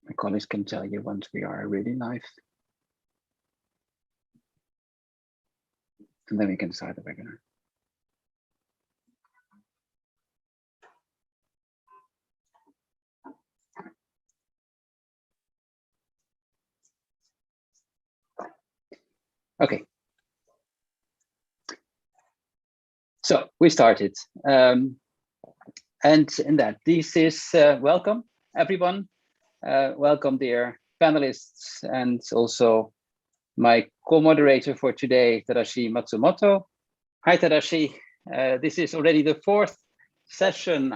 My colleagues can tell you once we are really live. And then we can start the webinar. Okay. So we started. And in that, this is welcome, everyone. Welcome, dear panelists, and also my co-moderator for today, Tadashi Matsumoto. Hi, Tadashi. This is already the fourth session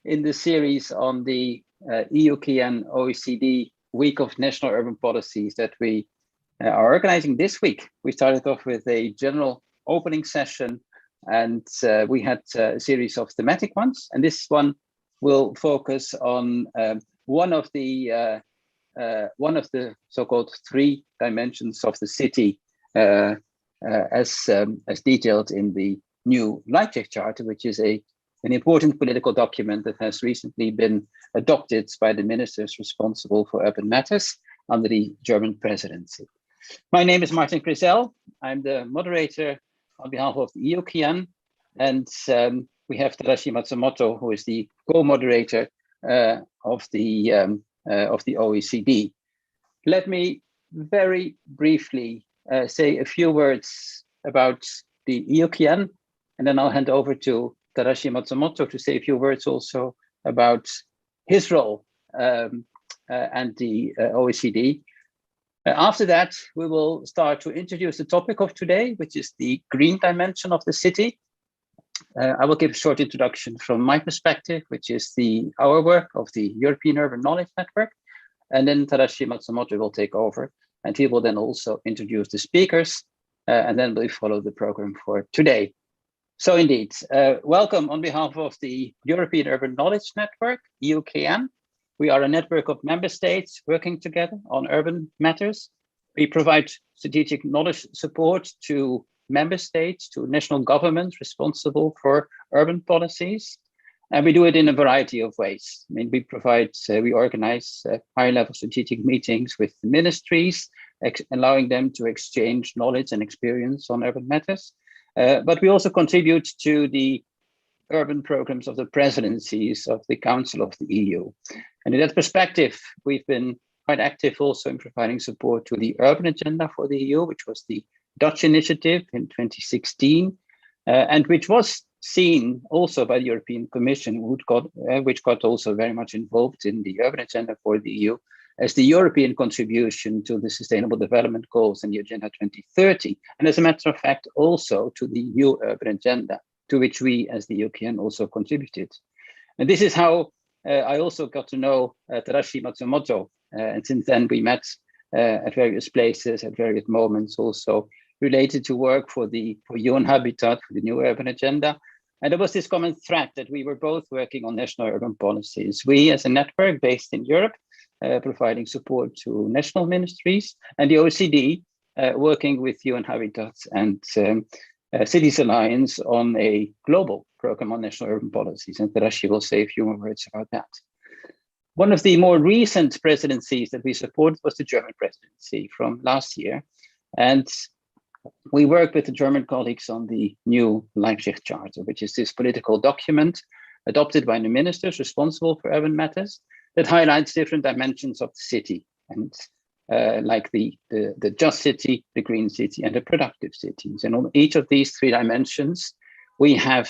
in the series on the EUKN-OECD Week of National Urban Policies that we are organizing this week. We started off with a general opening session, and we had a series of thematic ones. And this one will focus on one of the so-called 3 dimensions of the city, as detailed in the new Leipzig Charter, which is an important political document that has recently been adopted by the ministers responsible for urban matters under the German presidency. My name is Martin Grisel. I'm the moderator on behalf of the EUKN, and we have Tadashi Matsumoto, who is the co-moderator of the OECD. Let me very briefly say a few words about the EUKN, and then I'll hand over to Tadashi Matsumoto to say a few words also about his role and the OECD. After that, we will start to introduce the topic of today, which is the green dimension of the city. I will give a short introduction from my perspective, which is our work of the European Urban Knowledge Network. And then Tadashi Matsumoto will take over, and he will then also introduce the speakers, and then we'll follow the program for today. So indeed, welcome on behalf of the European Urban Knowledge Network, EUKN. We are a network of member states working together on urban matters. We provide strategic knowledge support to member states, to national governments responsible for urban policies. And we do it in a variety of ways. I mean, we organize high-level strategic meetings with the ministries, allowing them to exchange knowledge and experience on urban matters. But we also contribute to the urban programs of the presidencies of the Council of the EU. And in that perspective, we've been quite active also in providing support to the urban agenda for the EU, which was the Dutch initiative in 2016, and which was seen also by the European Commission, which got also very much involved in the urban agenda for the EU as the European contribution to the Sustainable Development Goals and the Agenda 2030. And as a matter of fact, also to the new urban agenda, to which we as the EUKN also contributed. And this is how I also got to know Tadashi Matsumoto. And since then we met at various places, at various moments, also related to work for UN Habitat, for the new urban agenda. And there was this common thread that we were both working on national urban policies. We as a network based in Europe, providing support to national ministries, and the OECD working with UN Habitat and Cities Alliance on a global program on national urban policies. And Tadashi will say a few more words about that. One of the more recent presidencies that we supported was the German presidency from last year. And we worked with the German colleagues on the new Leipzig Charter, which is this political document adopted by the ministers responsible for urban matters that highlights different dimensions of the city, and like the just city, the green city, and the productive cities. And on each of these 3 dimensions, we have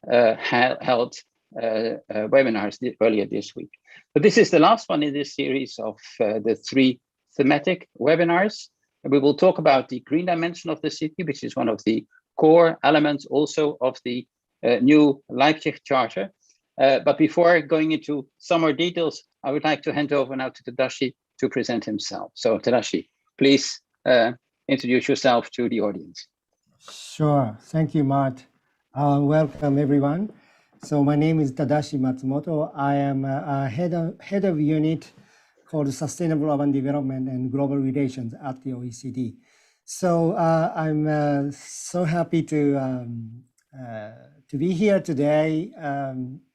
held webinars earlier this week. But this is the last one in this series of the 3 thematic webinars. And we will talk about the green dimension of the city, which is one of the core elements also of the new Leipzig Charter. But before going into some more details, I would like to hand over now to Tadashi to present himself. So Tadashi, please introduce yourself to the audience. Sure, thank you, Mart. Welcome everyone. So my name is Tadashi Matsumoto. I am head of unit called Sustainable Urban Development and Global Relations at the OECD. So I'm so happy to be here today,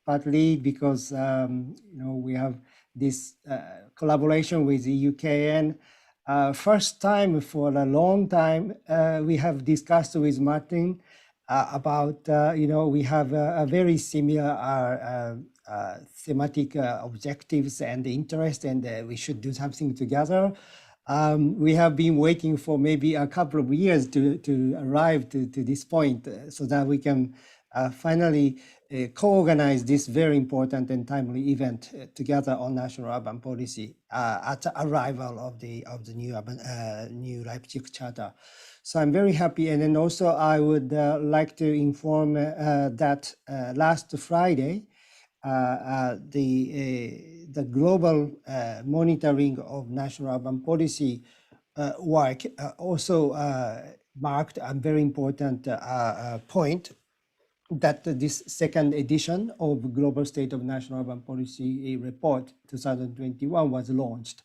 partly because we have this collaboration with the EUKN. First time for a long time, we have discussed with Martin about, we have a very similar thematic objectives and interest, and we should do something together. We have been waiting for maybe a couple of years to arrive to this point so that we can finally co-organize this very important and timely event together on national urban policy at the arrival of the new Leipzig Charter. So I'm very happy, and then also I would like to inform that last Friday, the global monitoring of national urban policy work also marked a very important point, that this second edition of Global State of National Urban Policy Report 2021 was launched.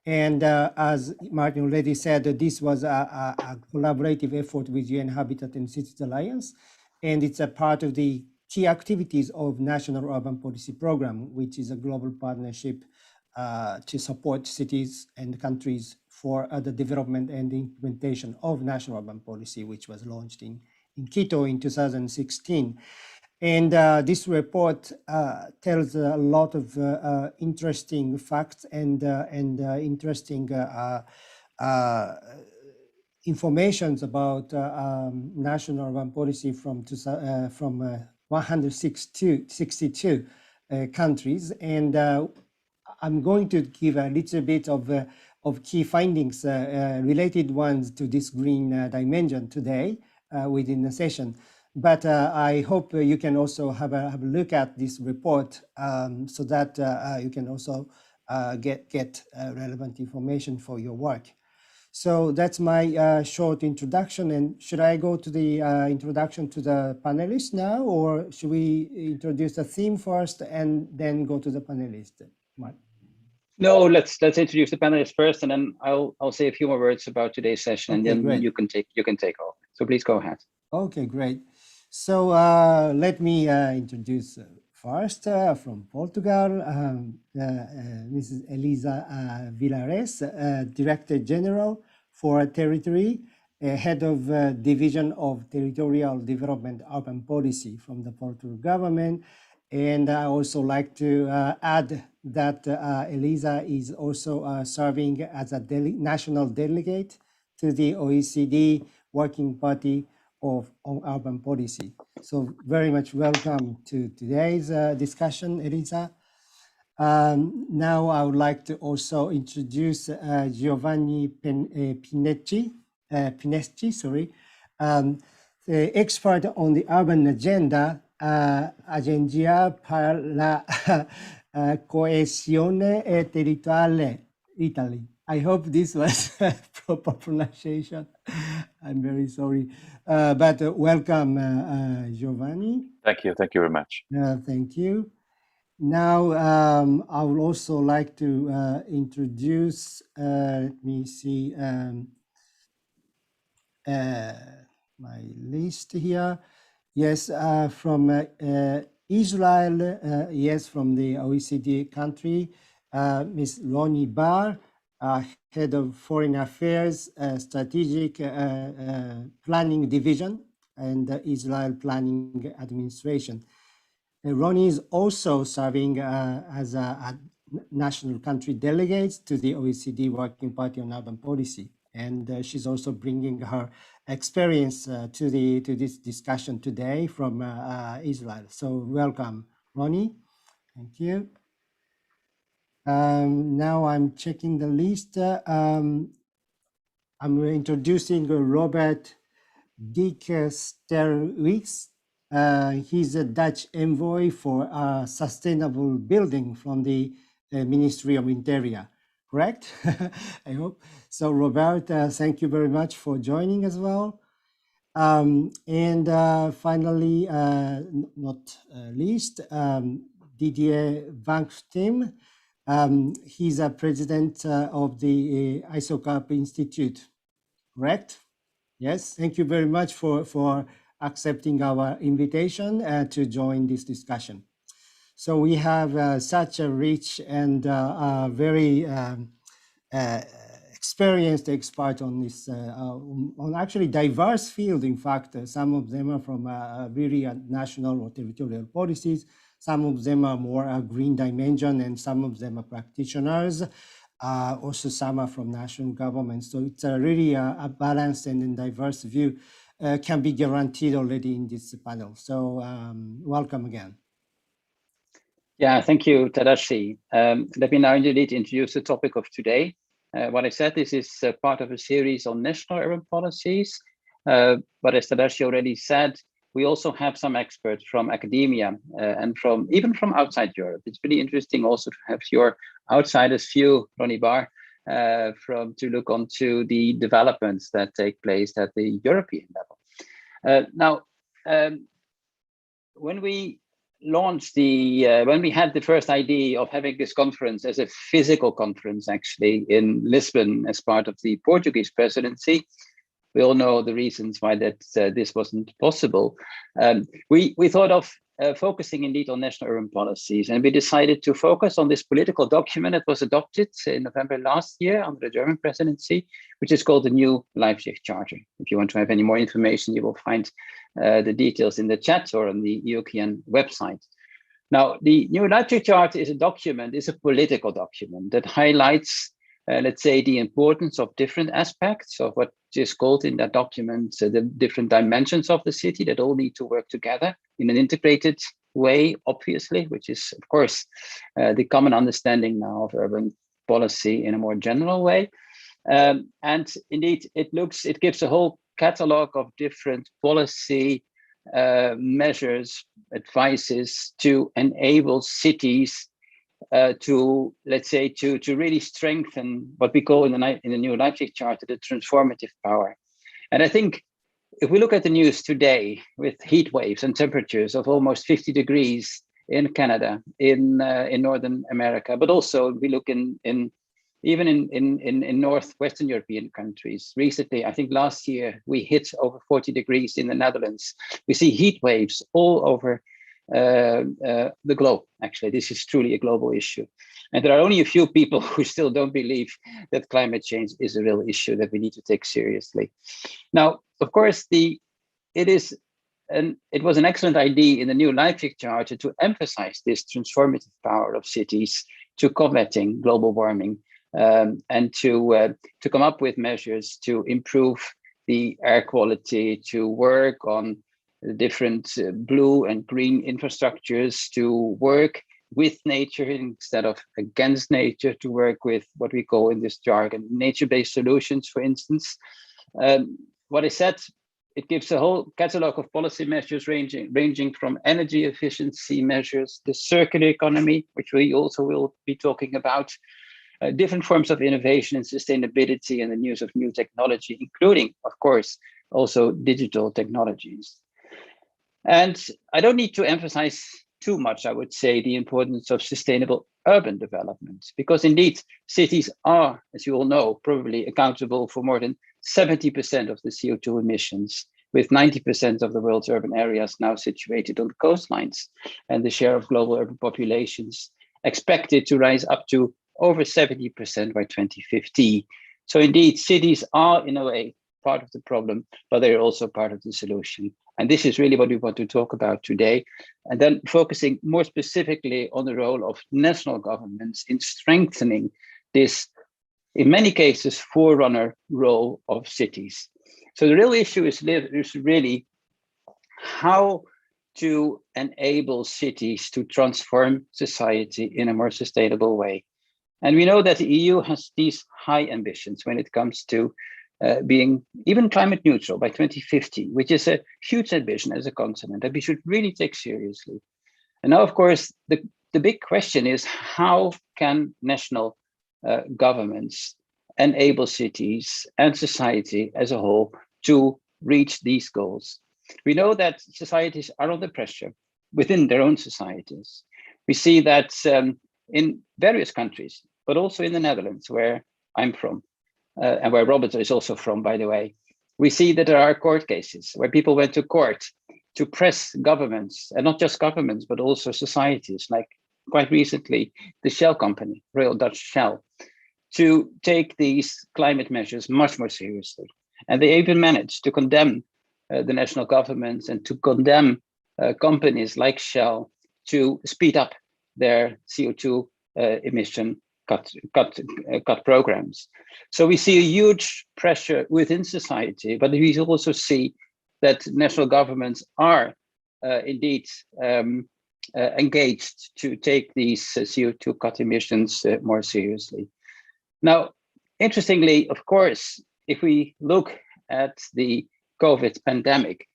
And as Martin already said, this was a collaborative effort with UN Habitat and Cities Alliance, and it's a part of the key activities of National Urban Policy Program, which is a global partnership to support cities and countries for the development and implementation of national urban policy, which was launched in Quito in 2016. And this report tells a lot of interesting facts and interesting informations about national urban policy from 162 countries. And I'm going to give a little bit of key findings, related ones to this green dimension today within the session. But I hope you can also have a look at this report so that you can also get relevant information for your work. So that's my short introduction. And should I go to the introduction to the panelists now, or should we introduce the theme first and then go to the panelists? Mark? No, let's introduce the panelists first, and then I'll say a few more words about today's session, and then great. you can take over. So please go ahead. Okay, great. So let me introduce first from Portugal, Mrs. Elisa Vilares, Director General for Territory, Head of Division of Territorial Development Urban Policy from the Portugal government. And I also like to add that Elisa is also serving as a national delegate to the OECD Working Party on Urban Policy. So very much welcome to today's discussion, Elisa. Now I would like to also introduce Giovanni Pinecci, the expert on the urban agenda, Agenda per la Coesione Territoriale, Italy. I hope this was proper pronunciation. I'm very sorry. But welcome, Giovanni. Thank you. Thank you very much. Thank you. Now, I would also like to introduce, let me see, my list here. Yes, from Israel, yes, from the OECD country, Ms. Ronnie Barr, Head of Foreign Affairs, Strategic Planning Division, and Israel Planning Administration. Ronnie is also serving as a national country delegate to the OECD Working Party on Urban Policy. And she's also bringing her experience to this discussion today from Israel. So welcome, Ronnie. Thank you. Now I'm checking the list. I'm introducing Robert Dijksterhuis. He's a Dutch envoy for sustainable building from the Ministry of Interior, correct? I hope. So Robert, thank you very much for joining as well. And finally, not least, Didier Vangstim. He's a president of the ISOCAP Institute, correct? Yes, thank you very much for accepting our invitation to join this discussion. So we have such a rich and very experienced expert on this, on actually diverse field. In fact, some of them are from really national or territorial policies. Some of them are more green dimension, and some of them are practitioners. Also, some are from national government. So it's really a balanced and diverse view can be guaranteed already in this panel. So welcome again. Yeah, thank you, Tadashi. Let me now indeed introduce the topic of today. What I said, this is part of a series on national urban policies. But as Tadashi already said, we also have some experts from academia and even from outside Europe. It's really interesting also to have your outsider's view, Ronnie Barr, to look onto the developments that take place at the European level. When we launched when we had the first idea of having this conference as a physical conference, actually in Lisbon as part of the Portuguese presidency, we all know the reasons why this wasn't possible. We thought of focusing indeed on national urban policies, and we decided to focus on this political document that was adopted in November last year under the German presidency, which is called the New Leipzig Charter. If you want to have any more information, you will find the details in the chat or on the EUKN website. Now, the New Leipzig Charter is a political document that highlights let's say, the importance of different aspects of what is called in that document, the different dimensions of the city that all need to work together in an integrated way, obviously, which is, of course, the common understanding now of urban policy in a more general way. And indeed, it gives a whole catalog of different policy measures, advices to enable cities to, let's say, to really strengthen what we call in the New Leipzig Charter, the transformative power. And I think if we look at the news today with heat waves and temperatures of almost 50 degrees in Canada, in Northern America, but also we look even in Northwestern European countries. Recently, I think last year, we hit over 40 degrees in the Netherlands. We see heat waves all over the globe. Actually, this is truly a global issue. And there are only a few people who still don't believe that climate change is a real issue that we need to take seriously. Now, of course, it was an excellent idea in the New Leipzig Charter to emphasize this transformative power of cities to combating global warming and to come up with measures to improve the air quality, to work on different blue and green infrastructures, to work with nature instead of against nature, to work with what we call in this jargon nature-based solutions, for instance. What I said, it gives a whole catalog of policy measures ranging from energy efficiency measures, the circular economy, which we also will be talking about, different forms of innovation and sustainability and the use of new technology, including, of course, also digital technologies. And I don't need to emphasize too much, I would say, the importance of sustainable urban development, because indeed cities are, as you all know, probably accountable for more than 70% of the CO2 emissions, with 90% of the world's urban areas now situated on coastlines, and the share of global urban populations expected to rise up to over 70% by 2050. So indeed, cities are in a way part of the problem, but they're also part of the solution. And this is really what we want to talk about today. And then focusing more specifically on the role of national governments in strengthening this, in many cases, forerunner role of cities. So the real issue is really how to enable cities to transform society in a more sustainable way. And we know that the EU has these high ambitions when it comes to being even climate neutral by 2050, which is a huge ambition as a continent that we should really take seriously. And now, of course, the big question is, how can national governments enable cities and society as a whole to reach these goals? We know that societies are under pressure within their own societies. We see that in various countries, but also in the Netherlands, where I'm from, and where Robert is also from, by the way, we see that there are court cases where people went to court to press governments, and not just governments, but also societies, like quite recently, the Shell company, Royal Dutch Shell, to take these climate measures much more seriously. And they even managed to condemn the national governments and to condemn companies like Shell to speed up their CO2 emission cut programs. So we see a huge pressure within society, but we also see that national governments are indeed engaged to take these CO2 cut emissions more seriously. Now, interestingly, of course, if we look at the COVID pandemic,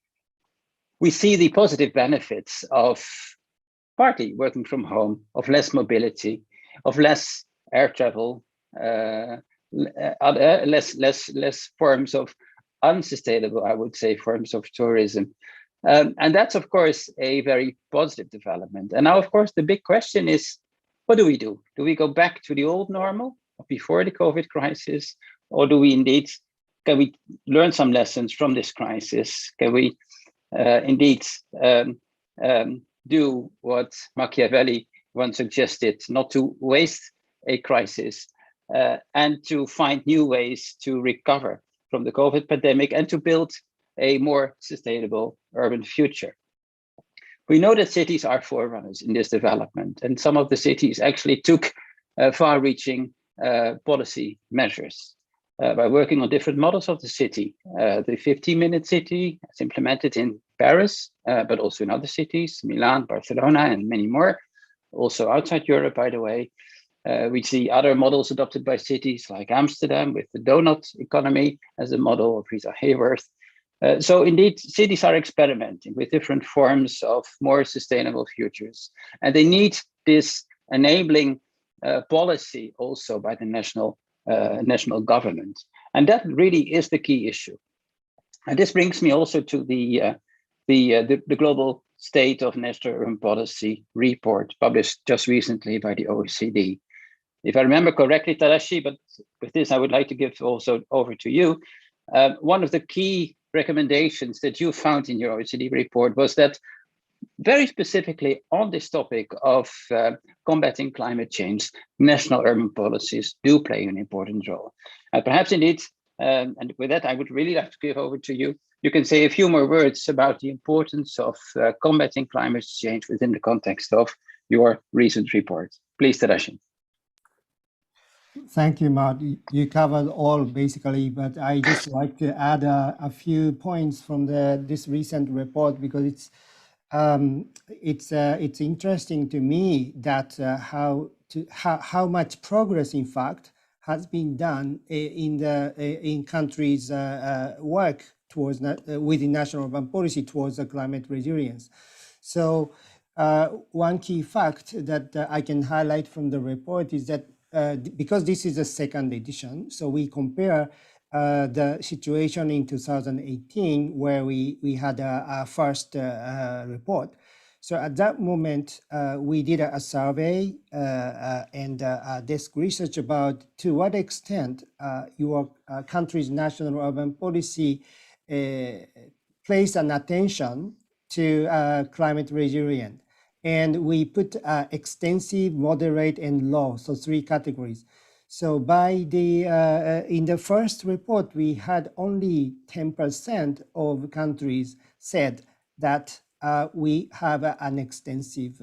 we see the positive benefits of partly working from home, of less mobility, of less air travel, less forms of unsustainable, I would say, forms of tourism. And that's, of course, a very positive development. And now, of course, the big question is, what do we do? Do we go back to the old normal of before the COVID crisis? Or do we indeed, can we learn some lessons from this crisis? Can we indeed do what Machiavelli once suggested, not to waste a crisis and to find new ways to recover from the COVID pandemic and to build a more sustainable urban future? We know that cities are forerunners in this development, and some of the cities actually took far-reaching policy measures by working on different models of the city. The 15-minute city is implemented in Paris, but also in other cities, Milan, Barcelona, and many more. Also outside Europe, by the way. We see other models adopted by cities like Amsterdam with the donut economy as a model of Rita Hayworth. So indeed, cities are experimenting with different forms of more sustainable futures. And they need this enabling policy also by the national government. And that really is the key issue. And this brings me also to the Global State of National Urban Policy report published just recently by the OECD. If I remember correctly, Tadashi, but with this, I would like to give also over to you. One of the key recommendations that you found in your OECD report was that very specifically on this topic of combating climate change, national urban policies do play an important role. Perhaps indeed, and with that, I would really like to give over to you. You can say a few more words about the importance of combating climate change within the context of your recent report. Please, Tadashi. Thank you, Matt. You covered all basically, but I just like to add a few points from this recent report, because it's interesting to me that how much progress, in fact, has been done in countries' work towards within national urban policy towards climate resilience. So one key fact that I can highlight from the report is that because this is a second edition, so we compare the situation in 2018 where we had a first report. So at that moment, we did a survey and a desk research about to what extent your country's national urban policy place an attention to climate resilience. And we put extensive, moderate, and low, so 3 categories. So by in the first report, we had only 10% of countries said that we have an extensive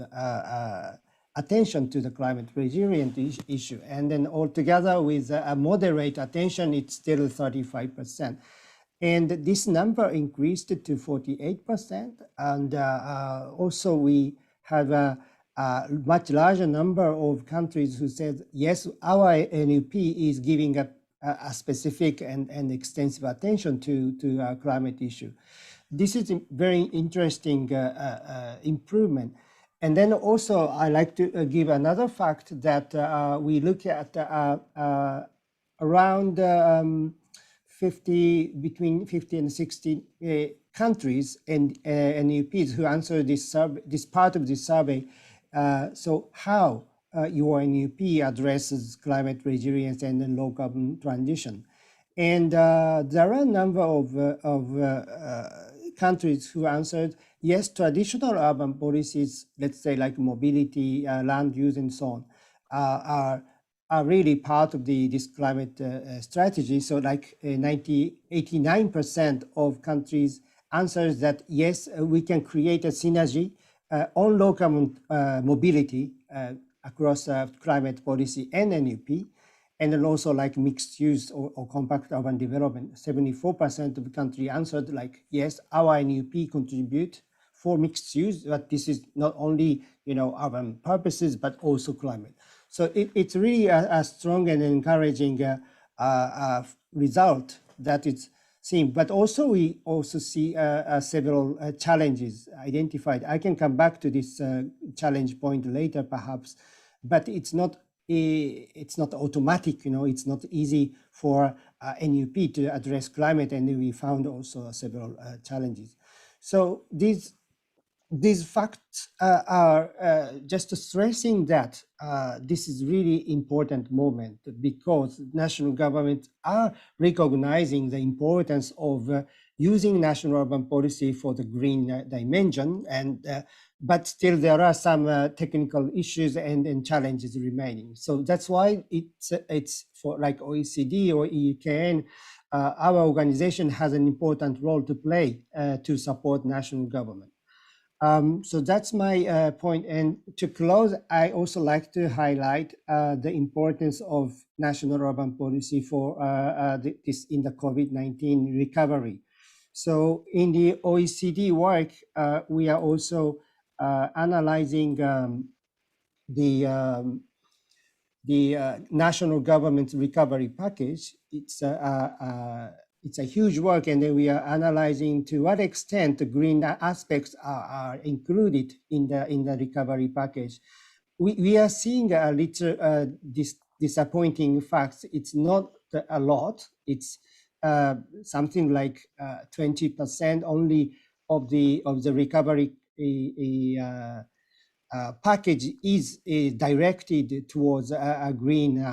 attention to the climate resilience issue. And then altogether with a moderate attention, it's still 35%. And this number increased to 48%. And also we have a much larger number of countries who said, yes, our NUP is giving a specific and extensive attention to our climate issue. This is a very interesting improvement. And then also I like to give another fact that we look at around between 50 and 60 countries and NUPs who answered this part of this survey. So how your NUP addresses climate resilience and then low carbon transition. And there are a number of countries who answered, yes, traditional urban policies, let's say like mobility, land use, and so on, are really part of this climate strategy. So like 89% of countries answers that yes, we can create a synergy on local mobility across climate policy and NUP, and then also like mixed use or compact urban development. 74% of the country answered like yes, our NUP contribute for mixed use, but this is not only urban purposes but also climate. So it's really a strong and encouraging result that it's seen. But also we also see several challenges identified. I can come back to this challenge point later, perhaps, but it's not automatic. It's not easy for NUP to address climate, and we found also several challenges. So these facts are just stressing that this is really important moment, because national governments are recognizing the importance of using national urban policy for the green dimension, and but still there are some technical issues and challenges remaining. So that's why it's for like OECD or EUKN, our organization has an important role to play to support national government. So that's my point. And to close, I also like to highlight the importance of national urban policy for this in the COVID-19 recovery. So in the OECD work, we are also analyzing the national government recovery package. It's a huge work, and then we are analyzing to what extent the green aspects are included in the recovery package. We are seeing a little disappointing facts. It's not a lot. It's something like 20% only of the recovery package is directed towards green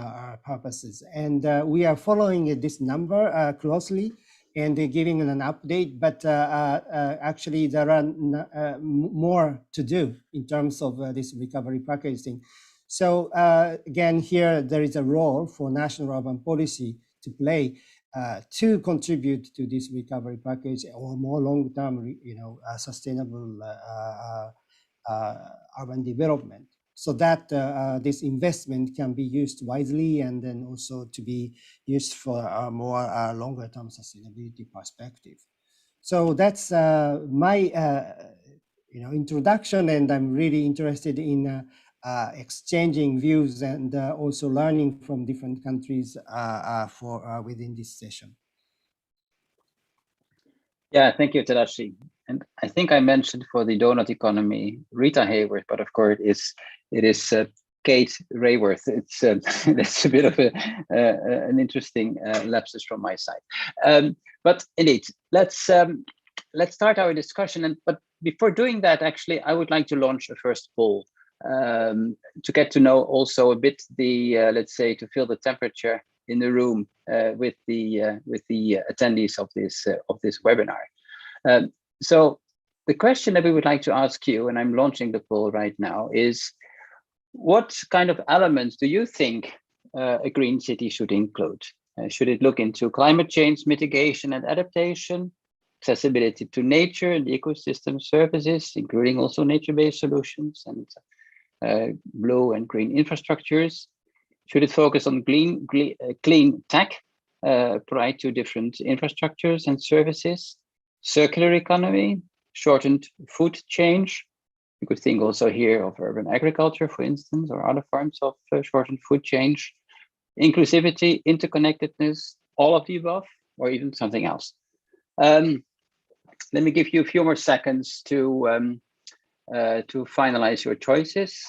purposes. And we are following this number closely and giving an update, but actually there are more to do in terms of this recovery packaging. So again, here there is a role for national urban policy to play to contribute to this recovery package or more long-term, sustainable urban development, so that this investment can be used wisely and then also to be used for a more longer-term sustainability perspective. So that's my introduction, and I'm really interested in exchanging views and also learning from different countries for within this session. Yeah, thank you, Tadashi. And I think I mentioned for the donut economy, Rita Hayworth, but of course it is Kate Rayworth. It's that's a bit of an interesting lapsus from my side. But indeed, let's start our discussion. But before doing that, actually, I would like to launch a first poll to get to know also a bit the let's say, to feel the temperature in the room with the attendees of this webinar. So the question that we would like to ask you, and I'm launching the poll right now, is what kind of elements do you think a green city should include? Should it look into climate change mitigation and adaptation, accessibility to nature and ecosystem services, including also nature-based solutions and blue and green infrastructures? Should it focus on clean tech, applied to different infrastructures and services, circular economy, shortened food change? You could think also here of urban agriculture, for instance, or other forms of shortened food change, inclusivity, interconnectedness, all of the above, or even something else. Let me give you a few more seconds to finalize your choices.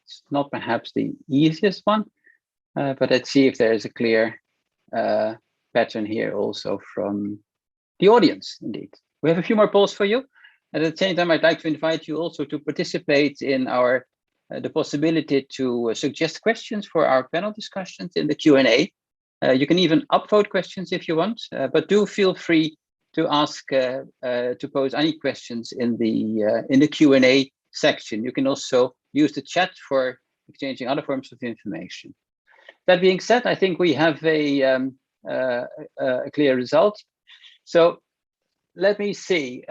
It's not perhaps the easiest one, but let's see if there is a clear pattern here also from the audience. Indeed, we have a few more polls for you. At the same time, I'd like to invite you also to participate in our the possibility to suggest questions for our panel discussions in the Q&A. You can even upvote questions if you want, but do feel free to ask, to pose any questions in the Q&A section. You can also use the chat for exchanging other forms of information. That being said, I think we have a clear result. So let me see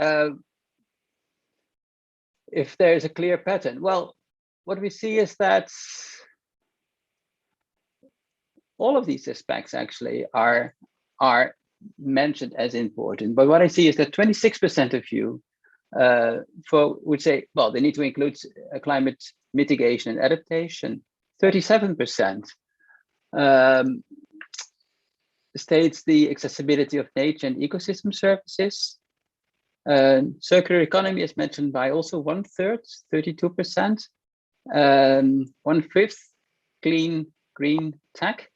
if there's a clear pattern. Well, what we see is that all of these aspects actually are mentioned as important. But what I see is that 26% of you would say, well, they need to include climate mitigation and adaptation. 37% states the accessibility of nature and ecosystem services. Circular economy is mentioned by also 1/3, 32%. 1/5 clean green tech.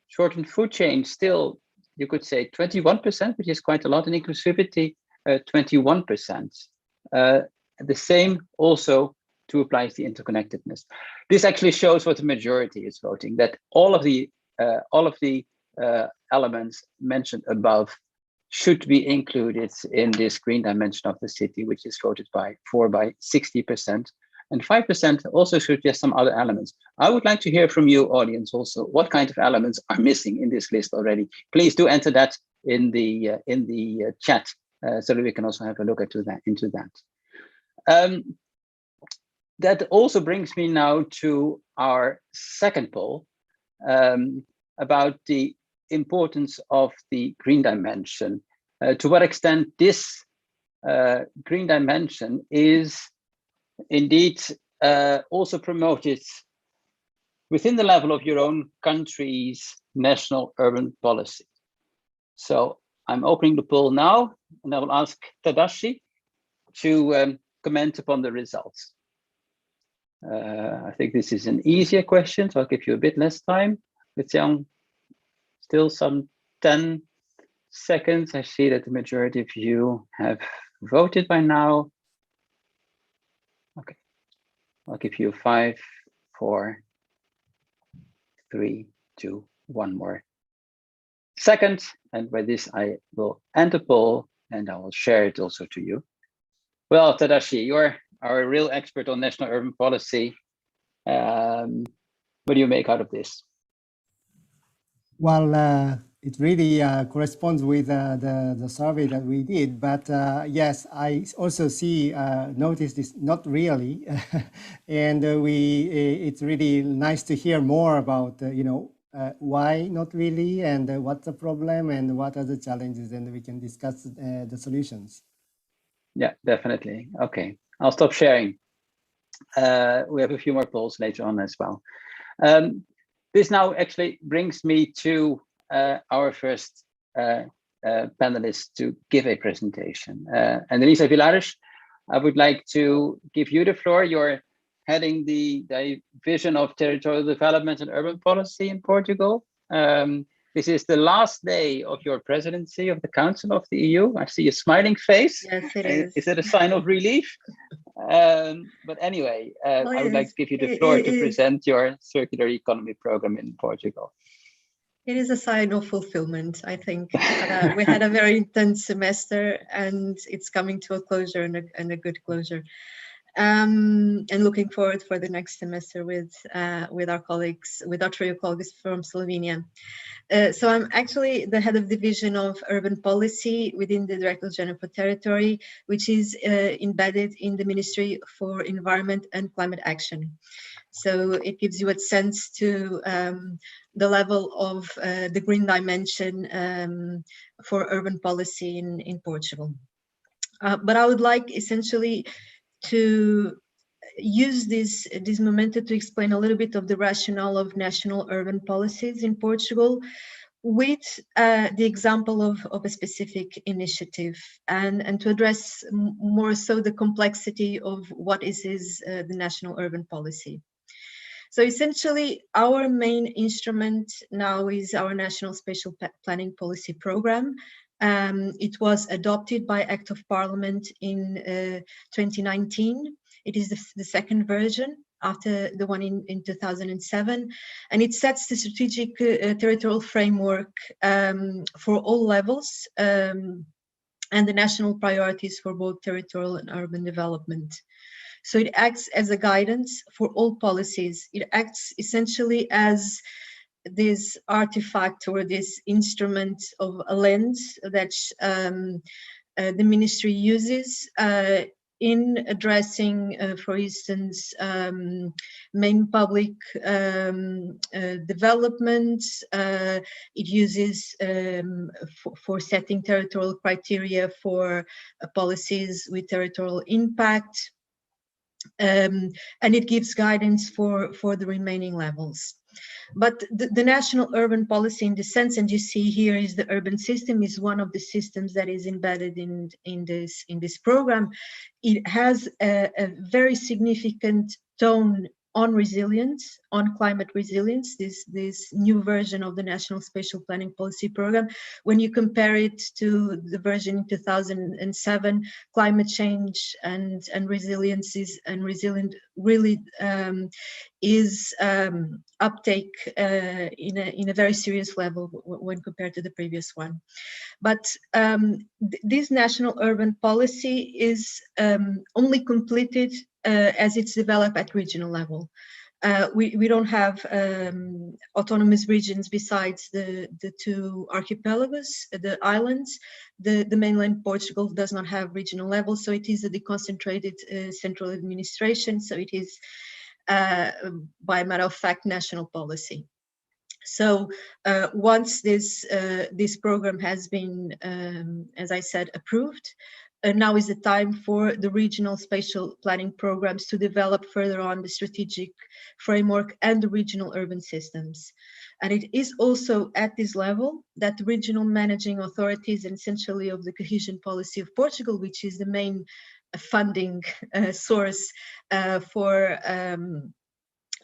Shortened food chain, still you could say 21%, which is quite a lot. In inclusivity, 21%. The same also to apply the interconnectedness. This actually shows what the majority is voting, that all of the elements mentioned above should be included in this green dimension of the city, which is voted for by 60%. And 5% also suggest some other elements. I would like to hear from you, audience, also what kind of elements are missing in this list already. Please do enter that in the chat so that we can also have a look into that. That also brings me now to our second poll about the importance of the green dimension. To what extent this green dimension is indeed also promoted within the level of your own country's national urban policy. So I'm opening the poll now, and I will ask Tadashi to comment upon the results. I think this is an easier question, so I'll give you a bit less time. With still some 10 seconds. I see that the majority of you have voted by now. Okay, I'll give you 5, 4, 3, 2, 1 more second. And by this, I will end the poll and I will share it also to you. Well, Tadashi, you're our real expert on national urban policy. What do you make out of this? Well, it really corresponds with the survey that we did, but yes, I also noticed this not really, and it's really nice to hear more about why not really, and what's the problem, and what are the challenges, and we can discuss the solutions. Yeah, definitely. Okay, I'll stop sharing. We have a few more polls later on as well. This now actually brings me to our first panelist to give a presentation. Annelisa Vilares, I would like to give you the floor. You're heading the Division of Territorial Development and Urban Policy in Portugal. This is the last day of your presidency of the Council of the EU. I see a smiling face. Yes, it is. Is that a sign of relief? But anyway, I would like to give you the floor to present your circular economy program in Portugal. It is a sign of fulfillment, I think. We had a very intense semester and it's coming to a closure and a good closure. And looking forward for the next semester with our colleagues, with our trio colleagues from Slovenia. So I'm actually the head of division of urban policy within the Directorate General for Territory, which is embedded in the Ministry for Environment and Climate Action. So it gives you a sense to the level of the green dimension for urban policy in Portugal. But I would like essentially to use this momentum to explain a little bit of the rationale of national urban policies in Portugal with the example of a specific initiative and to address more so the complexity of what is the national urban policy. So essentially, our main instrument now is our National Spatial Planning Policy Program. It was adopted by Act of Parliament in 2019. It is the second version after the one in 2007, and it sets the strategic territorial framework for all levels and the national priorities for both territorial and urban development. So it acts as a guidance for all policies. It acts essentially as this artifact or this instrument of a lens that the ministry uses in addressing, for instance, main public developments. It uses for setting territorial criteria for policies with territorial impact, and it gives guidance for the remaining levels. But the national urban policy, in the sense, and you see here is the urban system, is one of the systems that is embedded in this program. It has a very significant tone on resilience, on climate resilience, this new version of the National Spatial Planning Policy Program. When you compare it to the version in 2007, climate change and resilience really is uptake in a very serious level when compared to the previous one. But this national urban policy is only completed as it's developed at regional level. We don't have autonomous regions besides the two archipelagos, the islands. The mainland Portugal does not have regional level, so it is a deconcentrated central administration, so it is by a matter of fact national policy. So once this program has been, as I said, approved, now is the time for the regional spatial planning programs to develop further on the strategic framework and the regional urban systems. And it is also at this level that the regional managing authorities, and essentially of the cohesion policy of Portugal, which is the main funding source for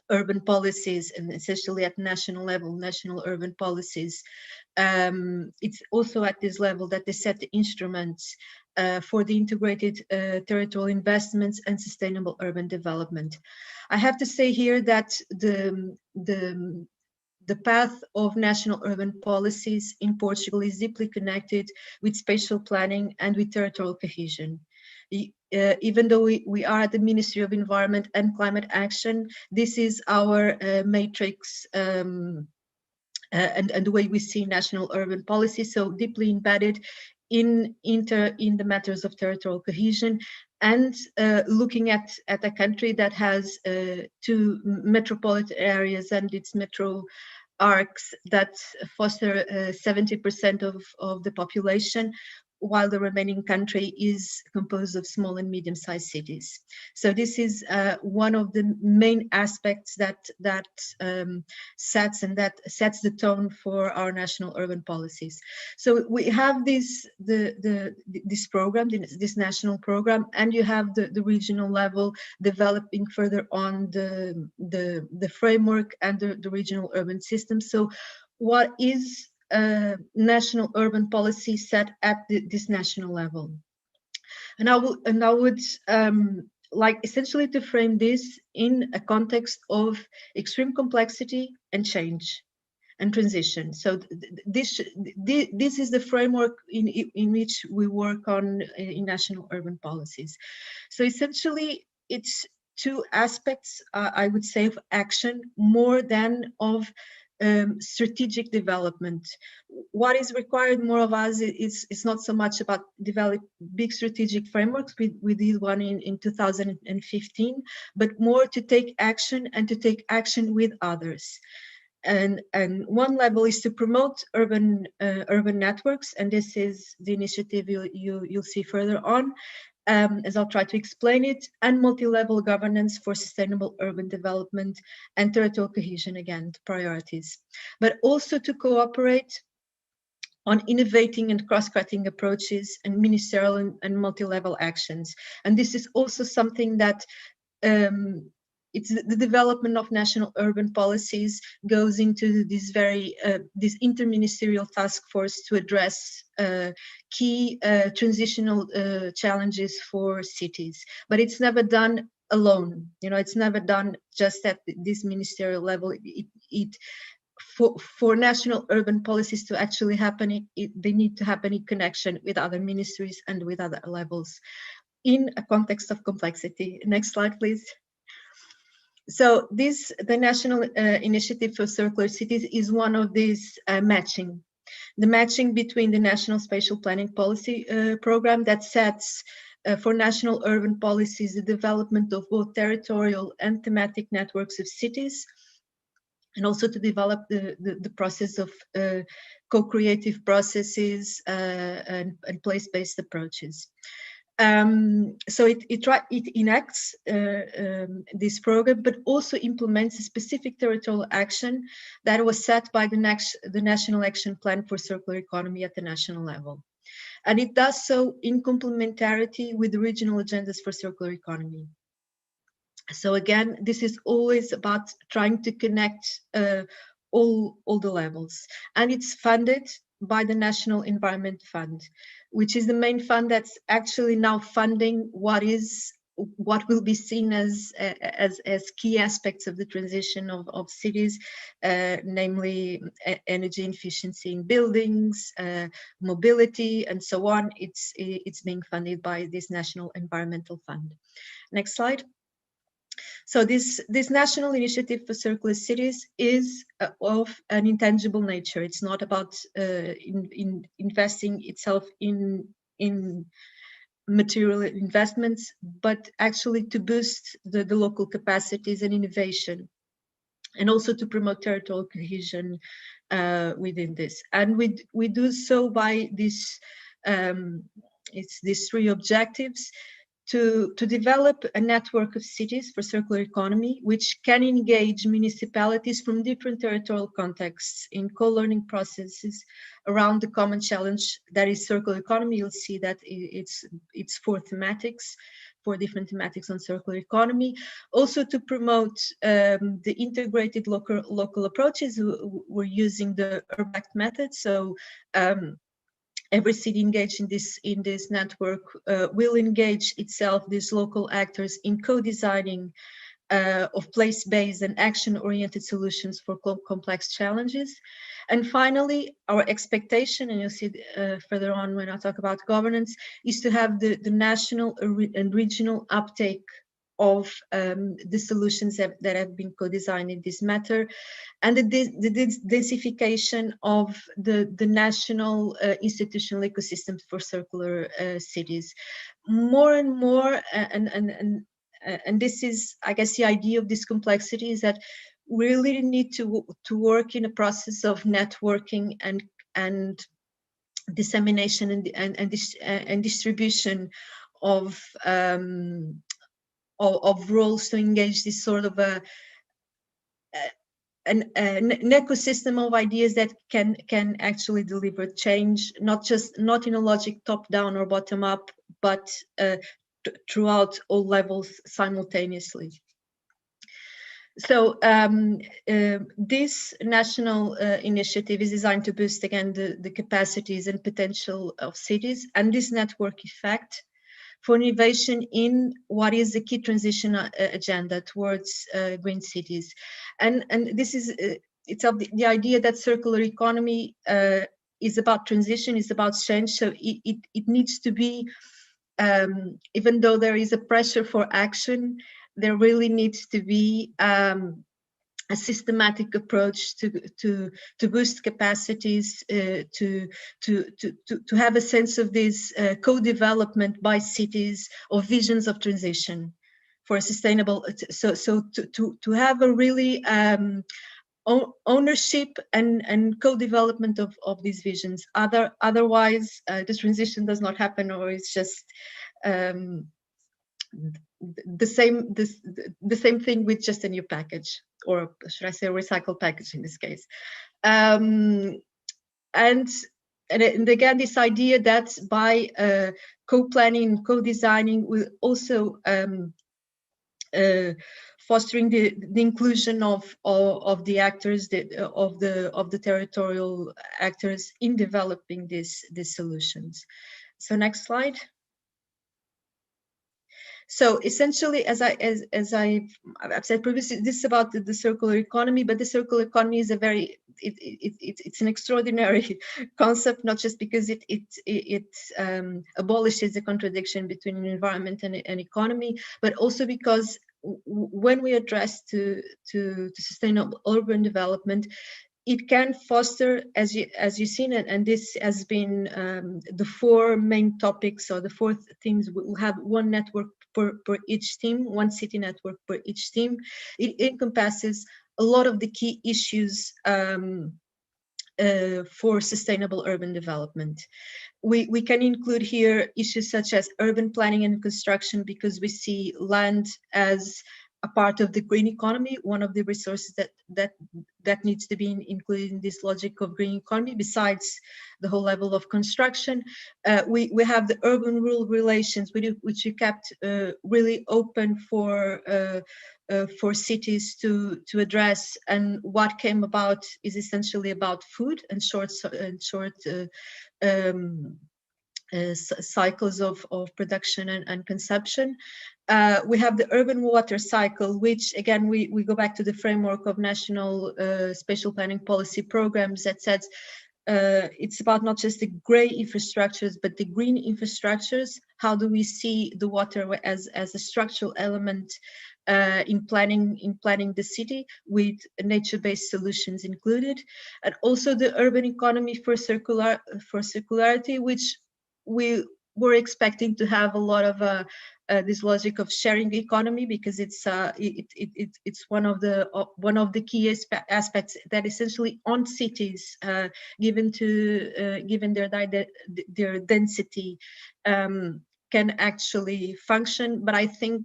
urban policies, and essentially at national level, national urban policies. It's also at this level that they set the instruments for the integrated territorial investments and sustainable urban development. I have to say here that the path of national urban policies in Portugal is deeply connected with spatial planning and with territorial cohesion. Even though we are at the Ministry of Environment and Climate Action, this is our matrix and the way we see national urban policy, so deeply embedded in the matters of territorial cohesion, and looking at a country that has two metropolitan areas and its metro arcs that foster 70% of the population, while the remaining country is composed of small and medium-sized cities. So this is one of the main aspects that sets the tone for our national urban policies. So we have this program, this national program, and you have the regional level developing further on the framework and the regional urban system. So what is national urban policy set at this national level? And I would like essentially to frame this in a context of extreme complexity and change and transition. So this is the framework in which we work on in national urban policies. So essentially it's two aspects, I would say, of action more than of strategic development. What is required more of us is not so much about develop big strategic frameworks. We did one in 2015, but more to take action and to take action with others. And one level is to promote urban networks, and this is the initiative you'll see further on, as I'll try to explain it, and multi-level governance for sustainable urban development and territorial cohesion, again, priorities. But also to cooperate on innovating and cross-cutting approaches and ministerial and multi-level actions. And this is also something that it's the development of national urban policies goes into this this interministerial task force to address key transitional challenges for cities. But it's never done alone. You know, it's never done just at this ministerial level. It for national urban policies to actually happen, they need to happen in connection with other ministries and with other levels in a context of complexity. Next slide, please. So the National Initiative for Circular Cities is one of these matching. The matching between the National Spatial Planning Policy Program that sets for national urban policies the development of both territorial and thematic networks of cities, and also to develop the process of co-creative processes and place-based approaches. So it enacts this program, but also implements a specific territorial action that was set by the National Action Plan for Circular Economy at the national level. And it does so in complementarity with the regional agendas for circular economy. So again, this is always about trying to connect all the levels, and it's funded by the National Environment Fund, which is the main fund that's actually now funding what will be seen as key aspects of the transition of cities, namely energy efficiency in buildings, mobility, and so on. It's being funded by this National Environmental Fund. Next slide. So this National Initiative for Circular Cities is of an intangible nature. It's not about investing itself in material investments, but actually to boost the local capacities and innovation, and also to promote territorial cohesion within this. And we do so by these three objectives: to develop a network of cities for circular economy, which can engage municipalities from different territorial contexts in co-learning processes around the common challenge that is circular economy. You'll see that it's 4 different thematics on circular economy. Also to promote the integrated local approaches. We're using the URBACT method. So every city engaged in this network will engage itself, these local actors, in co-designing of place-based and action-oriented solutions for complex challenges. And finally, our expectation, and you'll see further on when I talk about governance, is to have the national and regional uptake of the solutions that have been co-designed in this matter, and the densification of the national institutional ecosystems for circular cities. More and more, and this is, I guess, the idea of this complexity, is that we really need to work in a process of networking and dissemination and distribution of roles to engage this sort of an ecosystem of ideas that can actually deliver change, not in a logic top down or bottom up, but throughout all levels simultaneously. So this national initiative is designed to boost again the capacities and potential of cities, and this network effect for innovation in what is the key transition agenda towards green cities. And this is it's of the idea that circular economy is about transition, is about change. So it needs to be, even though there is a pressure for action, there really needs to be a systematic approach to boost capacities, to have a sense of this co-development by cities of visions of transition for a sustainable. So to have a really ownership and co-development of these visions. Otherwise, the transition does not happen, or it's just the same thing with just a new package, or should I say a recycled package in this case. And again, this idea that by co-planning, co-designing will also fostering the inclusion of the actors, of the territorial actors in developing these solutions. So next slide. So essentially, as I've said previously, this is about the circular economy, but the circular economy is a very it's an extraordinary concept, not just because it abolishes the contradiction between environment and economy, but also because when we address to sustainable urban development, it can foster, as you've seen it, and this has been the four main topics, or the four themes. We'll have one network per each theme, one city network per each theme. It encompasses a lot of the key issues for sustainable urban development. We can include here issues such as urban planning and construction, because we see land as a part of the green economy, one of the resources that needs to be included in this logic of green economy, besides the whole level of construction. We have the urban-rural relations, which we kept really open for cities to address, and what came about is essentially about food and short cycles of production and consumption. We have the urban water cycle, which again, we go back to the framework of national spatial planning policy programs that says it's about not just the gray infrastructures, but the green infrastructures. How do we see the water as a structural element in planning the city, with nature-based solutions included, and also the urban economy for circularity, which we were expecting to have a lot of this logic of sharing economy, because it's one of the key aspects that essentially on cities, given their density, can actually function. But I think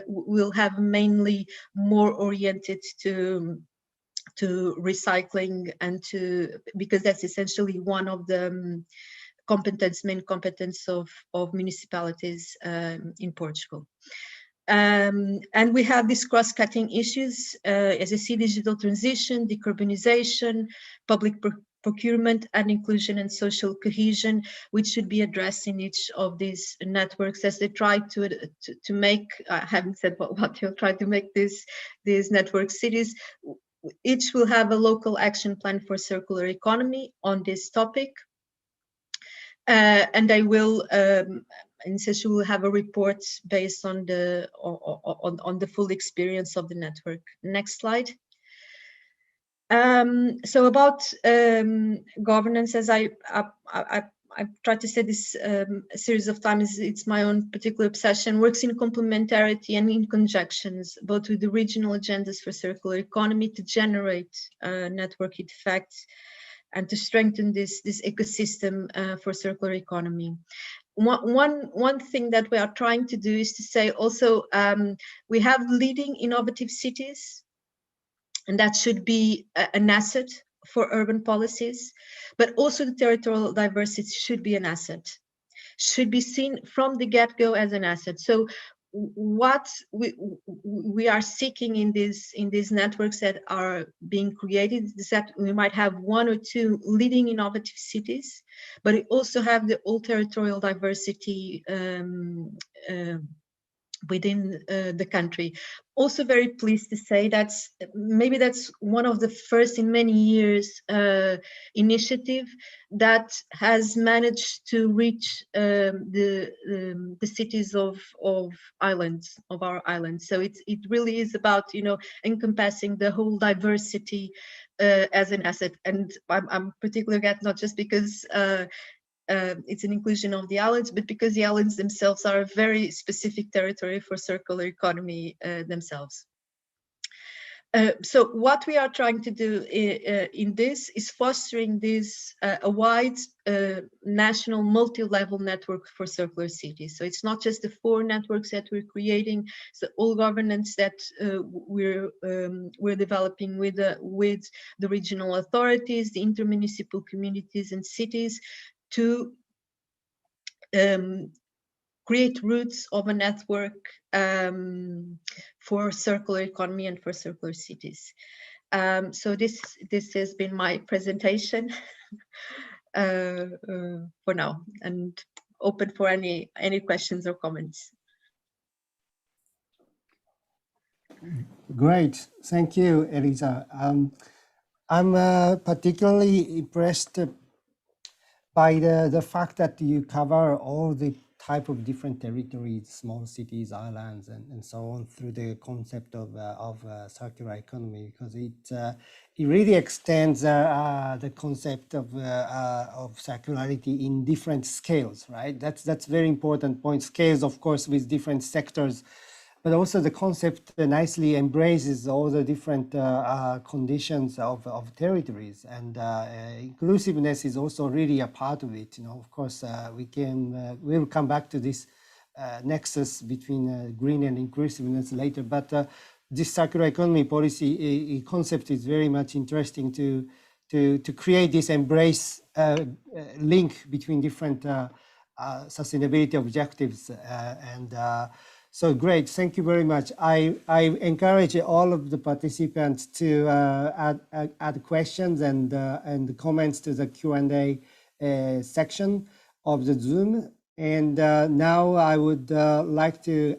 we'll have mainly more oriented to recycling, and because that's essentially one of the main competence of municipalities in Portugal. And we have these cross-cutting issues, as you see, digital transition, decarbonization, public procurement, and inclusion and social cohesion, which should be addressed in each of these networks as they try to make, I haven't said what they'll try to make these network cities. Each will have a local action plan for circular economy on this topic. And they will, in session, will have a report based on the full experience of the network. Next slide. So about governance, as I've tried to say this a series of times, it's my own particular obsession, works in complementarity and in conjunctions, both with the regional agendas for circular economy to generate network effects, and to strengthen this ecosystem for circular economy. One thing that we are trying to do is to say also, we have leading innovative cities, and that should be an asset for urban policies, but also the territorial diversity should be an asset, should be seen from the get-go as an asset. So what we are seeking in these networks that are being created is that we might have one or two leading innovative cities, but it also have the whole territorial diversity within the country. Also very pleased to say that's one of the first in many years initiative that has managed to reach the cities of our islands. So it really is about encompassing the whole diversity as an asset. And I'm particularly glad, not just because it's an inclusion of the islands, but because the islands themselves are a very specific territory for circular economy themselves. So what we are trying to do in this is fostering this a wide national multi-level network for circular cities. So it's not just the 4 networks that we're creating, so all governance that we're developing with the regional authorities, the intermunicipal communities and cities, to create routes of a network for circular economy and for circular cities. So this has been my presentation for now, and open for any questions or comments. Great, thank you, Elisa. I'm particularly impressed by the fact that you cover all the type of different territories, small cities, islands, and so on through the concept of circular economy, because it really extends the concept of circularity in different scales, right? That's very important point. Scales, of course, with different sectors, but also the concept nicely embraces all the different conditions of territories, and inclusiveness is also really a part of it. You know, of course, we'll come back to this nexus between green and inclusiveness later, but this circular economy policy concept is very much interesting to create this embrace link between different sustainability objectives so great, thank you very much. I encourage all of the participants to add questions and comments to the Q&A section of the Zoom. And now I would like to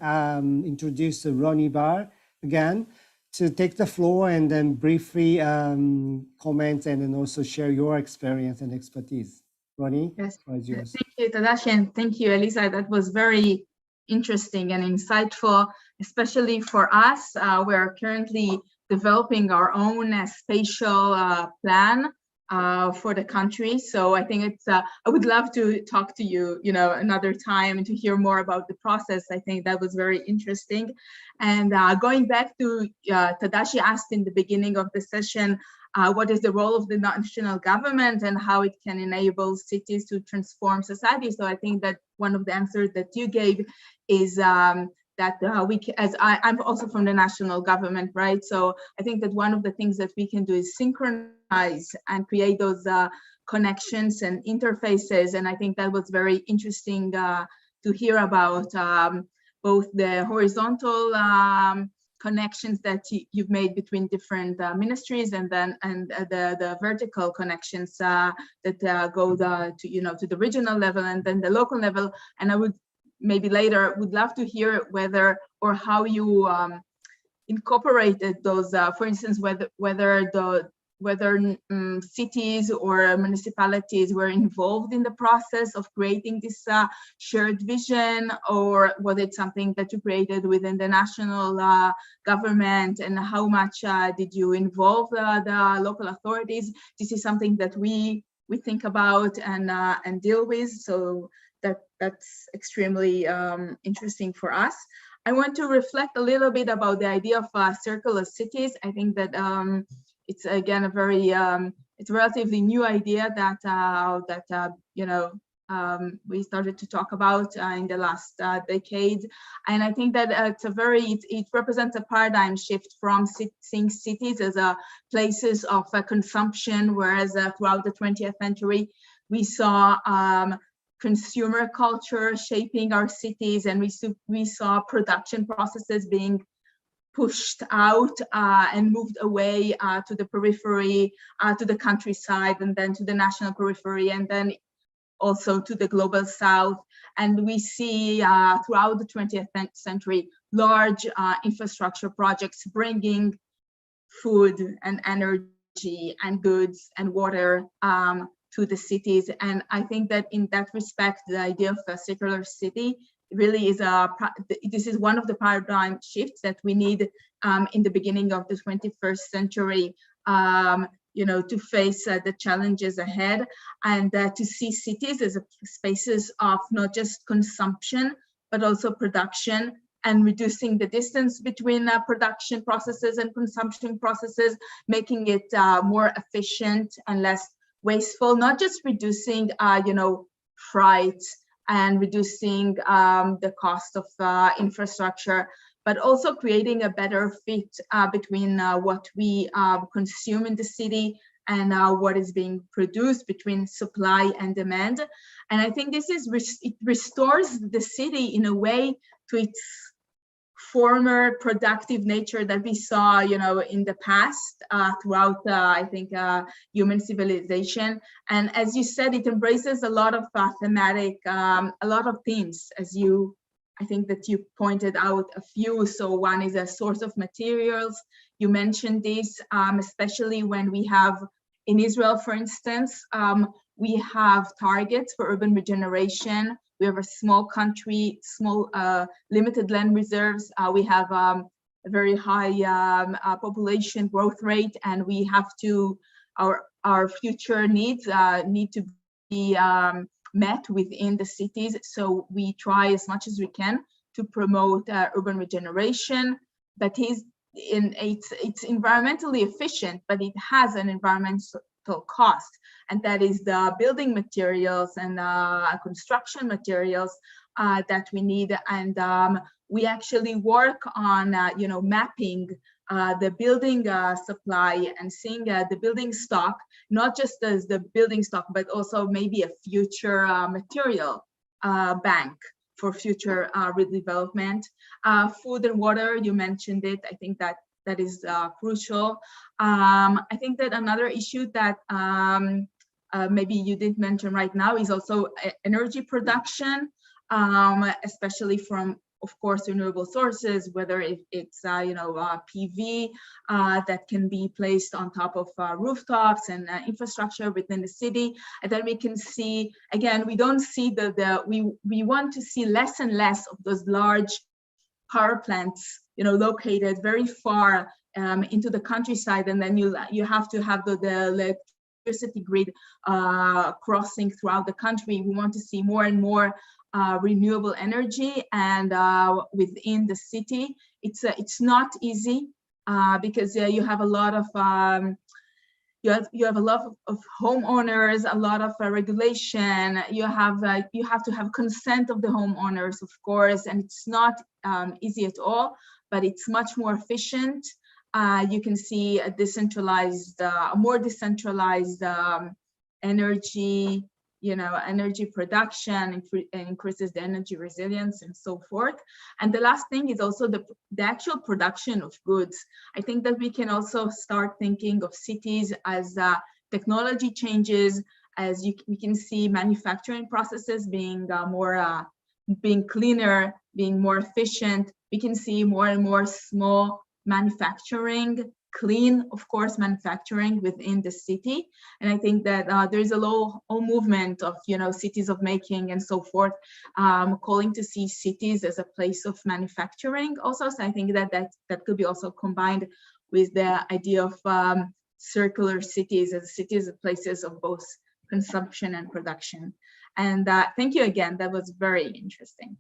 introduce Ronnie Barr again to take the floor and then briefly comment and then also share your experience and expertise. Ronnie, yes, the floor is yours. Thank you, Tadashi, and thank you, Elisa. That was very interesting and insightful, especially for us. We're currently developing our own spatial plan for the country. So I think it's, I would love to talk to you, another time and to hear more about the process. I think that was very interesting. And going back to Tadashi asked in the beginning of the session, what is the role of the national government and how it can enable cities to transform society. So I think that one of the answers that you gave is that I'm also from the national government, right? So I think that one of the things that we can do is synchronize and create those connections and interfaces. And I think that was very interesting to hear about both the horizontal connections that you've made between different ministries, and then the vertical connections that go to the regional level and then the local level. And I would maybe later would love to hear whether or how you incorporated those, for instance, whether cities or municipalities were involved in the process of creating this shared vision, or was it something that you created within the national government, and how much did you involve the local authorities? This is something that we think about and deal with, so that's extremely interesting for us. I want to reflect a little bit about the idea of circular cities. I think that it's again a very it's a relatively new idea that we started to talk about in the last decade, and I think that it represents a paradigm shift from seeing cities as places of consumption, whereas throughout the 20th century we saw consumer culture shaping our cities, and we saw production processes being pushed out and moved away to the periphery, to the countryside, and then to the national periphery, and then also to the global south. And we see throughout the 20th century large infrastructure projects bringing food and energy and goods and water to the cities. And I think that in that respect, the idea of a circular city really is this is one of the paradigm shifts that we need in the beginning of the 21st century, to face the challenges ahead, and to see cities as spaces of not just consumption, but also production, and reducing the distance between production processes and consumption processes, making it more efficient and less wasteful, not just reducing, freight and reducing the cost of infrastructure, but also creating a better fit between what we consume in the city and what is being produced, between supply and demand. And I think this is it restores the city in a way to its former productive nature that we saw, in the past throughout, I think, human civilization. And as you said, it embraces a lot of thematic, a lot of themes, as you I think that you pointed out a few. So one is a source of materials. You mentioned this, especially when we have, in Israel, for instance, we have targets for urban regeneration. We have a small country, small limited land reserves. We have a very high population growth rate, and we have to, our future needs need to be met within the cities. So we try as much as we can to promote urban regeneration, but it's environmentally efficient, but it has an environmental cost, and that is the building materials and construction materials that we need. And we actually work on mapping the building supply and seeing the building stock, not just as the building stock, but also maybe a future material bank for future redevelopment. Food and water, you mentioned it. I think that is crucial. I think that another issue that maybe you didn't mention right now is also energy production, especially from, of course, renewable sources, whether it's PV that can be placed on top of rooftops and infrastructure within the city. And then we can see, again, we don't see we want to see less and less of those large power plants, located very far into the countryside, and then you have to have the electricity grid crossing throughout the country. We want to see more and more renewable energy, and within the city, it's not easy because you have a lot of you have a lot of homeowners, a lot of regulation. You have to have consent of the homeowners, of course, and it's not easy at all, but it's much more efficient. You can see a more decentralized energy, energy production, increases the energy resilience and so forth. And the last thing is also the actual production of goods. I think that we can also start thinking of cities as technology changes, as we can see manufacturing processes being being cleaner, being more efficient. We can see more and more small manufacturing, clean, of course, manufacturing within the city. And I think that there's a whole movement of, cities of making and so forth, calling to see cities as a place of manufacturing also. So I think that could be also combined with the idea of circular cities as places of both consumption and production. And thank you again. That was very interesting.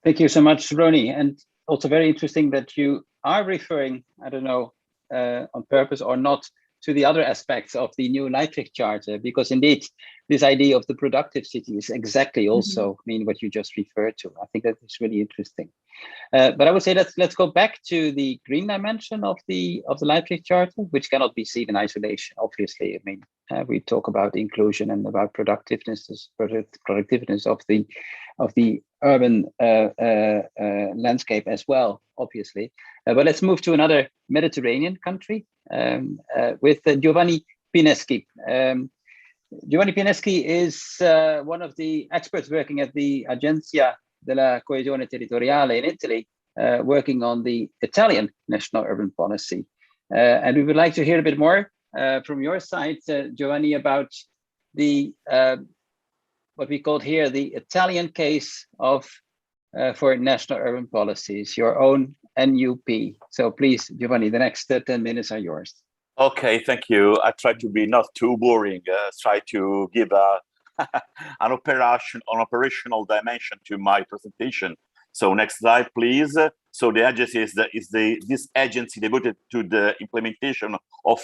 Thank you so much, Roni. And also very interesting that you are referring, I don't know, on purpose or not, to the other aspects of the new Leipzig Charter, because indeed, this idea of the productive city is exactly also what you just referred to. I think that is really interesting. But I would say let's go back to the green dimension of the Leipzig Charter, which cannot be seen in isolation. Obviously, we talk about inclusion and about productiveness of the urban landscape as well, obviously. But let's move to another Mediterranean country with Giovanni Pineschi. Giovanni Pineschi is one of the experts working at the Agenzia della Coesione Territoriale in Italy, working on the Italian national urban policy. And we would like to hear a bit more from your side, Giovanni, about the what we called here the Italian case for national urban policies, your own NUP. So please, Giovanni, the next 10 minutes are yours. Okay, thank you. I try to be not too boring. Try to give an operational dimension to my presentation. So next slide, please. So the agency is this agency devoted to the implementation of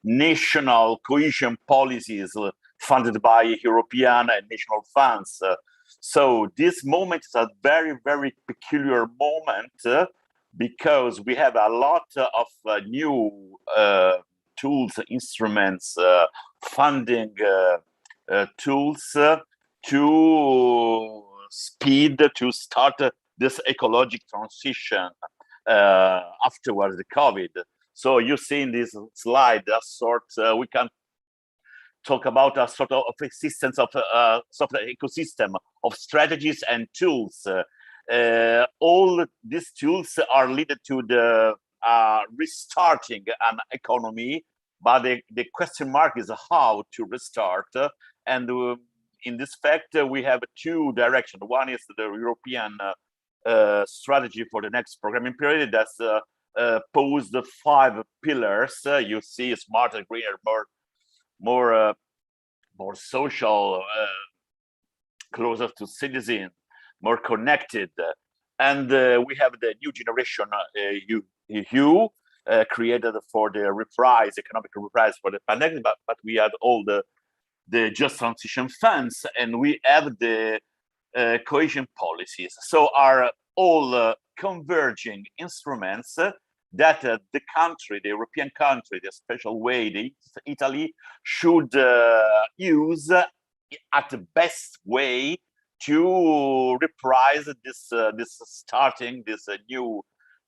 national cohesion policies funded by European and national funds. So this moment is a very, very peculiar moment because we have a lot of new tools, instruments, funding tools to start this ecological transition afterwards the COVID. So you see in this slide a sort we can talk about a sort of existence of sort of ecosystem of strategies and tools. All these tools are leading to the restarting an economy, but the question mark is how to restart. And in this fact, we have two directions. One is the European strategy for the next programming period that's posed 5 pillars. You see smarter, greener, more social, closer to citizens, more connected. And we have the new generation EU created for the reprise, economic reprise for the pandemic, but we had all the just transition funds, and we have the cohesion policies. So are all converging instruments that the country, the European country, the special way, Italy, should use at the best way to reprise this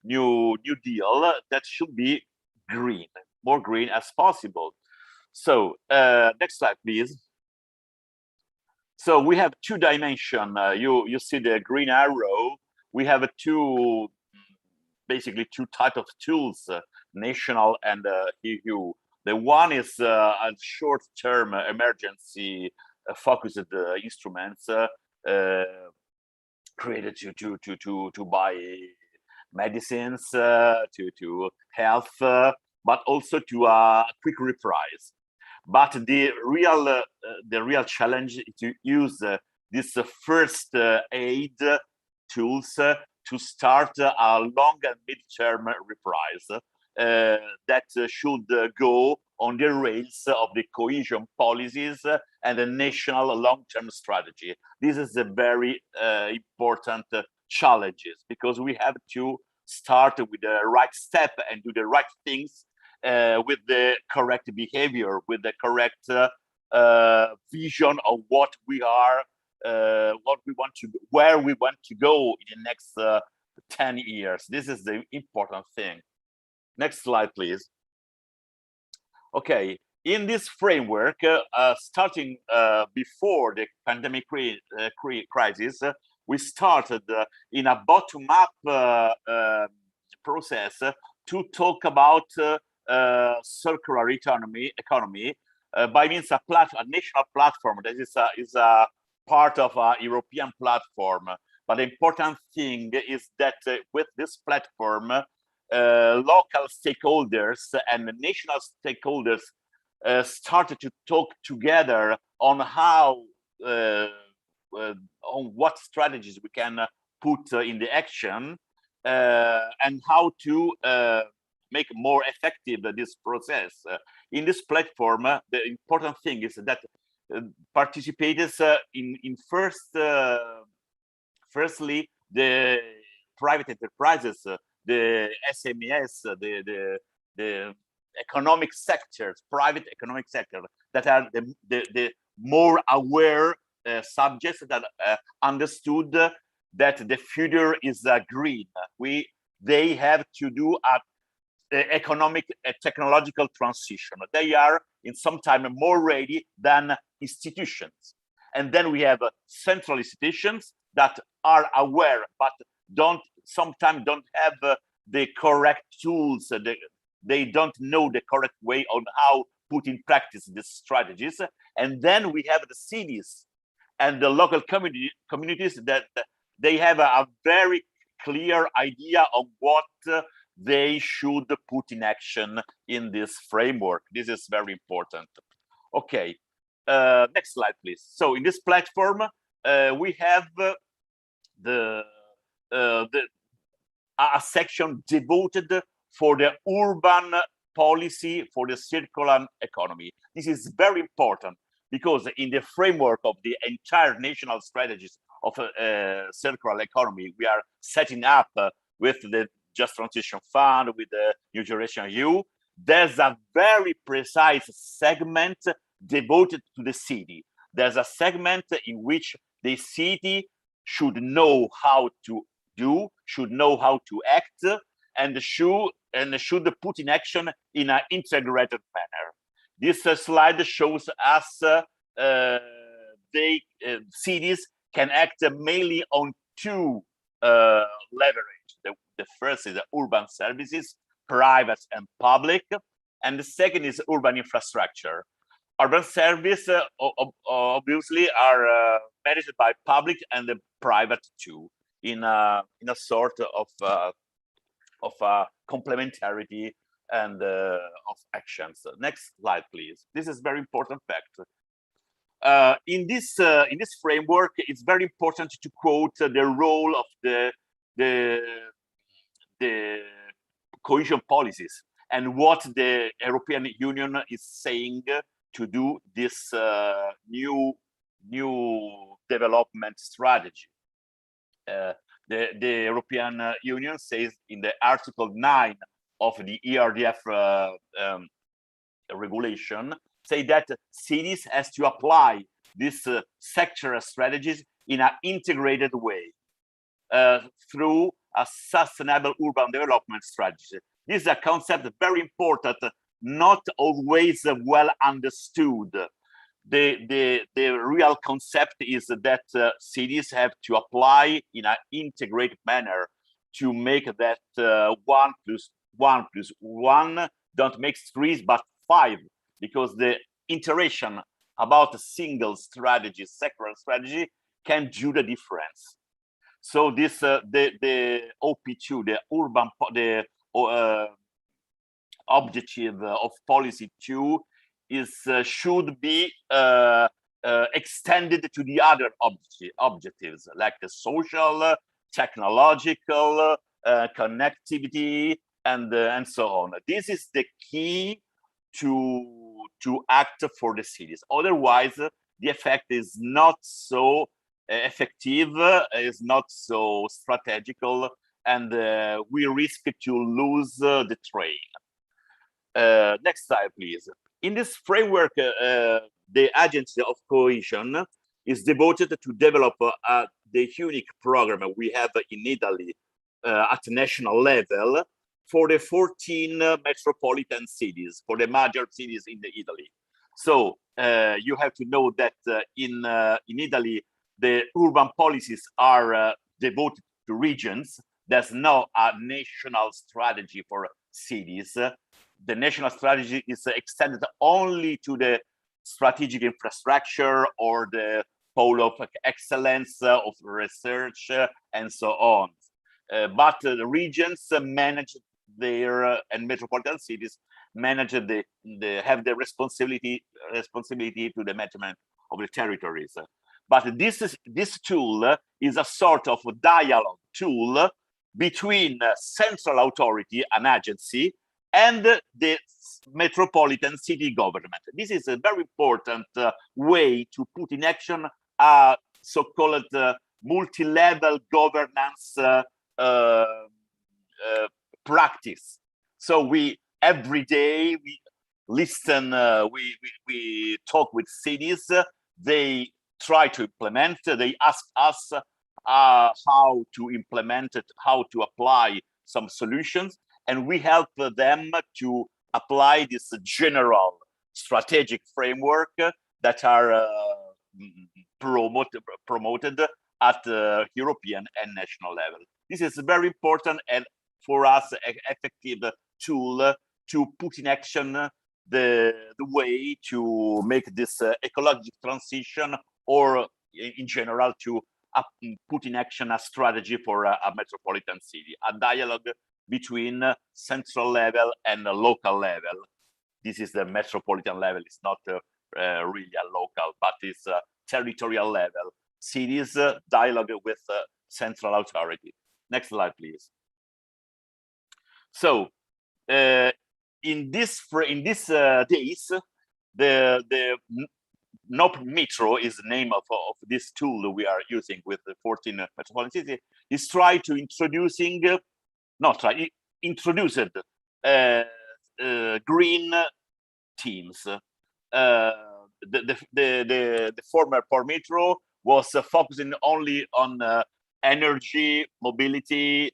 new deal that should be green, more green as possible. So next slide, please. So we have 2 dimensions. You see the green arrow. We have basically 2 types of tools, national and EU. The one is a short-term emergency focused instruments created to buy medicines, to health, but also to a quick reprise. But the real challenge is to use this first aid tools to start a long and mid-term reprise that should go on the rails of the cohesion policies and the national long-term strategy. This is a very important challenges, because we have to start with the right step and do the right things with the correct behavior, with the correct vision of what we are, what we want to, where we want to go in the next 10 years. This is the important thing. Next slide, please. Okay, in this framework, starting before the pandemic crisis, we started in a bottom-up process to talk about circular economy by means of a national platform that is a part of a European platform. But the important thing is that with this platform, local stakeholders and national stakeholders started to talk together on how, on what strategies we can put in the action and how to make more effective this process. In this platform, the important thing is that participators firstly, the private enterprises, the SMEs, the economic sectors, private economic sector, that are the more aware subjects that understood that the future is green. They have to do economic technological transition. They are in some time more ready than institutions. And then we have central institutions that are aware, but sometimes don't have the correct tools. They don't know the correct way on how put in practice these strategies. And then we have the cities and the local communities that they have a very clear idea of what they should put in action in this framework. This is very important. Okay, next slide, please. So in this platform, we have a section devoted for the urban policy for the circular economy. This is very important because in the framework of the entire national strategies of circular economy, we are setting up with the Just Transition Fund, with the New Generation EU. There's a very precise segment devoted to the city. There's a segment in which the city should know how to do, should know how to act, and should put in action in an integrated manner. This slide shows us cities can act mainly on two leverage. The first is the urban services, private and public, and the second is urban infrastructure. Urban service obviously are managed by public and the private too, in a sort of complementarity and of actions. Next slide, please. This is very important fact. In this framework, it's very important to quote the role of the cohesion policies and what the European Union is saying to do this new development strategy. The European Union says in the Article 9 of the ERDF regulation, say that cities has to apply these sectoral strategies in an integrated way through a sustainable urban development strategy. This is a concept very important, not always well understood. The real concept is that cities have to apply in an integrated manner to make that 1 + 1 + 1 don't make 3 but 5, because the iteration about a single strategy, sectoral strategy, can do the difference. So this the OP2, the objective of policy 2 is should be extended to the other objectives like the social, technological, connectivity, and so on. This is the key to act for the cities. Otherwise, the effect is not so effective, is not so strategical, and we risk to lose the train. Next slide, please. In this framework, the Agency of Cohesion is devoted to develop the unique program we have in Italy at national level for the 14 metropolitan cities, for the major cities in Italy. So you have to know that in Italy, the urban policies are devoted to regions. There's no national strategy for cities. The national strategy is extended only to the strategic infrastructure or the pole of excellence of research and so on. But the regions manage their and metropolitan cities manage have the responsibility to the management of the territories. But this tool is a sort of dialogue tool between central authority, an agency, and the metropolitan city government. This is a very important way to put in action a so-called multi-level governance practice. So every day we listen, we talk with cities, they try to implement, they ask us how to implement it, how to apply some solutions, and we help them to apply this general strategic framework that are promoted at the European and national level. This is very important and for us effective tool to put in action the way to make this ecological transition, or in general to put in action a strategy for a metropolitan city, a dialogue between central level and local level. This is the metropolitan level. It's not really a local, but it's a territorial level. Cities dialogue with central authority. Next slide, please. So in this days, the NOP Metro is the name of this tool we are using with the 14 metropolitan cities, is try to introduced green teams. The former Port Metro was focusing only on energy, mobility,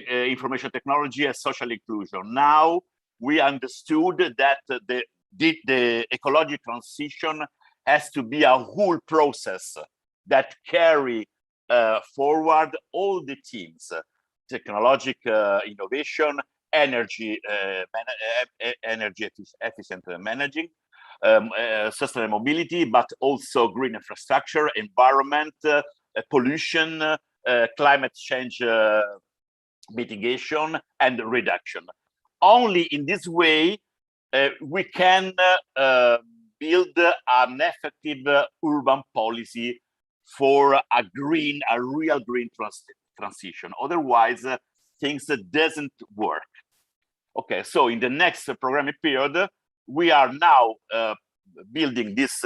information technology, and social inclusion. Now we understood that the the ecological transition has to be a whole process that carry forward all the teams: technological innovation, energy efficient managing, sustainable mobility, but also green infrastructure, environment, pollution, climate change mitigation and reduction. Only in this way we can build an effective urban policy for a real green transition. Otherwise, things doesn't work. Okay, so in the next programming period, we are now building this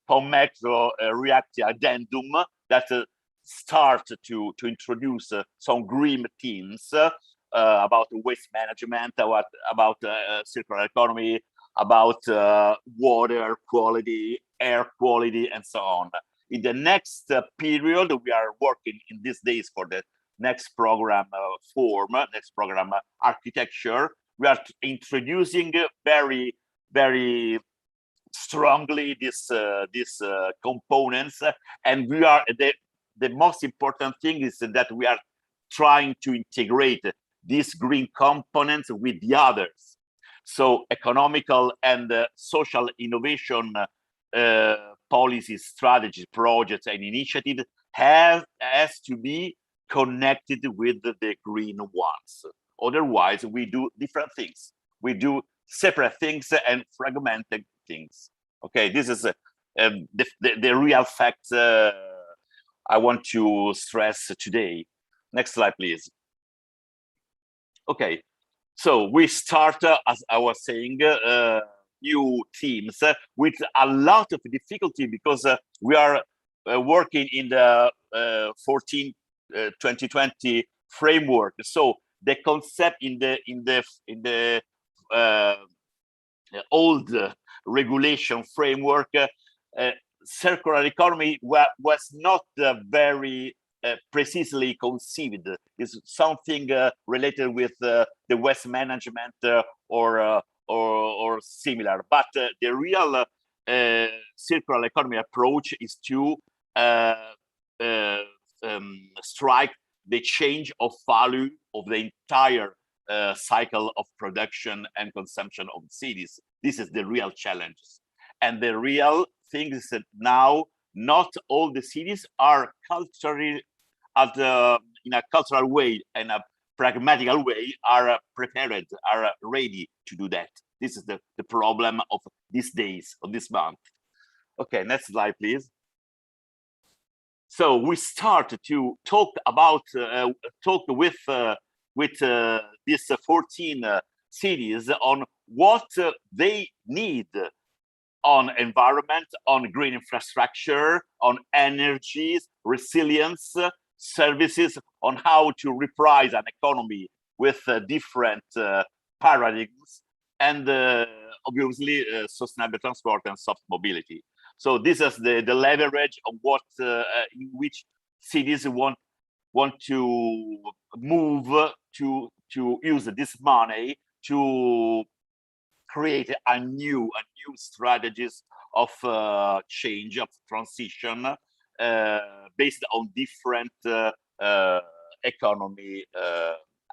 POMmetro reactive addendum that start to introduce some green themes about waste management, about circular economy, about water quality, air quality, and so on. In the next period, we are working in these days for the next program next program architecture. We are introducing very, very strongly these components, and we are the most important thing is that we are trying to integrate these green components with the others. So economical and social innovation policies, strategies, projects, and initiatives has to be connected with the green ones. Otherwise, we do different things. We do separate things and fragmented things. Okay, this is the real fact I want to stress today. Next slide, please. Okay, so we start, as I was saying, new teams with a lot of difficulty because we are working in the 2020 framework. So the concept in the old regulation framework, circular economy was not very precisely conceived. It's something related with the waste management or similar. But the real circular economy approach is to strike the change of value of the entire cycle of production and consumption of cities. This is the real challenge. And the real thing is that now not all the cities are culturally, in a cultural way and a pragmatical way, are prepared, are ready to do that. This is the problem of these days, of this month. Okay, next slide, please. So we start to talk about, with these 14 cities on what they need on environment, on green infrastructure, on energies, resilience, services, on how to reprise an economy with different paradigms, and obviously sustainable transport and soft mobility. So this is the leverage of what in which cities want to move to use this money to create a new strategies of change, of transition based on different economy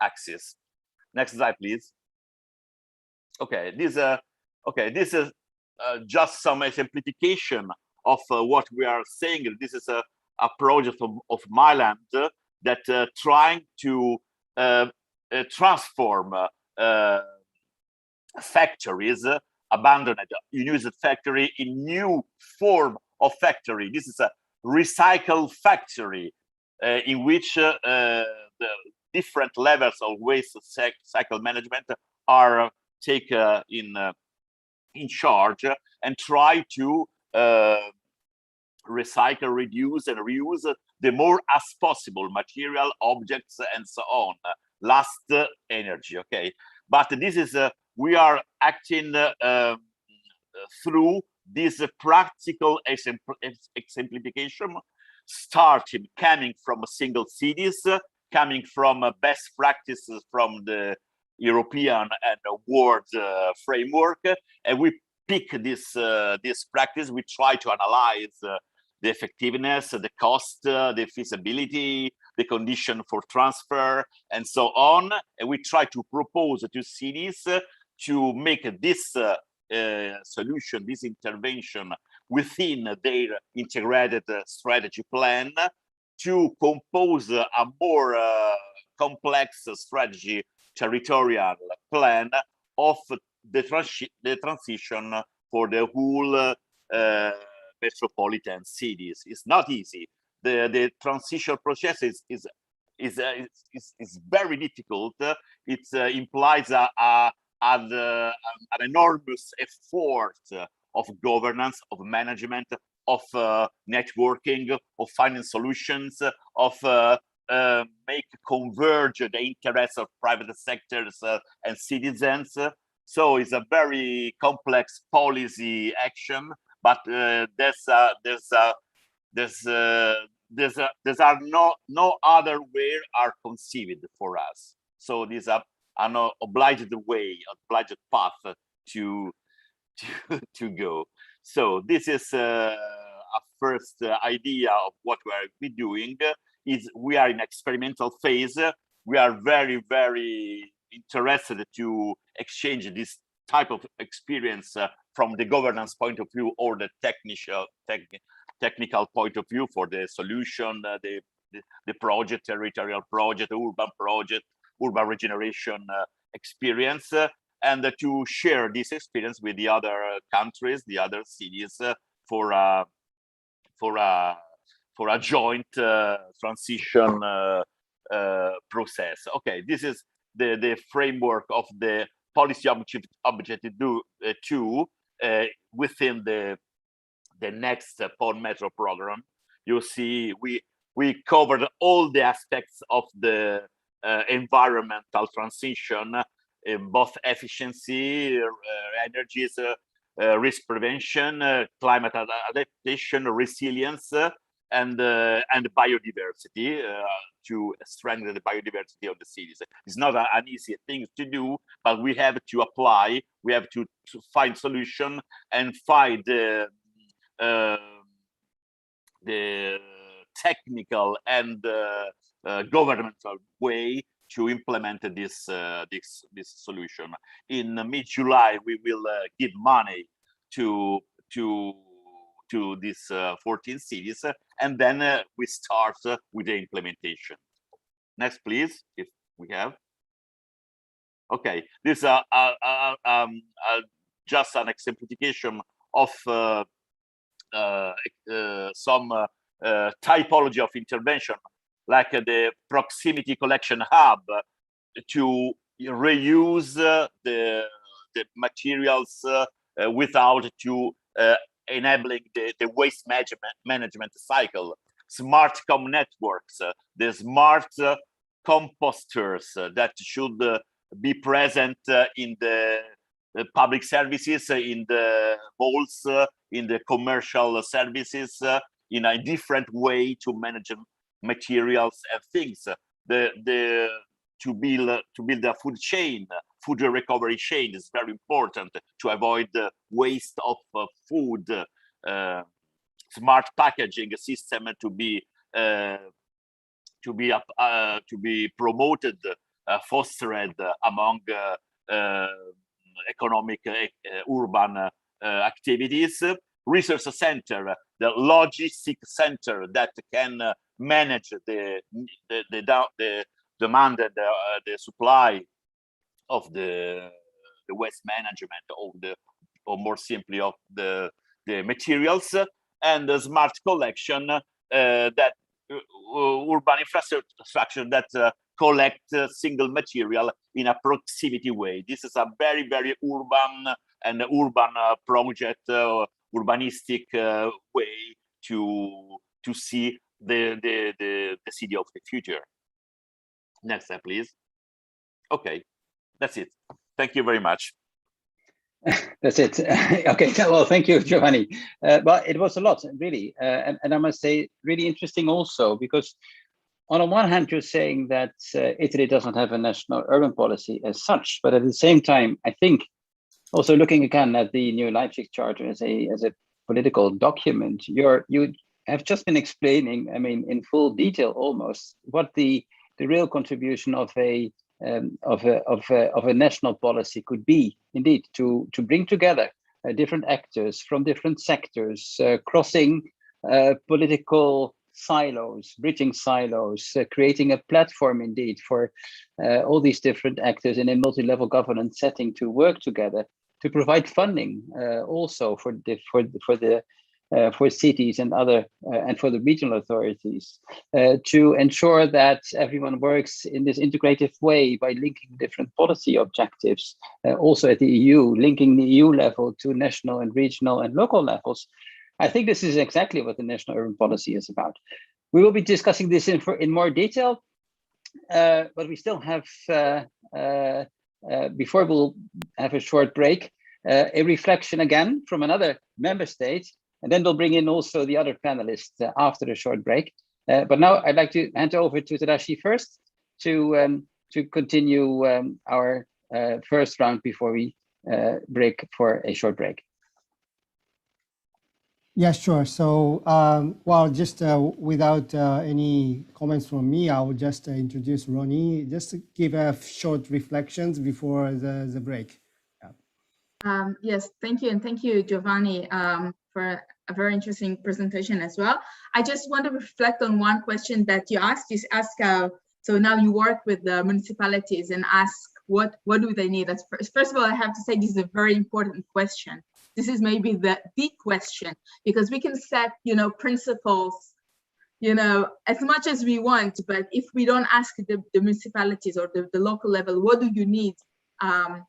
axes. Next slide, please. Okay, this is just some exemplification of what we are saying. This is a project of Milan that trying to transform factories, abandoned unused factory, in new form of factory. This is a recycle factory in which the different levels of waste cycle management are taken in charge and try to recycle, reduce, and reuse the more as possible material, objects, and so on. Last energy, okay? But this is we are acting through this practical exemplification, starting coming from single cities, coming from best practices from the European and world framework, and we pick this practice. We try to analyze the effectiveness, the cost, the feasibility, the condition for transfer, and so on. And we try to propose to cities to make this solution, this intervention within their integrated strategy plan, to compose a more complex strategy territorial plan of the transition for the whole metropolitan cities. It's not easy. The transition process is very difficult. It implies an enormous effort of governance, of management, of networking, of finding solutions, of make converge the interests of private sectors and citizens. So it's a very complex policy action, but there's no other way are conceived for us. So these are an obliged way, obliged path to go. So this is a first idea of what we are doing. We are in experimental phase. We are very, very interested to exchange this type of experience from the governance point of view or the technical point of view for the solution, the project, territorial project, urban regeneration experience, and to share this experience with the other countries, the other cities, for a joint transition process. Okay, this is the framework of the policy objective 2 within the next PON Metro program. You see, we covered all the aspects of the environmental transition, both efficiency, energies, risk prevention, climate adaptation, resilience, and biodiversity, to strengthen the biodiversity of the cities. It's not an easy thing to do, but we have to apply. We have to find solution and find the technical and governmental way to implement this solution. In mid-July, we will give money to these 14 cities, and then we start with the implementation. Next, please, if we have. Okay, this is just an exemplification of some typology of intervention, like the proximity collection hub, to reuse the materials without enabling the waste management cycle. Smart networks, the smart composters that should be present in the public services, in the malls, in the commercial services, in a different way to manage materials and things. To build a food recovery chain is very important to avoid the waste of food. Smart packaging system to be promoted, fostered among economic urban activities. Research center, the logistic center that can manage the demand and the supply of the waste management, or more simply of the materials, and the smart collection, that urban infrastructure that collect single material in a proximity way. This is a very, very urban project, urbanistic way to see the city of the future. Next slide, please. Okay, that's it. Thank you very much. That's it. Okay, well, thank you, Giovanni. But it was a lot, really. And I must say, really interesting also, because on the one hand, you're saying that Italy doesn't have a national urban policy as such, but at the same time, I think also looking again at the new Leipzig Charter as a political document, you have just been explaining, I mean, in full detail almost, what the real contribution of a national policy could be, indeed, to bring together different actors from different sectors, crossing political silos, bridging silos, creating a platform indeed for all these different actors in a multi-level governance setting to work together, to provide funding also for cities and other and for the regional authorities, to ensure that everyone works in this integrative way by linking different policy objectives, also at the EU, linking the EU level to national and regional and local levels. I think this is exactly what the national urban policy is about. We will be discussing this in more detail, but we still have, before we'll have a short break, a reflection again from another member state, and then we'll bring in also the other panelists after the short break. But now I'd like to hand over to Tadashi first to continue our first round before we break for a short break. Yeah, sure. So, well, just without any comments from me, I will just introduce Ronnie, just to give a short reflections before the break. Yeah. Yes, thank you. And thank you, Giovanni, for a very interesting presentation as well. I just want to reflect on one question that you asked. So now you work with the municipalities and ask what do they need? First of all, I have to say this is a very important question. This is maybe the question, because we can set, principles, as much as we want, but if we don't ask the municipalities or the local level, what do you need,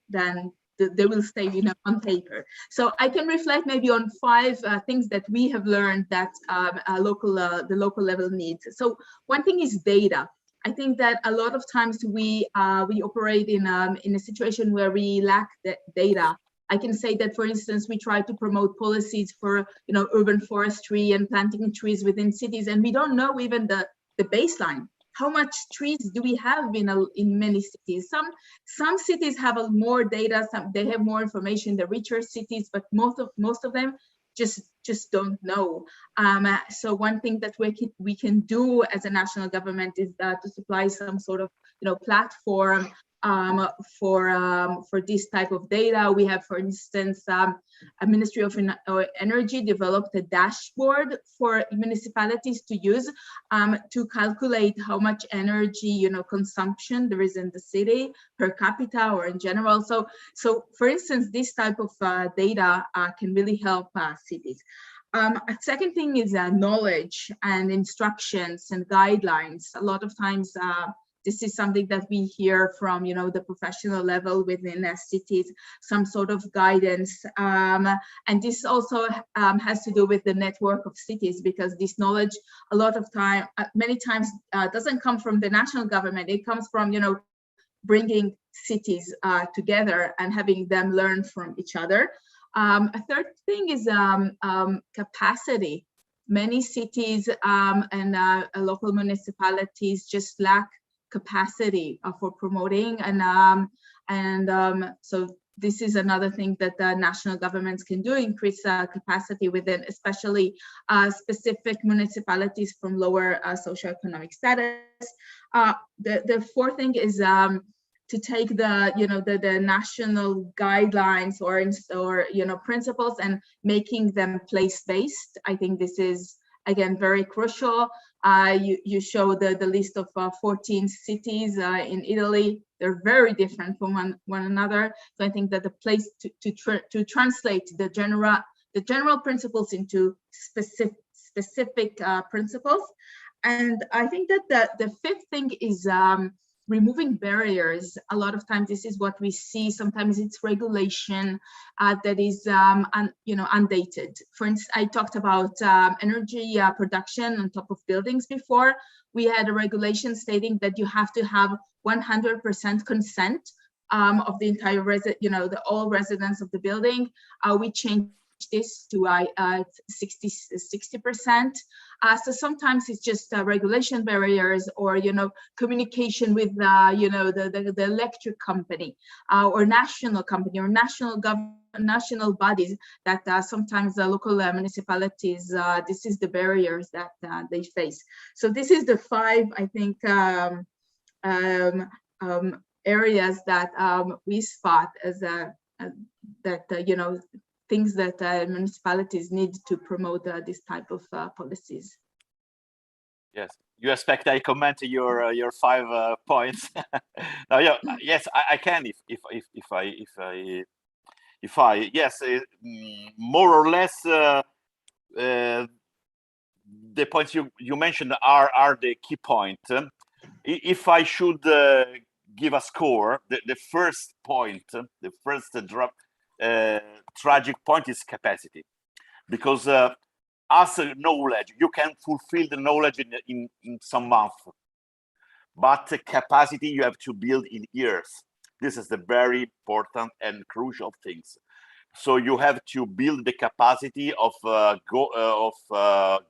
then they will stay, on paper. So I can reflect maybe on 5 things that we have learned that the local level needs. So one thing is data. I think that a lot of times we operate in a situation where we lack the data. I can say that, for instance, we try to promote policies for, urban forestry and planting trees within cities, and we don't know even the baseline. How much trees do we have in many cities? Some cities have more data, they have more information, the richer cities, but most of them just don't know. So one thing that we can do as a national government is to supply some sort of platform for this type of data. We have, for instance, a Ministry of Energy developed a dashboard for municipalities to use to calculate how much energy consumption there is in the city per capita or in general. So for instance, this type of data can really help cities. A second thing is knowledge and instructions and guidelines. A lot of times this is something that we hear from, the professional level within cities, some sort of guidance. And this also has to do with the network of cities, because this knowledge, many times doesn't come from the national government. It comes from, bringing cities together and having them learn from each other. A third thing is capacity. Many cities and local municipalities just lack capacity for promoting, and so this is another thing that the national governments can do, increase capacity within, especially specific municipalities from lower socioeconomic status. The fourth thing is to take the national guidelines or principles and making them place-based. I think this is, again, very crucial. You show the list of 14 cities in Italy. They're very different from one another. So I think that the place to translate the general principles into specific principles. And I think that the fifth thing is removing barriers. A lot of times this is what we see. Sometimes it's regulation that is undated. For instance, I talked about energy production on top of buildings before. We had a regulation stating that you have to have 100% consent of the entire all residents of the building. We changed this to 60%. So sometimes it's just regulation barriers, or communication with the electric company or national company or national bodies that sometimes the local municipalities, this is the barriers that they face. So this is the 5, I think, areas that we spot as things that municipalities need to promote this type of policies. Yes, you expect I comment your 5 points. No, yeah, yes, I can if I yes, more or less the points you mentioned are the key point. If I should give a score, the first point, the first tragic point is capacity, because as a knowledge, you can fulfill the knowledge in some months, but the capacity you have to build in years. This is the very important and crucial things. So you have to build the capacity of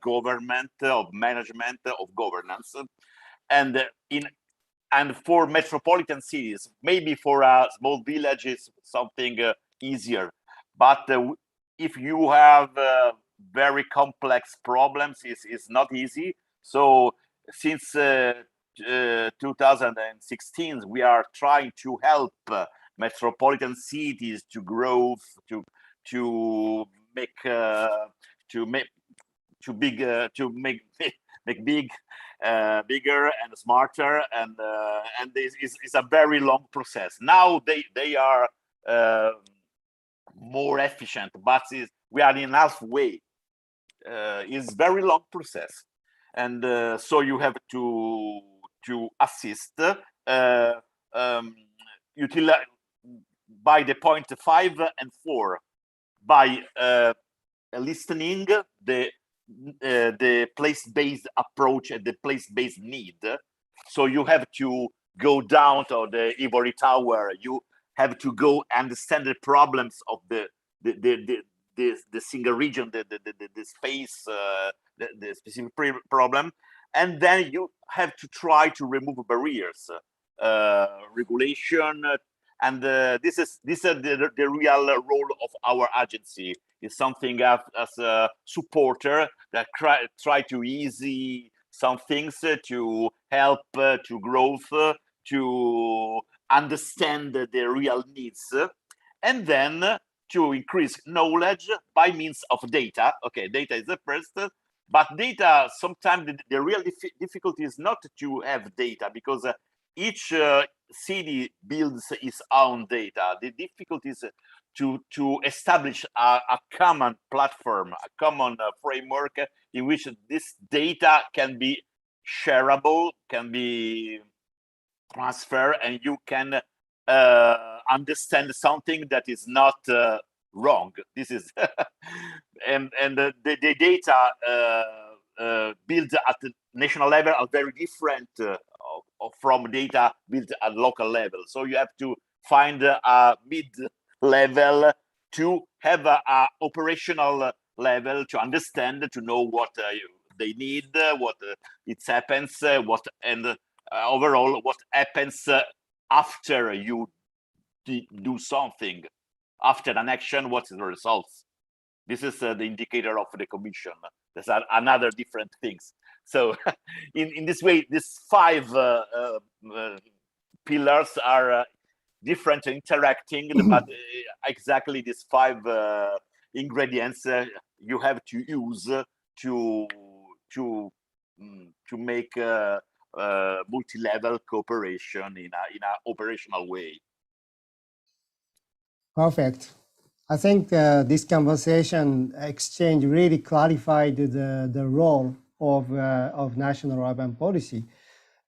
government, of management, of governance, and for metropolitan cities, maybe for small villages, something easier. But if you have very complex problems, it's not easy. So since 2016, we are trying to help metropolitan cities to grow, to make big, bigger and smarter, and this is a very long process. Now they are more efficient, but we are in halfway. It's very long process, and so you have to assist by the point 5 and 4 by listening the place-based approach and the place-based need. So you have to go down to the ivory tower. You have to go understand the problems of the single region, the space, the specific problem, and then you have to try to remove barriers, regulation, and this is the real role of our agency. Is something as a supporter that try to easy some things, to help to growth, to understand the real needs, and then to increase knowledge by means of data. Okay, data is the first, but data, sometimes the real difficulty is not to have data, because each city builds its own data. The difficulty is to establish a common platform, a common framework in which this data can be shareable, can be transferred, and you can understand something that is not wrong. This is and the data built at the national level are very different from data built at local level. So you have to find a mid-level to have a operational level, to understand, to know what they need, what it happens, overall what happens after you do something, after an action, what is the results. This is the indicator of the commission. There's another different things. So in this way, these 5 pillars are different, interacting, but exactly these 5 ingredients you have to use to make multi-level cooperation in a operational way. Perfect. I think this conversation exchange really clarified the role of national urban policy.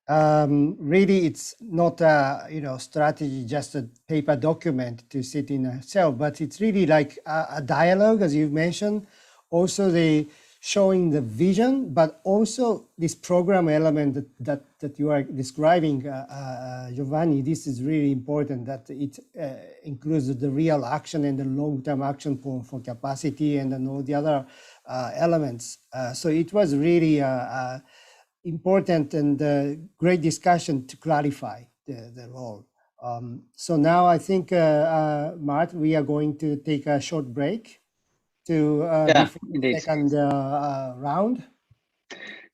Really, it's not a strategy, just a paper document to sit in itself, but it's really like a dialogue, as you mentioned. Also, the showing the vision, but also this program element that you are describing, Giovanni. This is really important, that it includes the real action and the long-term action for capacity and then all the other elements. So it was really important and great discussion to clarify the role. So now I think, Mart, we are going to take a short break to before the second round.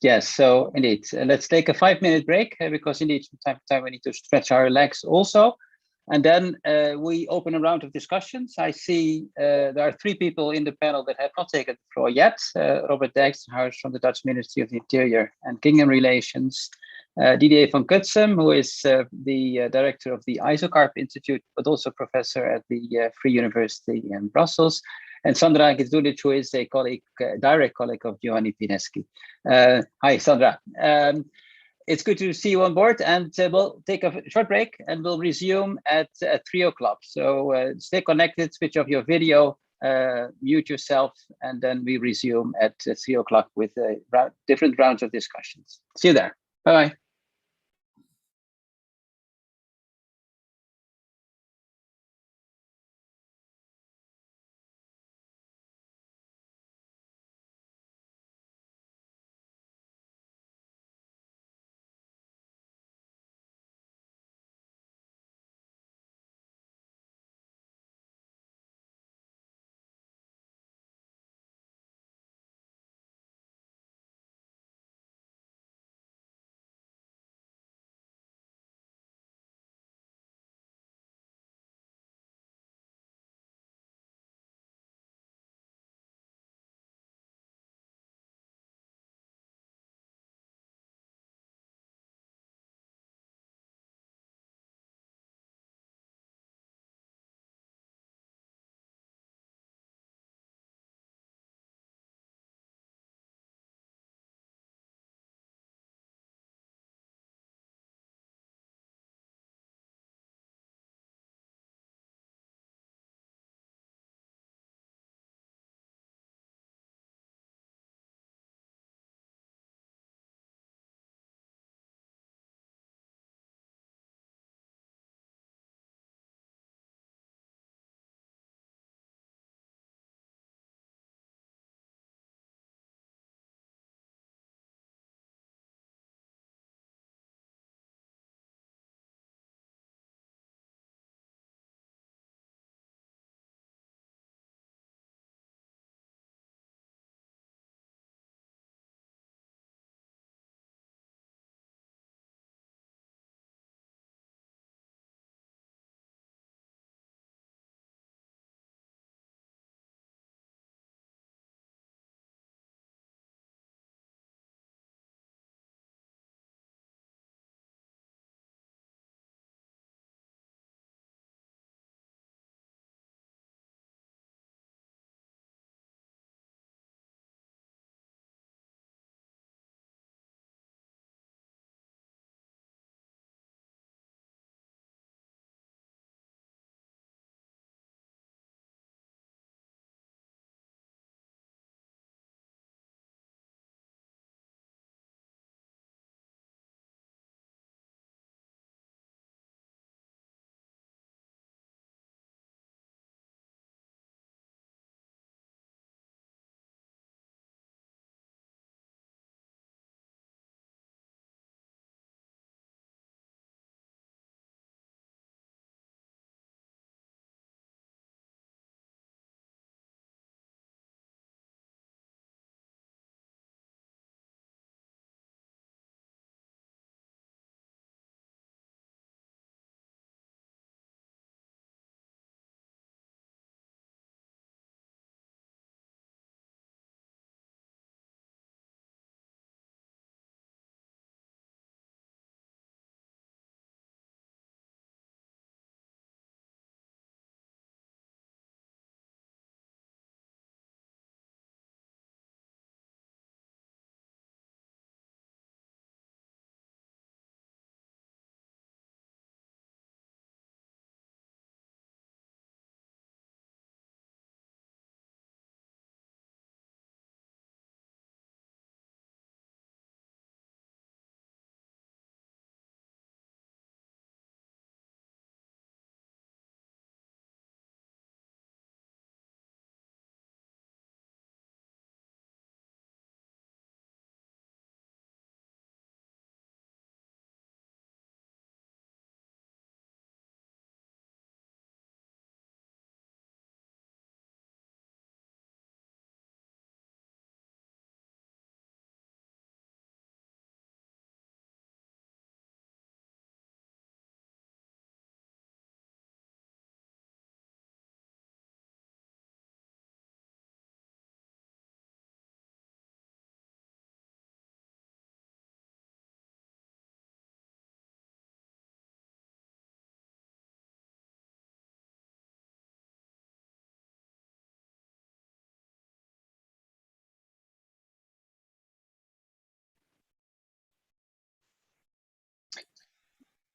Yes, so indeed, let's take a 5-minute break because indeed from time to time we need to stretch our legs also. And then we open a round of discussions. I see there are 3 people in the panel that have not taken the floor yet. Robert Dijksterhuis from the Dutch Ministry of the Interior and Kingdom Relations. Didier van Kutsem, who is the director of the ISOCARP Institute, but also professor at the Free University in Brussels. And Sandra Gizdulic, who is a colleague, direct colleague of Giovanni Pineschi. Hi, Sandra. It's good to see you on board, and we'll take a short break and we'll resume at 3 o'clock. So stay connected, switch off your video, mute yourself, and then we resume at 3 o'clock with different rounds of discussions. See you there. Bye-bye.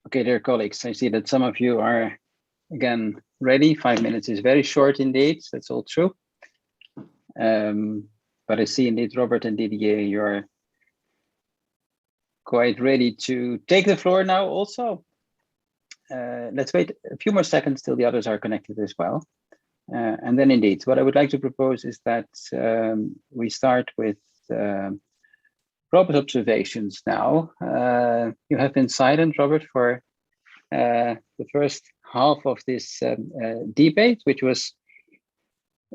Okay, dear colleagues, I see that some of you are again ready. 5 minutes is very short indeed. That's all true. But I see indeed, Robert and Didier, you're quite ready to take the floor now also. Let's wait a few more seconds till the others are connected as well. And then indeed, what I would like to propose is that we start with Robert's observations now. You have been silent, Robert, for the first half of this debate, which was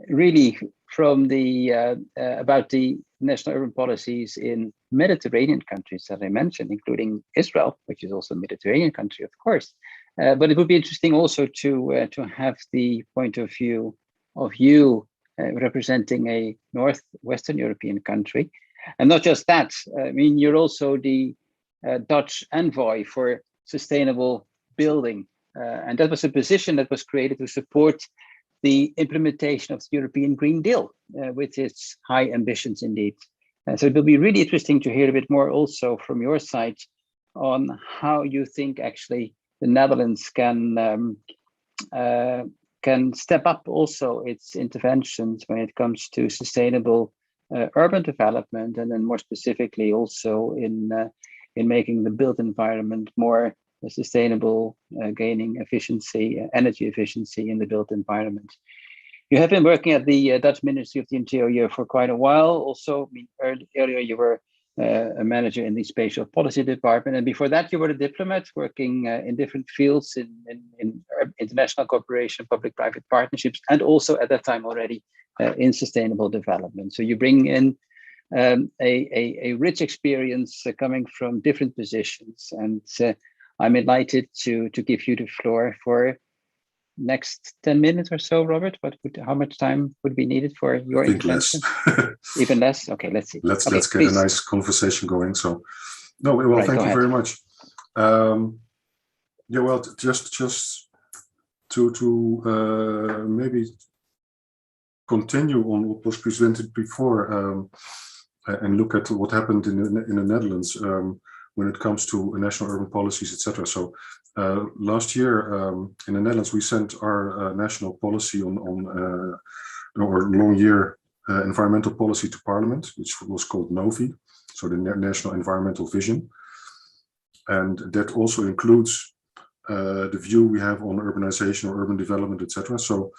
really from the about the national urban policies in Mediterranean countries that I mentioned, including Israel, which is also a Mediterranean country, of course. But it would be interesting also to have the point of view of you representing a Northwestern European country. And not just that, I mean, you're also the Dutch envoy for sustainable building. And that was a position that was created to support the implementation of the European Green Deal, with its high ambitions indeed. So it will be really interesting to hear a bit more also from your side on how you think actually the Netherlands can step up also its interventions when it comes to sustainable urban development, and then more specifically also in making the built environment more sustainable, gaining efficiency, energy efficiency in the built environment. You have been working at the Dutch Ministry of the Interior for quite a while. Also, I mean, earlier you were a manager in the Spatial Policy Department, and before that you were a diplomat working in different fields in international cooperation, public-private partnerships, and also at that time already in sustainable development. So you bring in a rich experience coming from different positions, and I'm delighted to give you the floor for next 10 minutes or so, Robert. How much time would be needed for your intervention? Less. Even less? Okay, let's see. Let's get please. a nice conversation going. So, no, well, right, thank you very much. Yeah, well, just to maybe continue on what was presented before and look at what happened in the Netherlands when it comes to national urban policies, etc. So last year in the Netherlands, we sent our national policy on our long year environmental policy to Parliament, which was called NOVI, so the National Environmental Vision. And that also includes the view we have on urbanization or urban development, etc. So,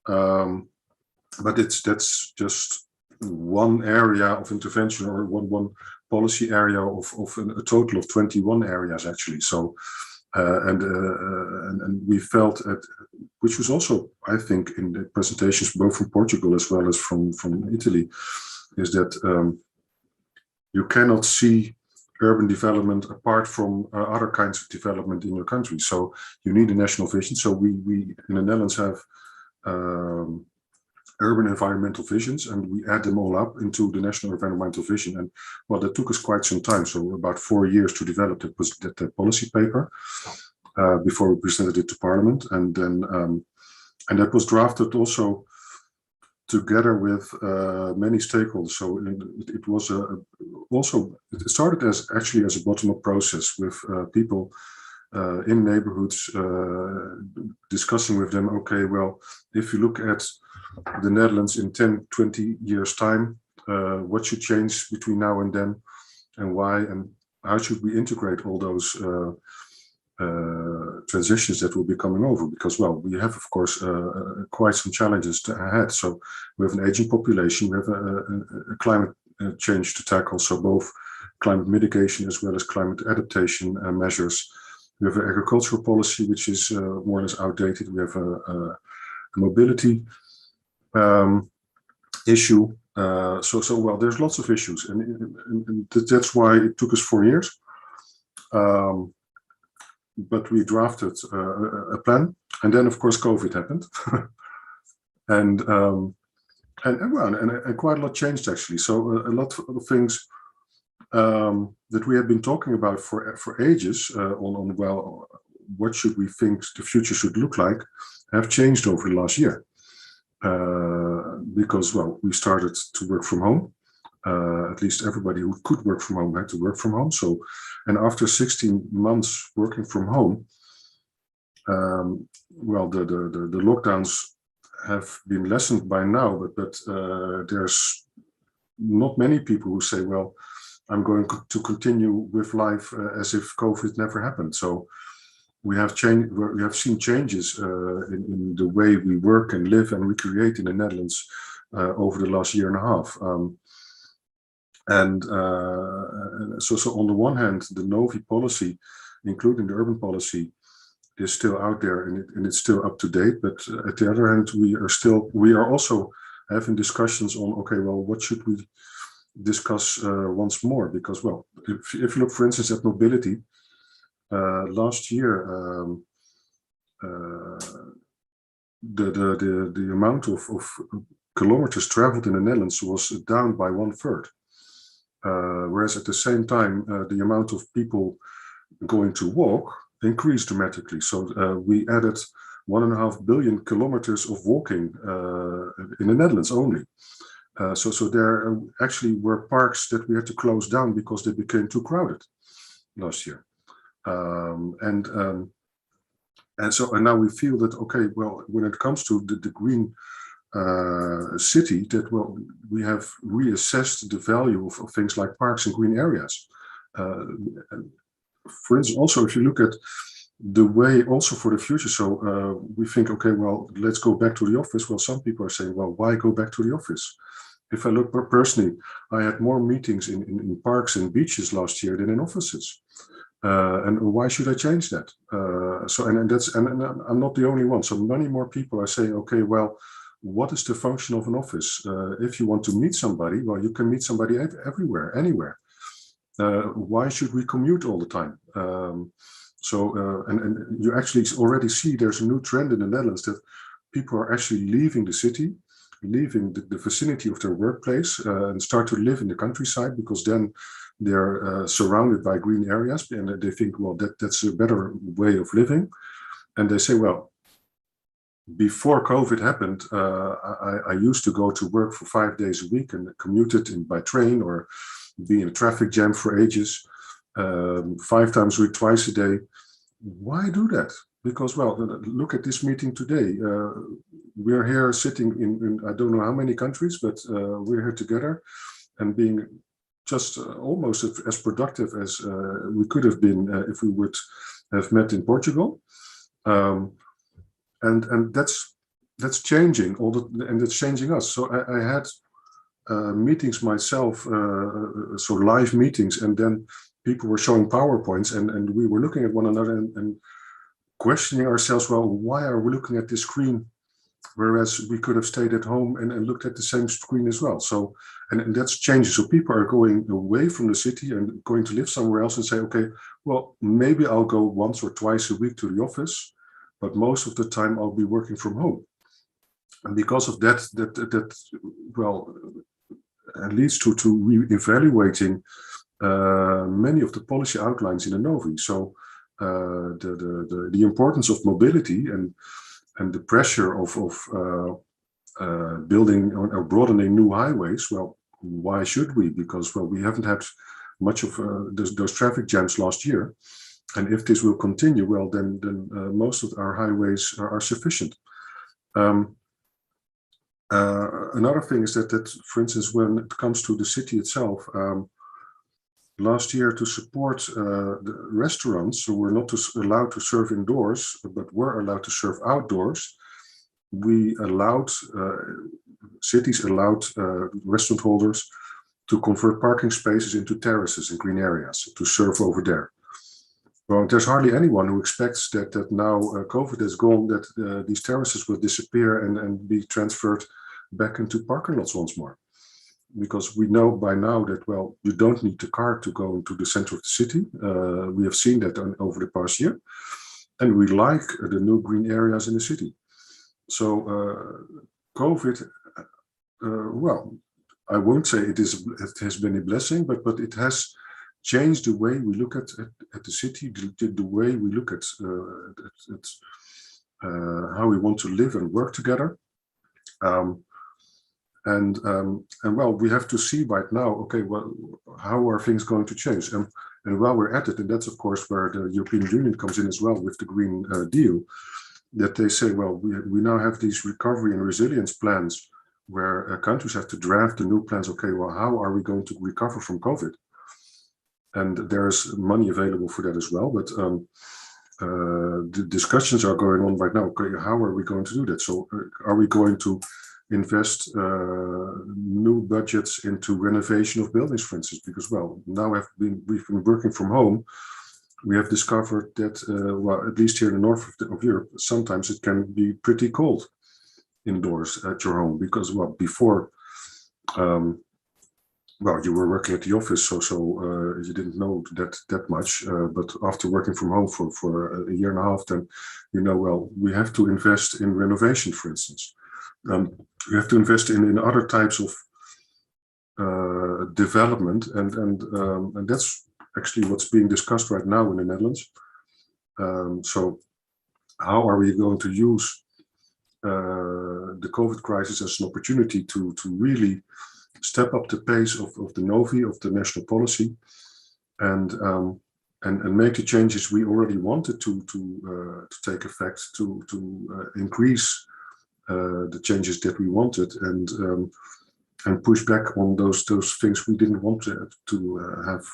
but that's just one area of intervention, or one policy area of a total of 21 areas actually. So, and we felt which was also, I think, in the presentations both from Portugal as well as from Italy, is that you cannot see urban development apart from other kinds of development in your country. So you need a national vision. So we in the Netherlands have urban environmental visions, and we add them all up into the national environmental vision. And well, that took us quite some time. So about 4 years to develop that policy paper before we presented it to Parliament. And then and that was drafted also together with many stakeholders. So it was it started as actually as a bottom-up process with people in neighborhoods discussing with them, okay, well, if you look at the Netherlands in 10, 20 years time, what should change between now and then, and why, and how should we integrate all those transitions that will be coming over? Because, well, we have, of course, quite some challenges ahead. So we have an aging population, we have a climate change to tackle, so both climate mitigation as well as climate adaptation measures. We have an agricultural policy, which is more or less outdated. We have a mobility issue. So well, there's lots of issues, and that's why it took us 4 years. But we drafted a plan, and then of course COVID happened, and quite a lot changed actually. So a lot of things that we have been talking about for ages on well, what should we think the future should look like, have changed over the last year. Because, well, we started to work from home. At least everybody who could work from home had to work from home. So, and after 16 months working from home, well, the lockdowns have been lessened by now, but there's not many people who say, well, I'm going to continue with life as if COVID never happened. So we have seen changes in the way we work and live and recreate in the Netherlands over the last year and a half. So on the one hand, the Novi policy, including the urban policy, is still out there and it's still up to date. But at the other hand, we are also having discussions on, okay, well, what should we discuss once more? Because, well, if you look, for instance, at mobility, last year, the amount of kilometers traveled in the Netherlands was down by 1/3. Whereas at the same time, the amount of people going to walk increased dramatically. So we added 1.5 billion kilometers of walking in the Netherlands only. So there actually were parks that we had to close down because they became too crowded last year. And now we feel that, okay, well, when it comes to the green city, that, well, we have reassessed the value of things like parks and green areas. For instance, also, if you look at the way also for the future, so we think, okay, well, let's go back to the office. Well, some people are saying, well, why go back to the office? If I look personally, I had more meetings in parks and beaches last year than in offices. And why should I change that? And I'm not the only one. So many more people are saying, okay, well, what is the function of an office? If you want to meet somebody, well, you can meet somebody everywhere, anywhere. Why should we commute all the time? And you actually already see there's a new trend in the Netherlands that people are actually leaving the city, leaving the vicinity of their workplace and start to live in the countryside, because then they're surrounded by green areas and they think, well, that's a better way of living. And they say, well, before COVID happened, I used to go to work for 5 days a week and commuted by train or be in a traffic jam for ages, 5 times a week, twice a day. Why do that? Because, well, look at this meeting today. We're here sitting in I don't know how many countries, but we're here together and being just almost as productive as we could have been if we would have met in Portugal. And that's changing and it's changing us. So I had meetings myself, so live meetings, and then people were showing PowerPoints, and we were looking at one another and questioning ourselves, well, why are we looking at this screen, whereas we could have stayed at home and looked at the same screen as well. So, and that's changing. So people are going away from the city and going to live somewhere else and say, okay, well, maybe I'll go once or twice a week to the office, but most of the time I'll be working from home. And because of that well, it leads to re-evaluating many of the policy outlines in the Novi. So the importance of mobility and the pressure of building or broadening new highways, well, why should we? Because, well, we haven't had much of those traffic jams last year. And if this will continue, well, then most of our highways are sufficient. Another thing is that, for instance, when it comes to the city itself, last year, to support the restaurants who were not allowed to serve indoors, but were allowed to serve outdoors, we allowed, cities allowed restaurant holders to convert parking spaces into terraces and green areas to serve over there. Well, there's hardly anyone who expects that now COVID is gone, that these terraces will disappear and be transferred back into parking lots once more. Because we know by now that, well, you don't need the car to go into the center of the city. We have seen that over the past year. And we like the new green areas in the city. So COVID, well, I won't say it has been a blessing, but it has changed the way we look at the city, the way we look at how we want to live and work together. And well, we have to see right now, okay, well, how are things going to change? And while we're at it, and that's of course where the European Union comes in as well with the Green Deal, that they say, well, we now have these recovery and resilience plans where countries have to draft the new plans. Okay, well, how are we going to recover from COVID? And there's money available for that as well. But the discussions are going on right now. Okay, how are we going to do that? So are we going to invest new budgets into renovation of buildings, for instance? Because, well, now we've been working from home. We have discovered that, well, at least here in the north of Europe, sometimes it can be pretty cold indoors at your home because, well, before, well, you were working at the office, so you didn't know that much. But after working from home for a year and a half, then you know, well, we have to invest in renovation, for instance. We have to invest in other types of development, and that's actually what's being discussed right now in the Netherlands. So how are we going to use the COVID crisis as an opportunity to really step up the pace of the NOVI, of the national policy, and make the changes we already wanted to take effect, to increase the changes that we wanted, and push back on those things we didn't want to have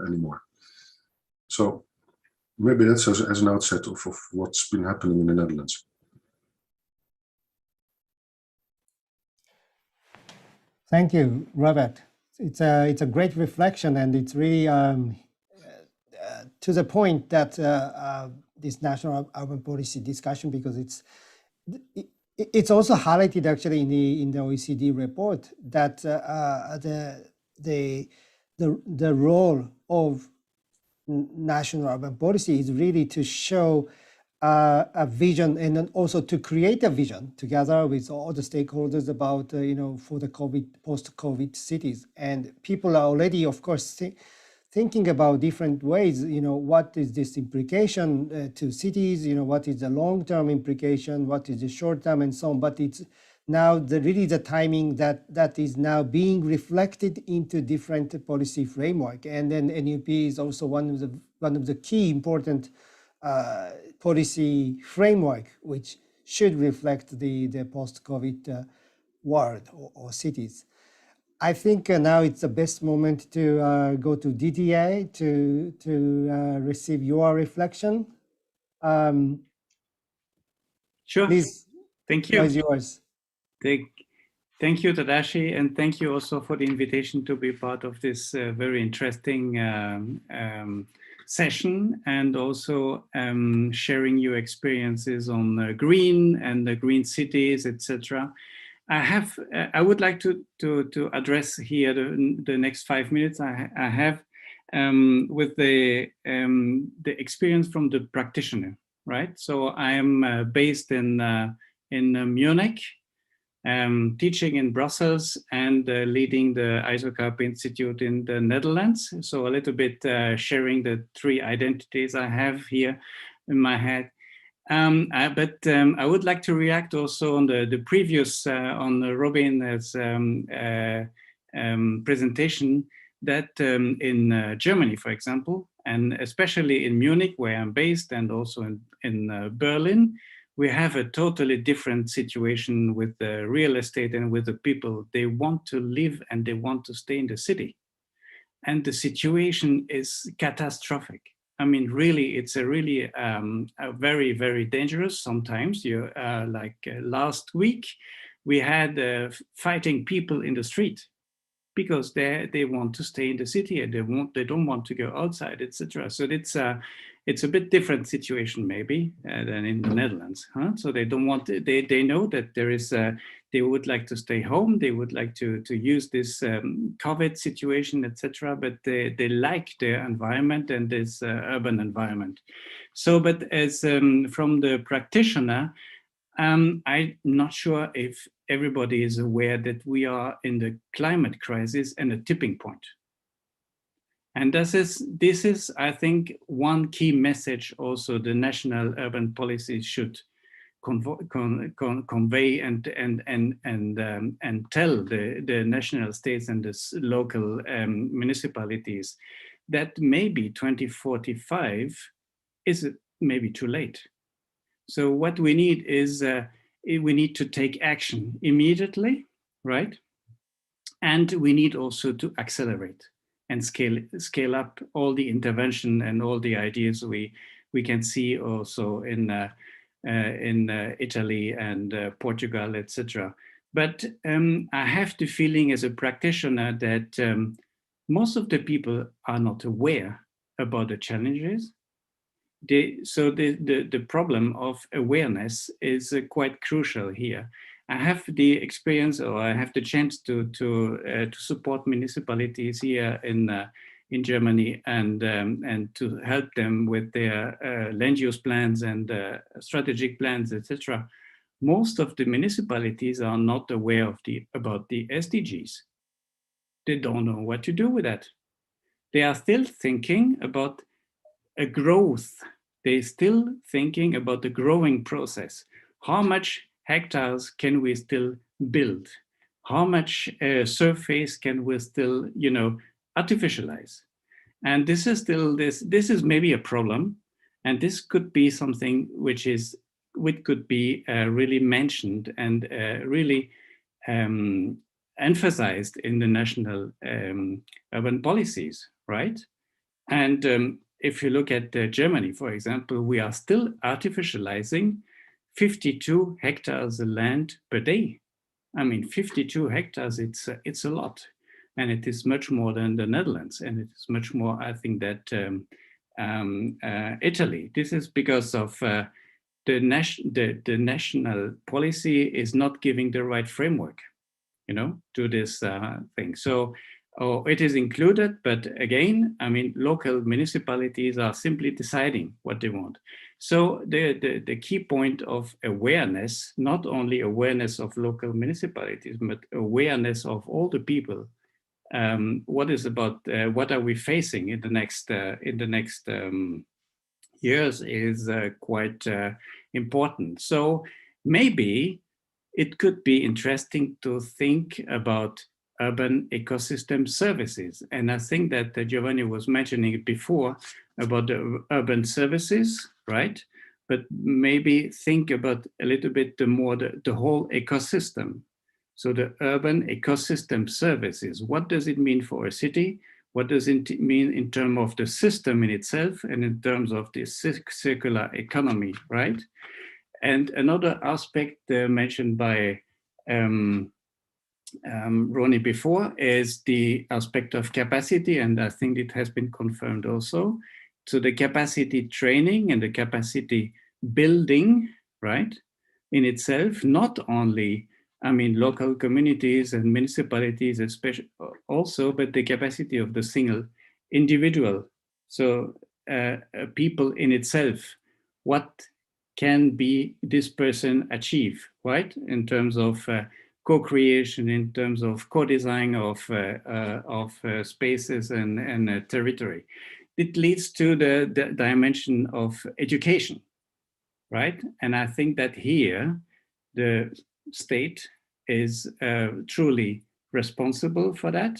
anymore. So maybe that's as an outset of what's been happening in the Netherlands. Thank you, Robert. It's a great reflection, and it's really to the point that this national urban policy discussion, because it's also highlighted actually in the OECD report that the role of national urban policy is really to show a vision, and then also to create a vision together with all the stakeholders about for the post-COVID cities. And people are already, of course, thinking about different ways. What is this implication to cities? What is the long-term implication? What is the short-term, and so on? But it's now really the timing that is now being reflected into different policy framework. And then NUP is also one of the key important policy framework which should reflect the post-COVID world or cities. I think now it's the best moment to go to Didier to receive your reflection. Sure. Please, thank you. the floor is yours. Thank you, Tadashi, and thank you also for the invitation to be part of this very interesting session, and also sharing your experiences on green and the green cities, etc. I would like to address here the next 5 minutes I have with the experience from the practitioner, right? So I am based in Munich, teaching in Brussels, and leading the ISOCARP Institute in the Netherlands. So a little bit sharing the three identities I have here in my head. But I would like to react also on the previous, on Robin's presentation, that in Germany, for example, and especially in Munich, where I'm based, and also in Berlin, we have a totally different situation with the real estate and with the people. They want to live and they want to stay in the city. And the situation is catastrophic. I mean, really, it's a very, very dangerous sometimes. Last week, we had fighting people in the street because they want to stay in the city and they don't want to go outside, etc. So it's a bit different situation maybe than in the Netherlands. Huh? So they don't want they know that there is they would like to stay home. They would like to use this COVID situation, etc. But they like their environment and this urban environment. So, but as from the practitioner, I'm not sure if everybody is aware that we are in the climate crisis and a tipping point. And this is, I think, one key message also the national urban policy should convey and tell the national states and the local municipalities that maybe 2045 is maybe too late. So what we need is we need to take action immediately, right? And we need also to accelerate and scale up all the intervention and all the ideas we can see also in Italy and Portugal, etc. But I have the feeling as a practitioner that most of the people are not aware about the challenges. So the problem of awareness is quite crucial here. I have the experience, or I have the chance to support municipalities here in Germany and to help them with their land use plans and strategic plans, etc. Most of the municipalities are not aware of about the SDGs. They don't know what to do with that. They are still thinking about a growth. They're still thinking about the growing process. How much hectares can we still build? How much surface can we still, artificialize? And this is still this is maybe a problem, and this could be something which could be really mentioned and really emphasized in the national urban policies, right? And if you look at Germany, for example, we are still artificializing 52 hectares of land per day. I mean, 52 hectares, it's a lot. And it is much more than the Netherlands. And it is much more, I think, that Italy. This is because of the national policy is not giving the right framework, to this thing. So it is included, but again, I mean, local municipalities are simply deciding what they want. So the key point of awareness, not only awareness of local municipalities, but awareness of all the people. What are we facing in the next years is quite important. So maybe it could be interesting to think about urban ecosystem services. And I think that Giovanni was mentioning it before about the urban services, right? But maybe think about a little bit more the whole ecosystem. So the urban ecosystem services, what does it mean for a city? What does it mean in terms of the system in itself and in terms of the circular economy, right? And another aspect mentioned by Ronnie before is the aspect of capacity, and I think it has been confirmed also. So the capacity training and the capacity building, right, in itself, not only, I mean, local communities and municipalities especially also, but the capacity of the single individual. So people in itself, what can be this person achieve, right? In terms of co-creation, in terms of co-design of spaces and territory. It leads to the dimension of education, right? And I think that here, the state is truly responsible for that.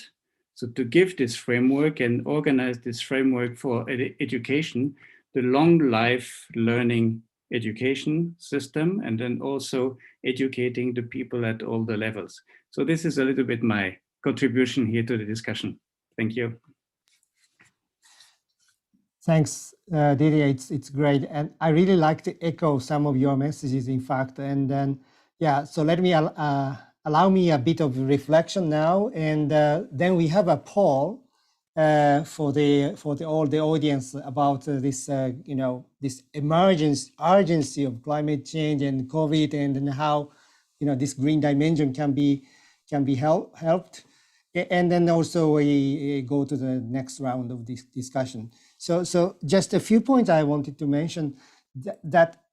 So to give this framework and organize this framework for education, the long life learning education system, and then also educating the people at all the levels. So this is a little bit my contribution here to the discussion. Thank you. Thanks, Didier. It's great. And I really like to echo some of your messages, in fact. And then, yeah, so let me allow me a bit of reflection now. And then we have a poll for all the audience about this, this urgency of climate change and COVID, and how, this green dimension can be helped. And then also we go to the next round of this discussion. So just a few points I wanted to mention.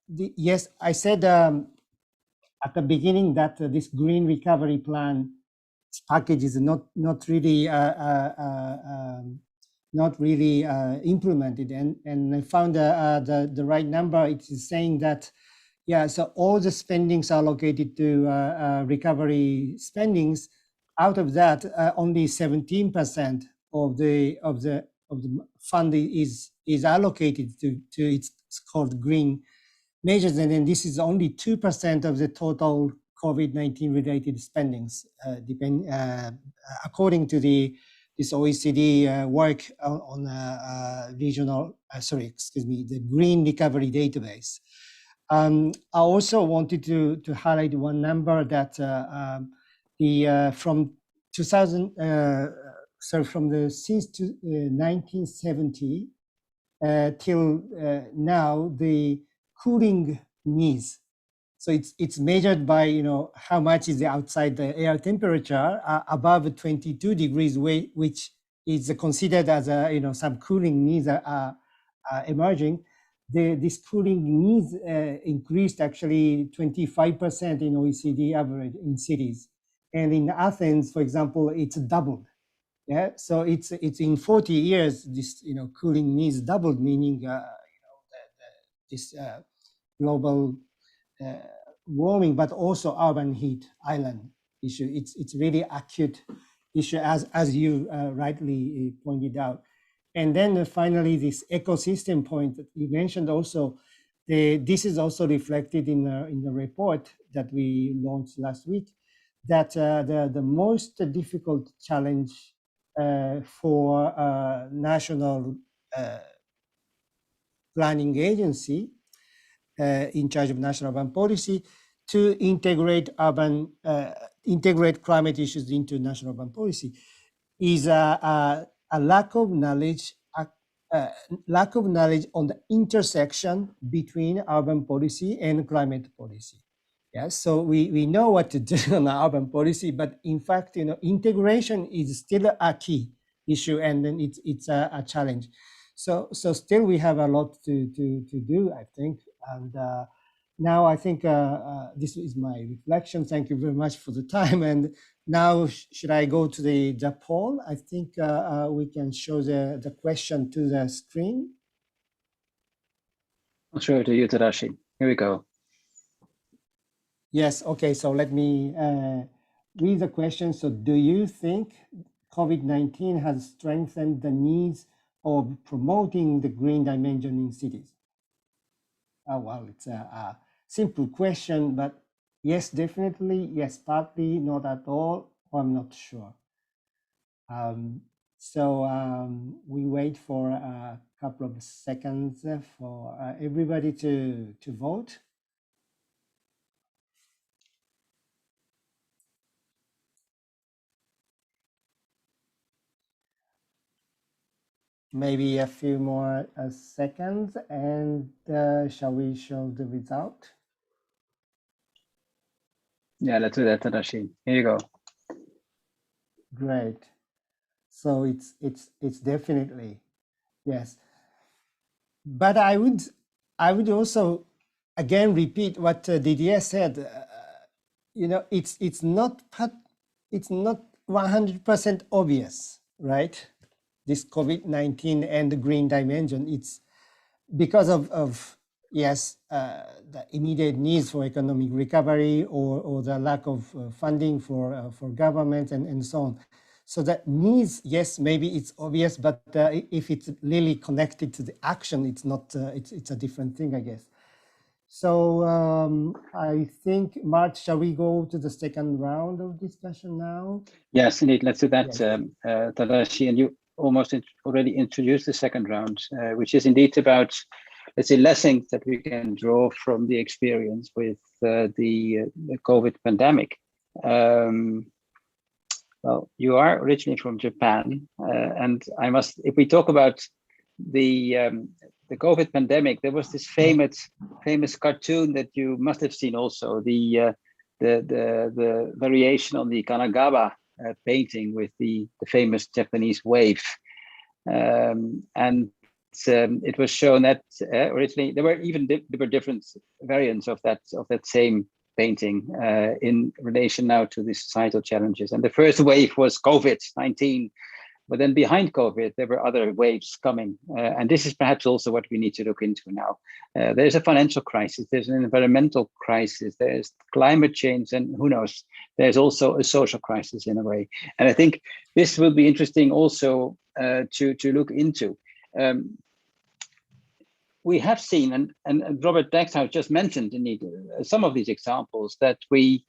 Yes, I said at the beginning that this green recovery plan package is not really implemented, and I found the right number. It is saying that yeah, so all the spendings allocated to recovery spendings, out of that, only 17% of the fund is allocated to it's called green measures, and then this is only 2% of the total COVID-19 related spendings, according to this OECD work on regional, the Green Recovery Database. I also wanted to highlight one number that from 2000, from the since 1970 till now, the cooling needs. So it's measured by how much is the outside the air temperature above 22 degrees, which is considered as some cooling needs are emerging. This cooling needs increased actually 25% in OECD average in cities, and in Athens, for example, it's doubled. Yeah, so it's in 40 years this cooling needs doubled, meaning this global warming, but also urban heat island issue. It's really acute issue as you rightly pointed out. And then finally, this ecosystem point that you mentioned also, this is also reflected in the report that we launched last week, that the most difficult challenge for national planning agency in charge of national urban policy to integrate climate issues into national urban policy is a lack of knowledge, on the intersection between urban policy and climate policy. Yes, so we know what to do on urban policy, but in fact, integration is still a key issue, and then it's a challenge. So still we have a lot to do, I think. And now I think this is my reflection. Thank you very much for the time. And now should I go to the poll? I think we can show the question to the screen. I'll show it to you, Tadashi. Here we go. Yes, okay, so let me read the question. So do you think COVID-19 has strengthened the needs of promoting the green dimension in cities? Well, it's a simple question, but yes, definitely, yes, partly, not at all, or I'm not sure. We wait for a couple of seconds for everybody to vote. Maybe a few more seconds, and shall we show the result? Yeah, let's do that, Tadashi. Here you go. Great. So it's definitely yes. But I would also again repeat what Didier said. It's not 100% obvious, right? This COVID-19 and the green dimension, it's because of yes, the immediate needs for economic recovery or the lack of funding for government and so on. So that needs, yes, maybe it's obvious, but if it's really connected to the action, it's not. It's a different thing, I guess. So I think, Mart, shall we go to the second round of discussion now? Yes, indeed. Let's do that, Yes. Tadashi. And you almost already introduced the second round, which is indeed about, let's say, lessons that we can draw from the experience with the COVID pandemic. Well, you are originally from Japan, and if we talk about the COVID pandemic, there was this famous cartoon that you must have seen also, the variation on the Kanagawa painting with the famous Japanese wave, and it was shown that originally there were different variants of that same painting in relation now to the societal challenges. And the first wave was COVID-19, But then behind COVID, there were other waves coming. And this is perhaps also what we need to look into now. There's a financial crisis, there's an environmental crisis, there's climate change, and who knows, there's also a social crisis in a way. And I think this will be interesting also to look into. We have seen, and Robert Dijkhuis just mentioned indeed some of these examples, that we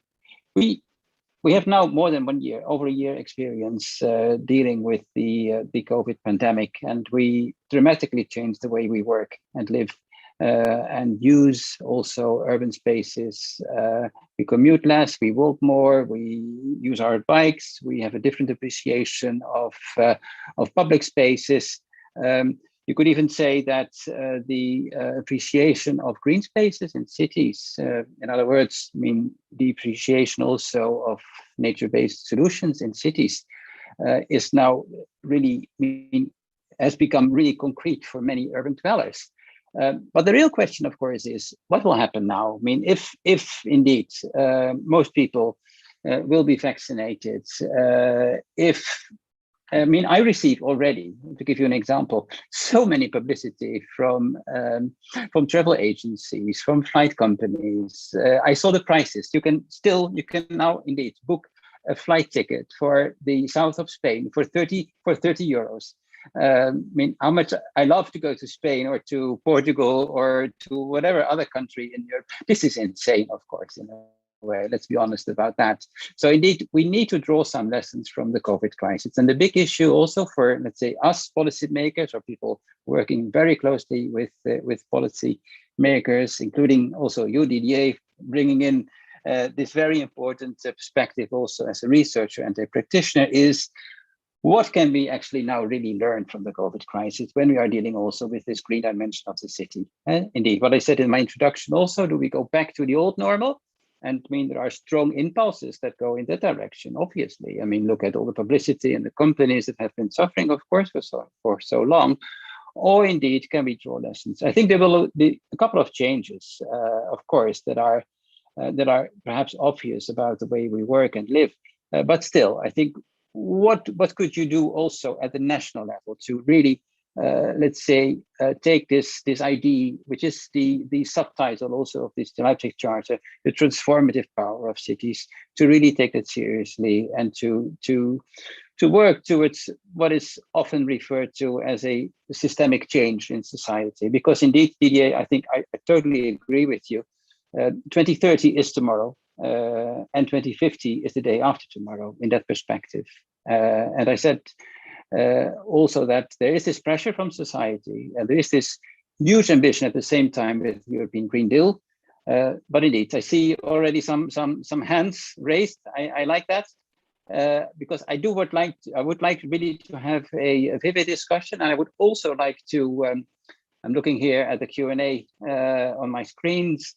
have now more than 1 year, over a year experience dealing with the COVID pandemic, and we dramatically changed the way we work and live and use also urban spaces. We commute less, we walk more, we use our bikes, we have a different appreciation of public spaces. You could even say that the appreciation of green spaces in cities, in other words, I mean, the appreciation also of nature-based solutions in cities is now really, has become really concrete for many urban dwellers. But the real question, of course, is what will happen now? I mean, if indeed most people will be vaccinated, I receive already, to give you an example, so many publicity from travel agencies, from flight companies. I saw the prices. You can now indeed book a flight ticket for the south of Spain for 30 euros. How much I love to go to Spain or to Portugal or to whatever other country in Europe. This is insane, of course, in a way. Let's be honest about that. So indeed, we need to draw some lessons from the COVID crisis. And the big issue also for, let's say, us policymakers or people working very closely with policy makers, including also you, Didier, bringing in this very important perspective also as a researcher and a practitioner, is what can we actually now really learn from the COVID crisis when we are dealing also with this green dimension of the city? Indeed, what I said in my introduction also, do we go back to the old normal? And there are strong impulses that go in that direction, obviously. Look at all the publicity and the companies that have been suffering, of course, for so long. Or indeed, can we draw lessons? I think there will be a couple of changes, of course, that are perhaps obvious about the way we work and live. But still, I think what could you do also at the national level to really, let's say, take this idea, which is the subtitle also of this Leipzig Charter, the transformative power of cities, to really take it seriously and to work towards what is often referred to as a systemic change in society. Because indeed, Didier, I think I totally agree with you. 2030 is tomorrow. And 2050 is the day after tomorrow in that perspective. And I said also that there is this pressure from society, and there is this huge ambition at the same time with the European Green Deal. But indeed, I see already some hands raised. I like that because I would like really to have a vivid discussion, and I would also like to. I'm looking here at the Q&A on my screens.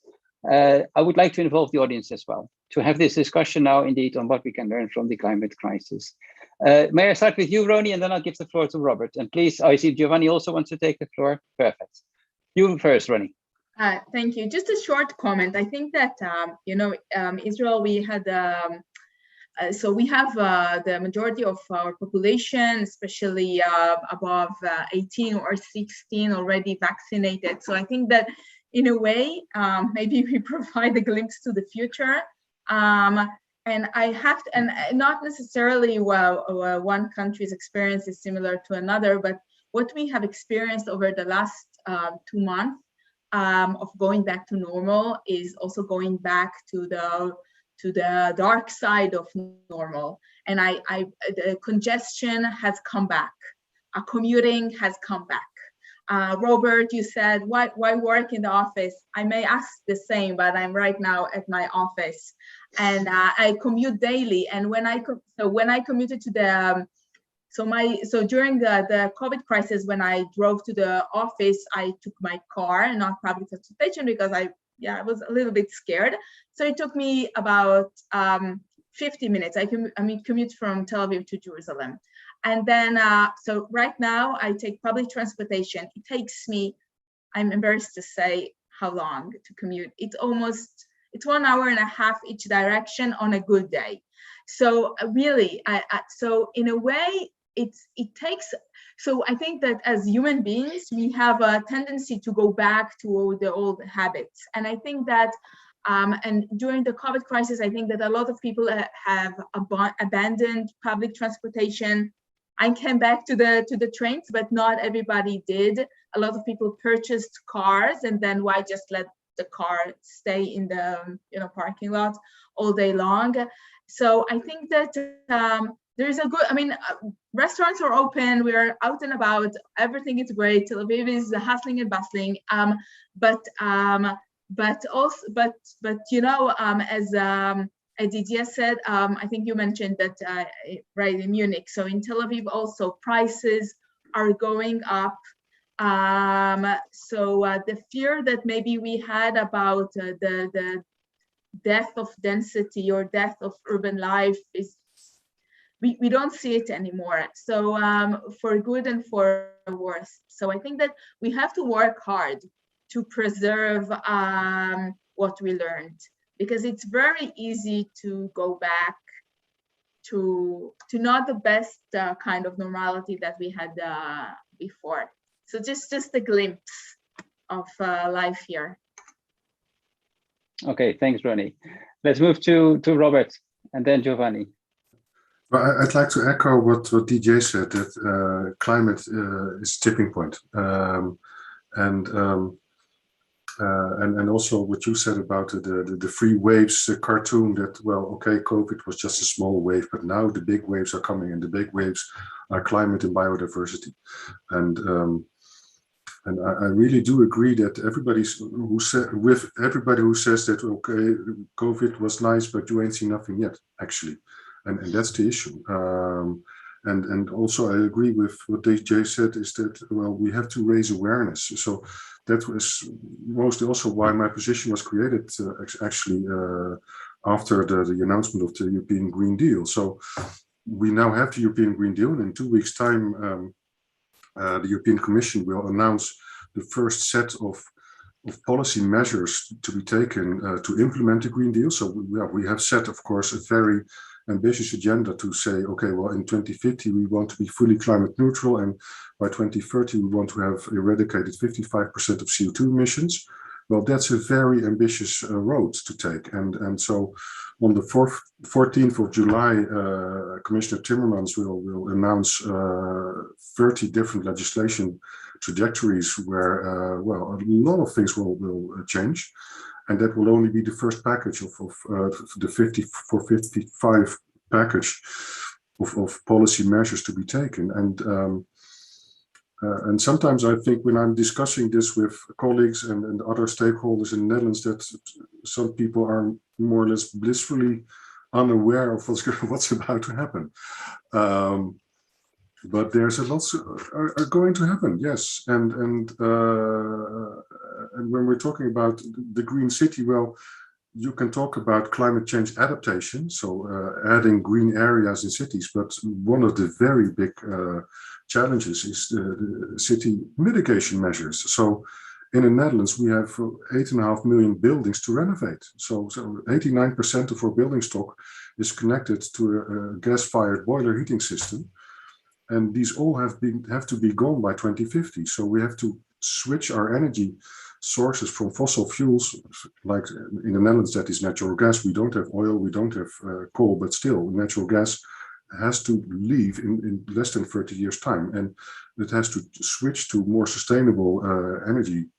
I would like to involve the audience as well, to have this discussion now indeed on what we can learn from the climate crisis. May I start with you, Roni, and then I'll give the floor to Robert. And please, I see Giovanni also wants to take the floor. Perfect. You first, Roni. Thank you. Just a short comment. I think that, Israel, we had, so we have the majority of our population, especially above 18 or 16 already vaccinated. So I think that in a way, maybe we provide a glimpse to the future. And I have to, and not necessarily one country's experience is similar to another, but what we have experienced over the last 2 months of going back to normal is also going back to the dark side of normal. And the congestion has come back. Commuting has come back. Robert, you said, why work in the office? I may ask the same, but I'm right now at my office, and I commute daily. And when I commuted to the, so during the COVID crisis, when I drove to the office, I took my car and not public transportation because I was a little bit scared. So it took me about 50 minutes. I commute from Tel Aviv to Jerusalem. And then, so right now I take public transportation. It takes me, I'm embarrassed to say how long to commute. It's 1.5 hours each direction on a good day. So really, so in a way, it takes, so I think that as human beings, we have a tendency to go back to the old habits. And I think that, and during the COVID crisis, I think that a lot of people have abandoned public transportation. I came back to the trains, but not everybody did. A lot of people purchased cars, and then why just let the car stay in the parking lot all day long? So I think that there's a good, I mean, restaurants are open, we're out and about, everything is great. Tel Aviv is hustling and bustling, but as Didier said, I think you mentioned that right in Munich. So in Tel Aviv also prices are going up. So the fear that maybe we had about the death of density or death of urban life is, we don't see it anymore. So for good and for worse. So I think that we have to work hard to preserve what we learned, because it's very easy to go back to not the best kind of normality that we had before. So just a glimpse of life here. Okay, thanks, Ronnie. Let's move to Robert and then Giovanni. Well, I'd like to echo what DJ said, that climate is tipping point. And also what you said about the free waves cartoon, that, well, okay, COVID was just a small wave, but now the big waves are coming, and the big waves are climate and biodiversity. And I really do agree that everybody who says that, okay, COVID was nice, but you ain't seen nothing yet, actually. And that's the issue. And also I agree with what DJ said, is that, well, we have to raise awareness. So that was mostly also why my position was created, actually, after the announcement of the European Green Deal. So we now have the European Green Deal, and in 2 weeks' time, the European Commission will announce the first set of policy measures to be taken to implement the Green Deal. So we have set, of course, a very ambitious agenda to say, okay, well, in 2050, we want to be fully climate neutral, and by 2030, we want to have eradicated 55% of CO2 emissions. Well, that's a very ambitious road to take. And so on the 14th of July, Commissioner Timmermans will announce 30 different legislation trajectories where, well, a lot of things will change. And that will only be the first package of the 55 package of policy measures to be taken. And sometimes I think when I'm discussing this with colleagues and other stakeholders in the Netherlands, that some people are more or less blissfully unaware of what's about to happen. But there's a lot are going to happen, yes. And when we're talking about the green city, well, you can talk about climate change adaptation, so adding green areas in cities. But one of the very big challenges is the city mitigation measures. So in the Netherlands, we have 8.5 million buildings to renovate. So 89% of our building stock is connected to a gas-fired boiler heating system. And these all have to be gone by 2050. So we have to switch our energy sources from fossil fuels, like in the Netherlands, that is natural gas. We don't have oil, we don't have coal, but still natural gas has to leave in less than 30 years' time. And it has to switch to more sustainable energy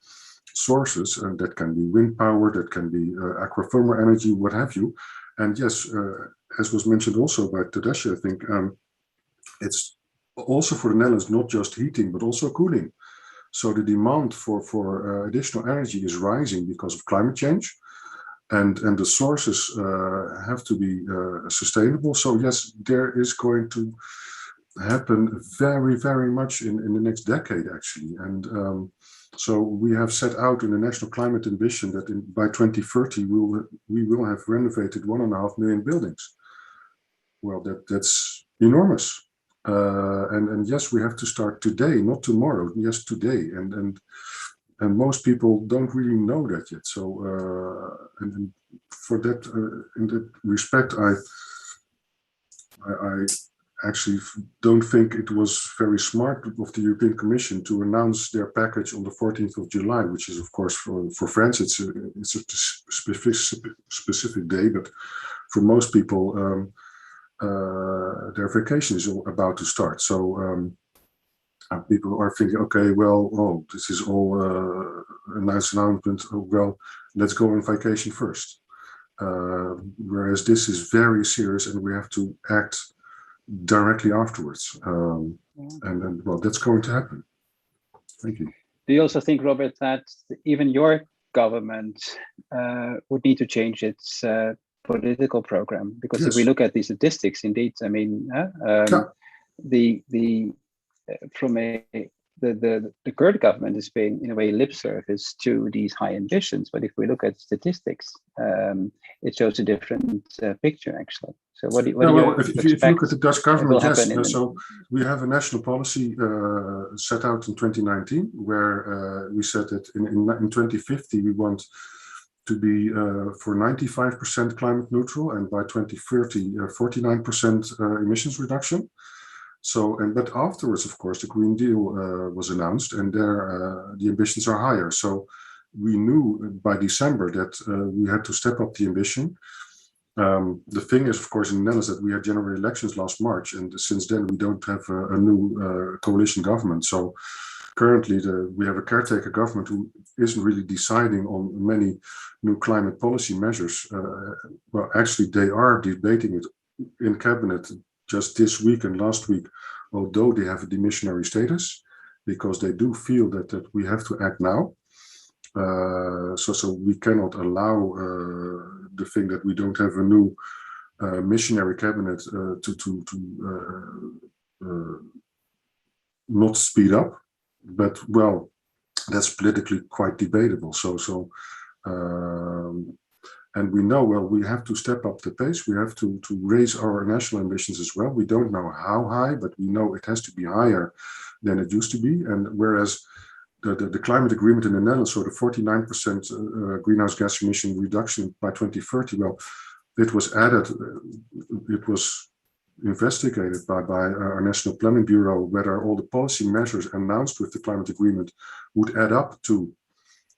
sources. And that can be wind power, that can be aquathermal energy, what have you. And yes, as was mentioned also by Tadashi, I think it's also for the Netherlands, not just heating, but also cooling. So the demand for additional energy is rising because of climate change, and the sources have to be sustainable. So yes, there is going to happen very, very much in the next decade, actually. And so we have set out in the National Climate Ambition that by 2030, we will have renovated 1.5 million buildings. Well, that's enormous. And yes, we have to start today, not tomorrow. Yes, today, and most people don't really know that yet. So, and for that, in that respect, I actually don't think it was very smart of the European Commission to announce their package on the 14th of July, which is, of course, for France, it's a specific day, but for most people, their vacation is about to start. So people are thinking, okay, well, oh, this is all a nice announcement. Oh, well, let's go on vacation first. Whereas this is very serious and we have to act directly afterwards. And well, that's going to happen. Thank you. Do you also think, Robert, that even your government would need to change its political program? Because if we look at the statistics, indeed, I mean, the current government is paying, in a way, lip service to these high ambitions. But if we look at statistics, it shows a different picture, actually. So what do you if you look at the Dutch government, yes. So we have a national policy set out in 2019, where we said that in 2050 we want to be for 95% climate neutral, and by 2030 49% emissions reduction. So, but afterwards, of course, the Green Deal was announced, and there the ambitions are higher. So we knew by December that we had to step up the ambition. The thing is, of course, in the Netherlands that we had general elections last March, and since then we don't have a new coalition government. So currently we have a caretaker government who isn't really deciding on many new climate policy measures. Well, actually, they are debating it in cabinet just this week and last week, although they have a demissionary status, because they do feel that we have to act now. So we cannot allow the thing that we don't have a new missionary cabinet to not speed up. But well, that's politically quite debatable. And we know, well, we have to step up the pace. We have to raise our national ambitions as well. We don't know how high, but we know it has to be higher than it used to be. And whereas the climate agreement in the Netherlands, so the 49% greenhouse gas emission reduction by 2030, well, it was added, it was investigated by our National Planning Bureau, whether all the policy measures announced with the climate agreement would add up to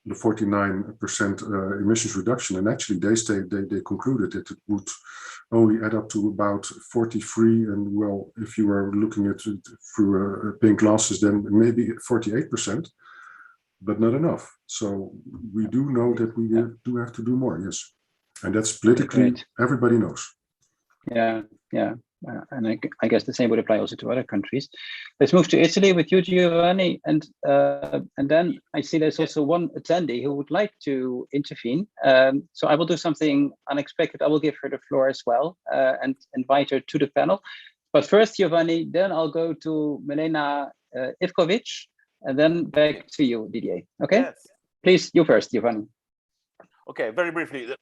the 49% emissions reduction, and actually they concluded that it would only add up to about 43, and well, if you are looking at it through pink glasses, then maybe 48%, but not enough. So we do know that we do have to do more, yes, and that's politically everybody knows. Yeah. And I guess the same would apply also to other countries. Let's move to Italy with you, Giovanni, and then I see there's also one attendee who would like to intervene. So I will do something unexpected. I will give her the floor as well and invite her to the panel. But first, Giovanni, then I'll go to Milena Ivkovic, and then back to you, Didier. Okay? Yes. Please, you first, Giovanni. Okay, very briefly.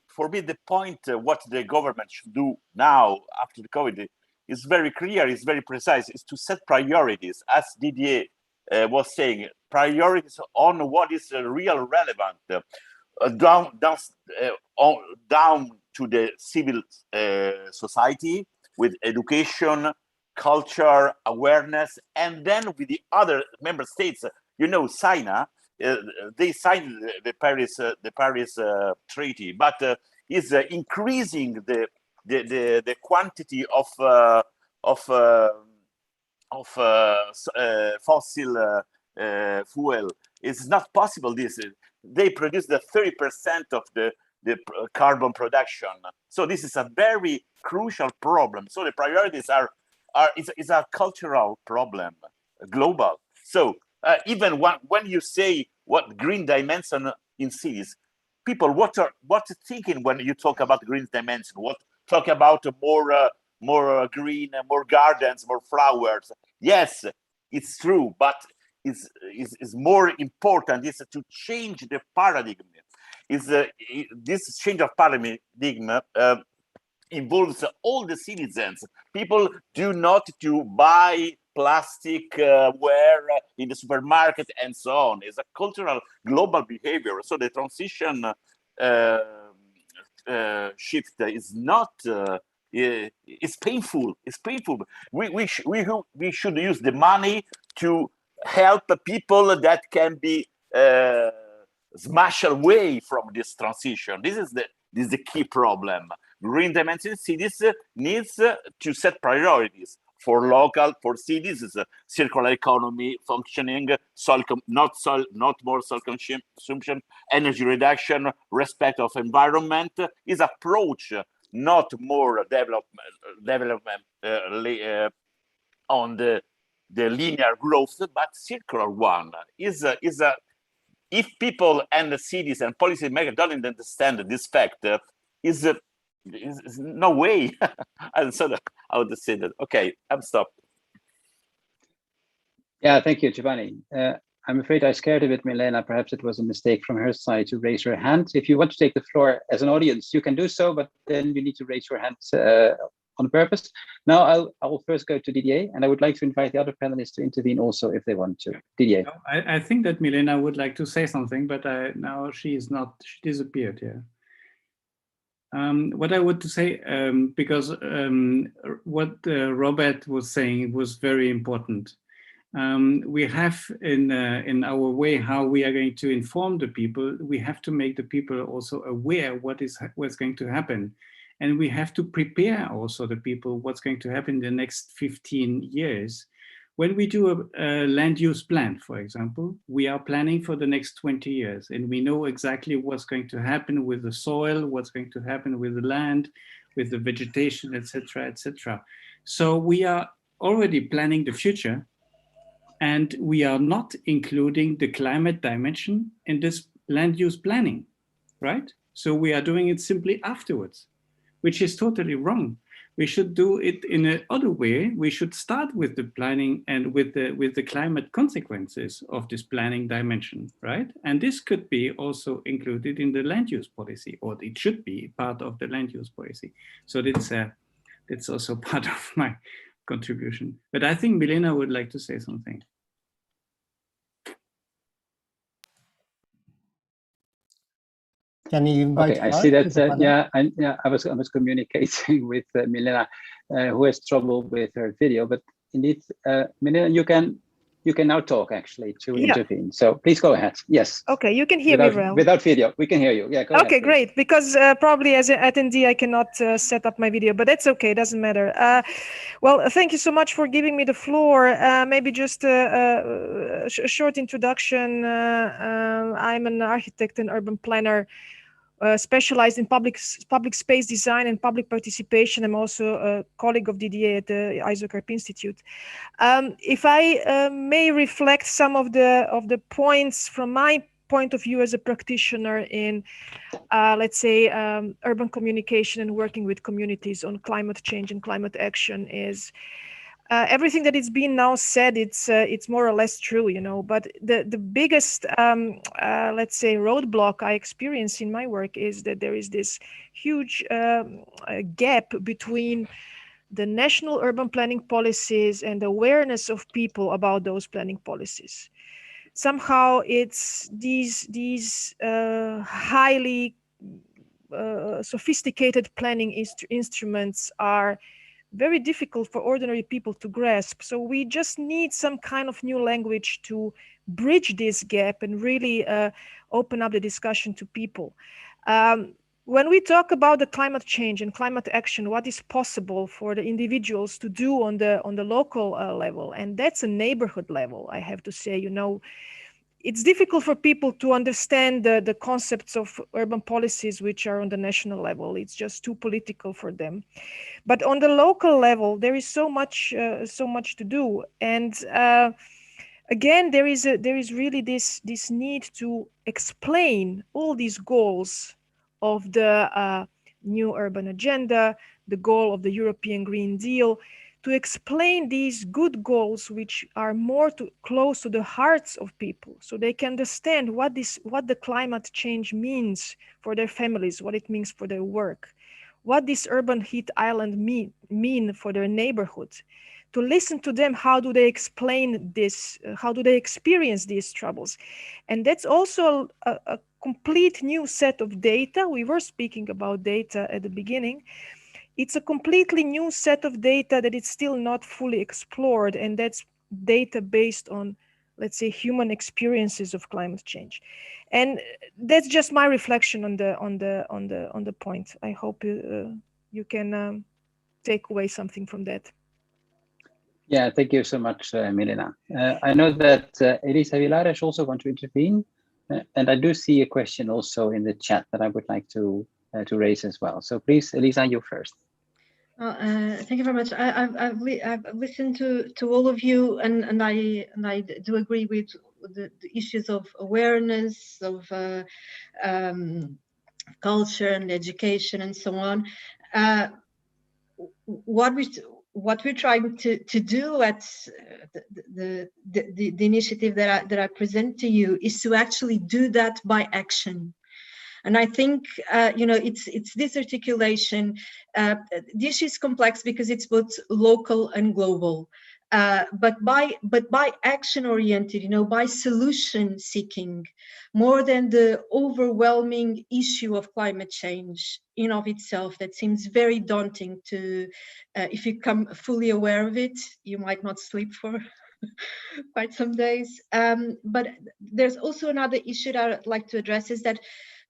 For me, the point, what the government should do now after the COVID is very clear, is very precise, is to set priorities, as Didier was saying, priorities on what is real relevant, down to the civil society with education, culture, awareness, and then with the other member states. You know, China, they signed the Paris Treaty, but is increasing the quantity of fossil fuel. It's not possible. They produce the 30% of the carbon production. So this is a very crucial problem. So the priorities is a cultural problem, global. So even when you say what green dimension in cities, people, what thinking when you talk about green dimension? What talk about more green, more gardens, more flowers? Yes, it's true, but is more important is to change the paradigm. This change of paradigm involves all the citizens. People do not to buy plastic ware in the supermarket and so on. It's a cultural global behavior. So the transition shift is not it's painful. It's painful. We should use the money to help the people that can be smashed away from this transition. This is the key problem. Green dimension cities needs to set priorities for cities, circular economy, functioning, not more soil consumption, energy reduction, respect of environment, is approach, not more development on the linear growth, but circular one. If people and the cities and policymakers don't understand this fact, is no way. And so I would say that. Okay, I'm stopped. Yeah, thank you, Giovanni. I'm afraid I scared a bit Milena. Perhaps it was a mistake from her side to raise her hand. If you want to take the floor as an audience, you can do so, but then you need to raise your hand on purpose. Now I will first go to Didier, and I would like to invite the other panelists to intervene also if they want to. Didier. No, I think that Milena would like to say something, but now she is not. She disappeared. Yeah. What I would say, because what Robert was saying was very important. We have in our way how we are going to inform the people. We have to make the people also aware what's going to happen, and we have to prepare also the people what's going to happen in the next 15 years. When we do a land use plan, for example, we are planning for the next 20 years, and we know exactly what's going to happen with the soil, what's going to happen with the land, with the vegetation, etc., etc. So we are already planning the future, and we are not including the climate dimension in this land use planning, right? So we are doing it simply afterwards, which is totally wrong. We should do it in another way. We should start with the planning and with the climate consequences of this planning dimension, right? And this could be also included in the land use policy, or it should be part of the land use policy. So that's also part of my contribution. But I think Milena would like to say something. Can you invite? Okay, I see that. I was communicating with Milena, who has trouble with her video. But indeed, Milena, you can now talk actually to intervene. So please go ahead. Yes. Okay, you can hear me well. Without video, we can hear you. Yeah. Go okay, ahead, great. Because probably as an attendee, I cannot set up my video, but that's okay. It doesn't matter. Well, thank you so much for giving me the floor. Maybe just a short introduction. I'm an architect and urban planner. Specialized in public space design and public participation. I'm also a colleague of Didier at the ISOCARP Institute. If I may reflect some of the points from my point of view as a practitioner in, let's say, urban communication and working with communities on climate change and climate action is everything that is being now said, it's more or less true, you know, but the biggest, let's say, roadblock I experience in my work is that there is this huge gap between the national urban planning policies and the awareness of people about those planning policies. Somehow it's these highly sophisticated planning instruments are very difficult for ordinary people to grasp. So we just need some kind of new language to bridge this gap and really open up the discussion to people. When we talk about the climate change and climate action, what is possible for the individuals to do on the local level, and that's a neighborhood level, I have to say, you know, it's difficult for people to understand the concepts of urban policies which are on the national level. It's just too political for them. But on the local level, there is so much to do. And again, there is really this need to explain all these goals of the new urban agenda, the goal of the European Green Deal, to explain these good goals, which are more close to the hearts of people, so they can understand what the climate change means for their families, what it means for their work, what this urban heat island mean for their neighborhood. To listen to them, how do they explain this? How do they experience these troubles? And that's also a complete new set of data. We were speaking about data at the beginning. it's a completely new set of data that is still not fully explored, and that's data based on, let's say, human experiences of climate change. And that's just my reflection on the point. I hope you can take away something from that. Yeah, thank you so much, Milena. I know that Elisa Vilares also want to intervene, and I do see a question also in the chat that I would like to raise as well. So please, Elisa, you first. Thank you very much. I've listened to all of you, and I do agree with the issues of awareness, of culture and education and so on. What we're trying to do at the initiative that I present to you is to actually do that by action. And I think, it's this articulation. The issue is complex because it's both local and global. But by action oriented, by solution seeking, more than the overwhelming issue of climate change in of itself that seems very daunting to, if you come fully aware of it, you might not sleep for quite some days. But there's also another issue that I'd like to address, is that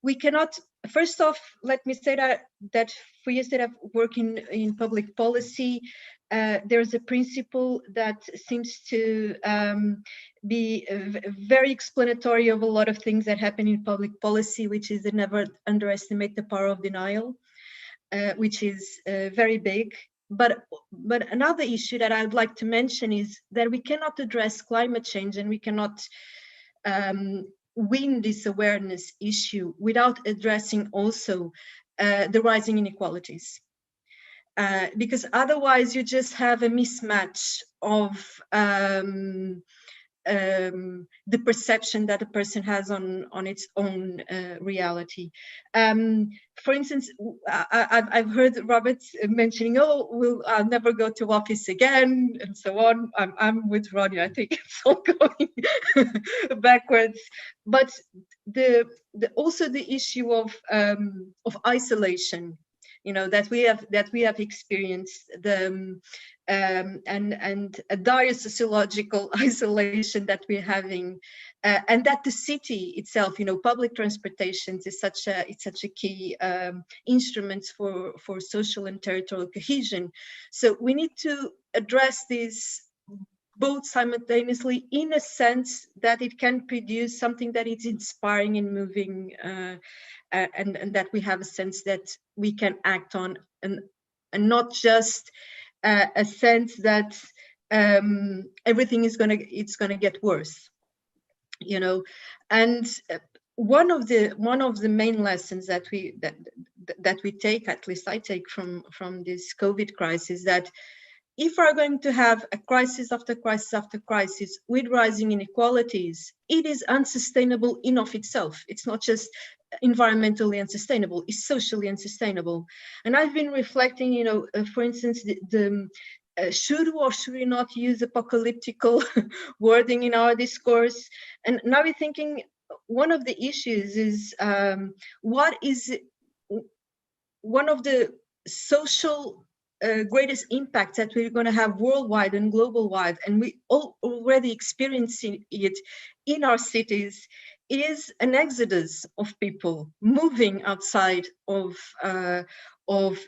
we cannot, first off, let me say that for years that I've worked in public policy, there's a principle that seems to be very explanatory of a lot of things that happen in public policy, which is to never underestimate the power of denial, which is very big. But another issue that I'd like to mention is that we cannot address climate change, and we cannot win this awareness issue without addressing also the rising inequalities. Because otherwise you just have a mismatch of the perception that a person has on its own reality. For instance, I've heard Robert mentioning, I'll never go to office again, and so on. I'm with Ronnie. I think it's all going backwards. But also the issue of isolation, that we have experienced, and a dire sociological isolation that we're having, and that the city itself, public transportation is such a key instrument for social and territorial cohesion. So we need to address this both simultaneously, in a sense that it can produce something that is inspiring and moving, and that we have a sense that we can act on, and not just a sense that everything is gonna get worse, And one of the main lessons that we take, at least I take from this COVID crisis, that if we're going to have a crisis after crisis after crisis with rising inequalities, it is unsustainable in of itself. It's not just environmentally unsustainable, it's socially unsustainable. And I've been reflecting, for instance, the should or should we not use apocalyptical wording in our discourse? And now we're thinking, one of the issues is what is one of the social greatest impact that we're going to have worldwide and global wide, and we already experiencing it in our cities, is an exodus of people moving outside of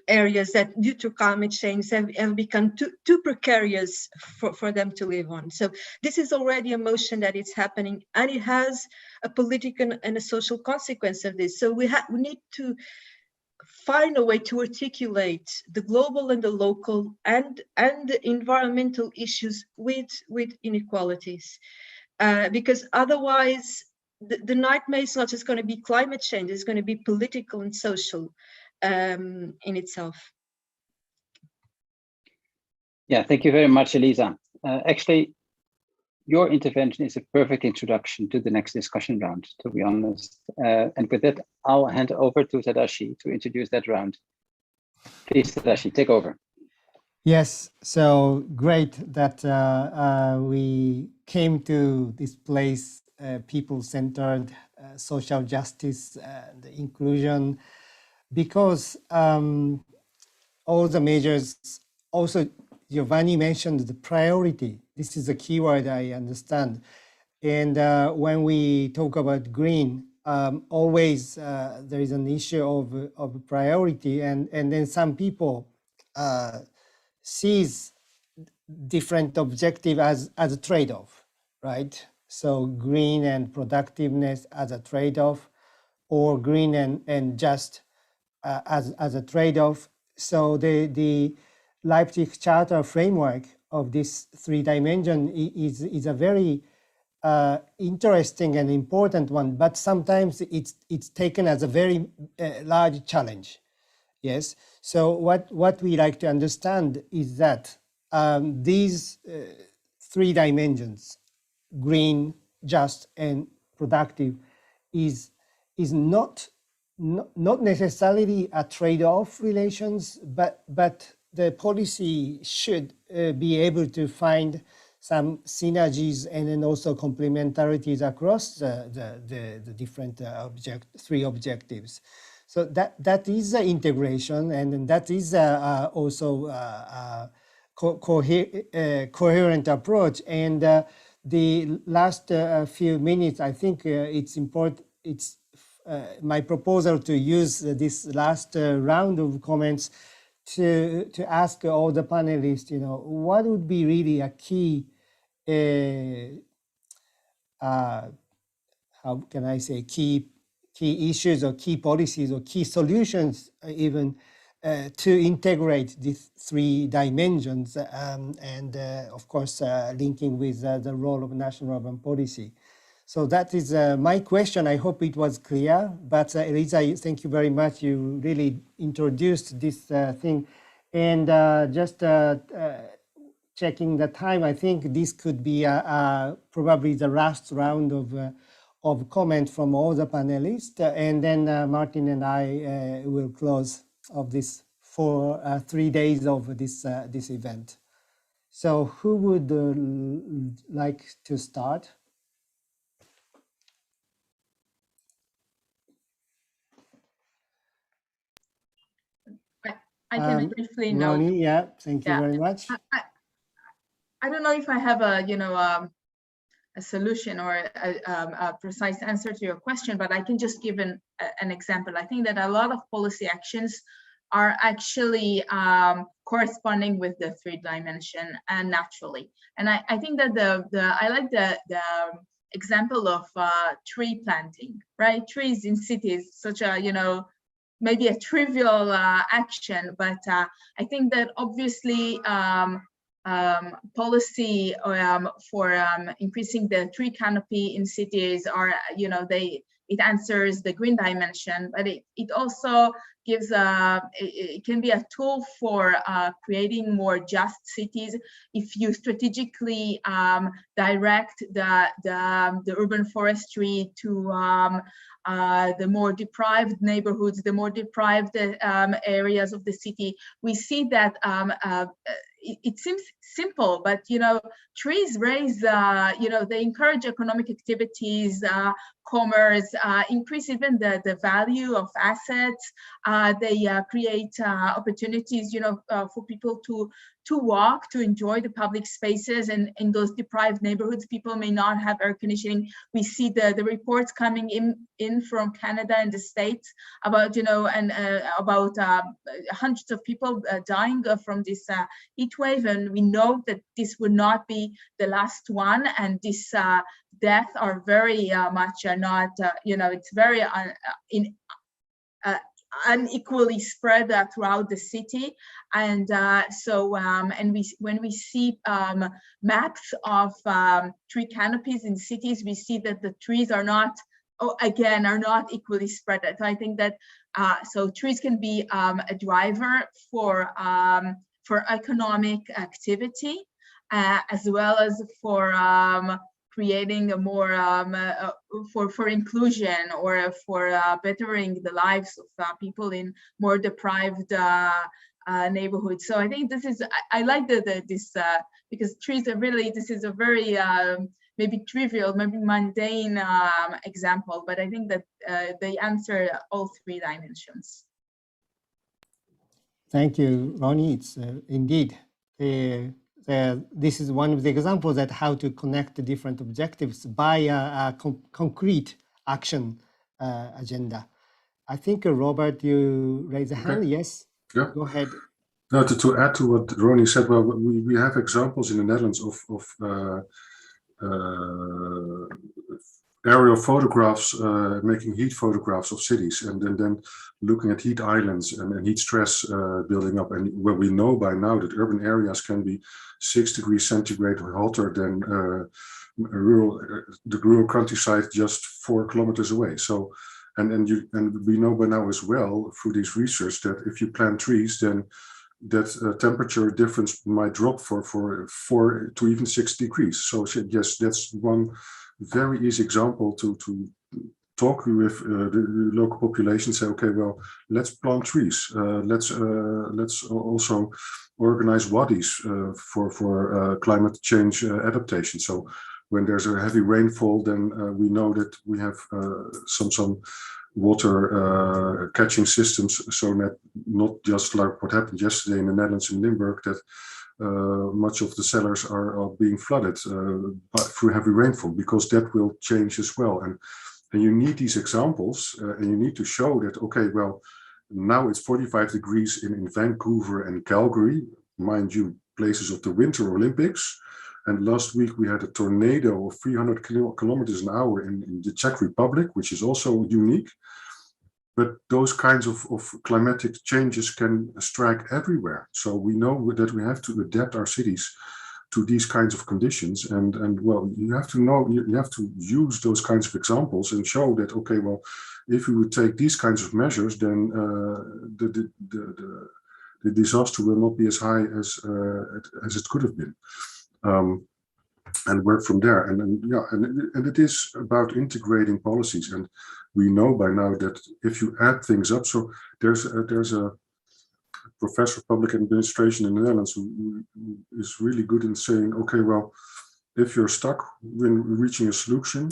areas that, due to climate change, have become too precarious for them to live on. So this is already a motion that is happening, and it has a political and a social consequence of this. So we need to find a way to articulate the global and the local and the environmental issues with inequalities, because otherwise the nightmare is not just going to be climate change, it's going to be political and social in itself. Yeah, thank you very much, Elisa. Actually, your intervention is a perfect introduction to the next discussion round, to be honest. And with that, I'll hand over to Tadashi to introduce that round. Please, Tadashi, take over. Yes, so great that we came to this place, people-centered social justice and inclusion, because all the measures. Also, Giovanni mentioned the priority. This is a keyword I understand. And when we talk about green, always there is an issue of priority, and then some people sees different objective as a trade-off, right? So green and productiveness as a trade-off, or green and just as a trade-off. So the Leipzig Charter framework of this 3 dimension is a very interesting and important one, but sometimes it's taken as a very large challenge. Yes. So what we like to understand is that these 3 dimensions, green, just, and productive, is not necessarily a trade-off relations, but the policy should be able to find some synergies and then also complementarities across the different 3 objectives. So that is the integration, and that is also a coherent approach. And the last few minutes, I think it's important. It's my proposal to use this last round of comments to ask all the panelists, what would be really a key, how can I say, key issues or key policies or key solutions even to integrate these 3 dimensions, and of course linking with the role of national urban policy. So that is my question. I hope it was clear. But Elisa, thank you very much. You really introduced this thing. And just checking the time, I think this could be probably the last round of comment from all the panelists. And then Martin and I will close of this for 3 days of this event. So who would like to start? I can briefly note. Ronnie, yeah, thank you very much. I don't know if I have a solution or a precise answer to your question, but I can just give an example. I think that a lot of policy actions are actually corresponding with the 3 dimension and naturally. And I think that I like the example of tree planting, right? Trees in cities, such a, maybe a trivial action, but I think that obviously policy for increasing the tree canopy in cities are, it answers the green dimension, but it also gives it can be a tool for creating more just cities if you strategically direct the urban forestry to the more deprived neighborhoods, the more deprived areas of the city. We see that it seems simple, but trees raise, they encourage economic activities, commerce, increase even the value of assets. They create opportunities, for people to walk, to enjoy the public spaces, and in those deprived neighborhoods, people may not have air conditioning. We see the reports coming in from Canada and the States about, about hundreds of people dying from this heat wave, and we know that this would not be the last one, and this deaths are very much not, it's very unequally spread throughout the city. And when we see maps of tree canopies in cities, we see that the trees are not, are not equally spread. So I think that so trees can be a driver for economic activity, as well as for creating a more for inclusion, or for bettering the lives of people in more deprived neighborhoods. So I think this is, I like this because trees are really, this is a very maybe trivial, maybe mundane example, but I think that they answer all 3 dimensions. Thank you, Ronnie. It's indeed this is one of the examples that how to connect the different objectives by a concrete action agenda. I think Robert, you raise a hand. Yes. Yeah. Go ahead. No, to add to what Ronnie said, well, we have examples in the Netherlands of aerial photographs, making heat photographs of cities, and then looking at heat islands and heat stress building up. And well, we know by now that urban areas can be 6 degrees centigrade hotter than the rural countryside just 4 kilometers away. So, and we know by now as well through this research that if you plant trees, then that temperature difference might drop for 4 to even 6 degrees. So yes, that's one very easy example to talk with the local population. Say, okay, well, let's plant trees. Let's also organize wadis for climate change adaptation. So when there's a heavy rainfall, then we know that we have some water catching systems, so that not just like what happened yesterday in the Netherlands in Limburg, that much of the cellars are being flooded through heavy rainfall, because that will change as well. And you need these examples, and you need to show that, okay, well, now it's 45 degrees in Vancouver and Calgary, mind you, places of the Winter Olympics. And last week we had a tornado of 300 kilometers an hour in the Czech Republic, which is also unique. But those kinds of climatic changes can strike everywhere. So we know that we have to adapt our cities to these kinds of conditions. And well, you have to know, you have to use those kinds of examples and show that, okay, well, if we would take these kinds of measures, then the disaster will not be as high as it could have been. And work from there. And it is about integrating policies. And we know by now that if you add things up, so there's a professor of public administration in the Netherlands who is really good in saying, okay, well, if you're stuck when reaching a solution,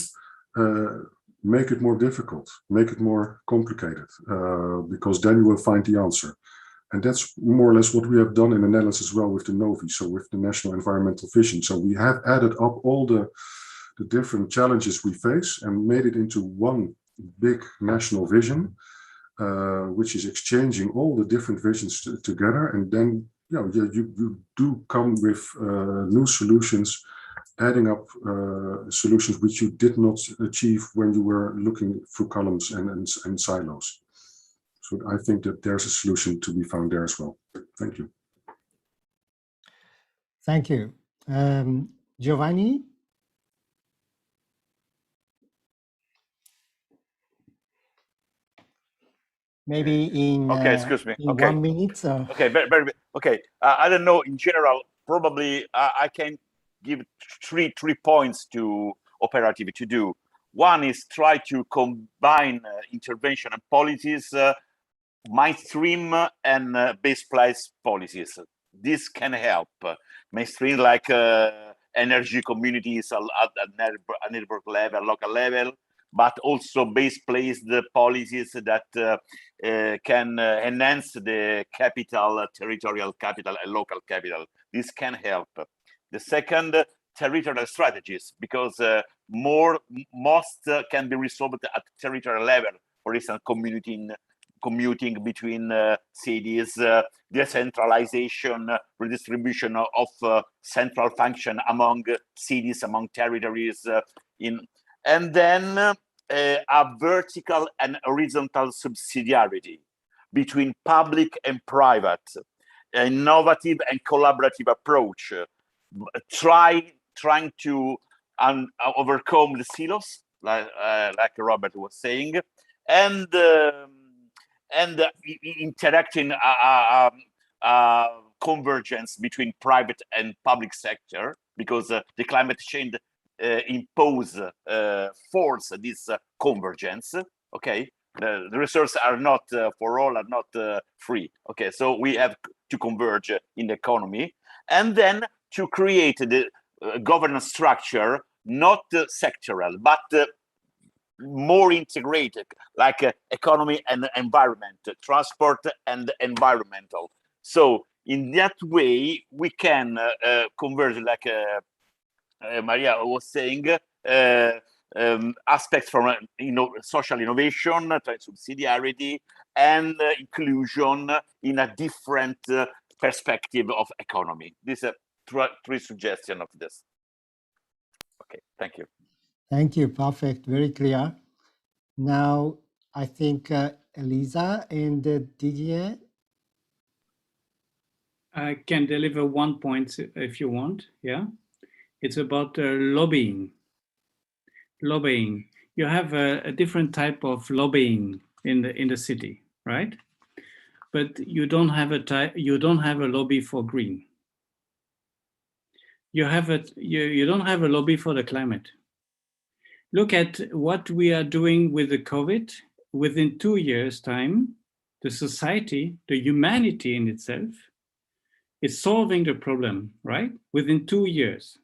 make it more difficult, make it more complicated, because then you will find the answer. And that's more or less what we have done in the Netherlands as well with the NOVI, so with the National Environmental Vision. So we have added up all the different challenges we face and made it into one big national vision, which is exchanging all the different visions together. And then you do come with new solutions, adding up solutions which you did not achieve when you were looking through columns and silos. So I think that there's a solution to be found there as well. Thank you. Thank you. Giovanni? Maybe in excuse me. In 1 minute. Okay, very okay. I don't know. In general, probably I can give three points to operative to do. One is try to combine intervention and policies, mainstream and base place policies. This can help. Mainstream like energy communities at neighborhood level, local level, but also base-placed policies that can enhance the capital, territorial capital and local capital. This can help. The second, territorial strategies, because most can be resolved at territorial level. For instance, commuting between cities, decentralization, redistribution of central function among cities, among territories, and then a vertical and horizontal subsidiarity between public and private, innovative and collaborative approach, trying to overcome the silos, like Robert was saying, and interacting convergence between private and public sector, because the climate change force this convergence. Okay, the resources are not for all, are not free. Okay, so we have to converge in the economy, and then to create the governance structure, not sectoral, but more integrated, like economy and environment, transport and environmental. So in that way, we can converge, like Maria was saying, aspects from social innovation, subsidiarity, and inclusion in a different perspective of economy. These are three suggestions of this. Okay, thank you. Thank you. Perfect. Very clear. Now, I think Elisa and Didier. I can deliver one point if you want. Yeah, it's about lobbying. Lobbying. You have a different type of lobbying in the city, right? But you don't have a lobby for green. You don't have a lobby for the climate. Look at what we are doing with the COVID. Within 2 years' time, the society, the humanity in itself, is solving the problem, right? Within 2 years,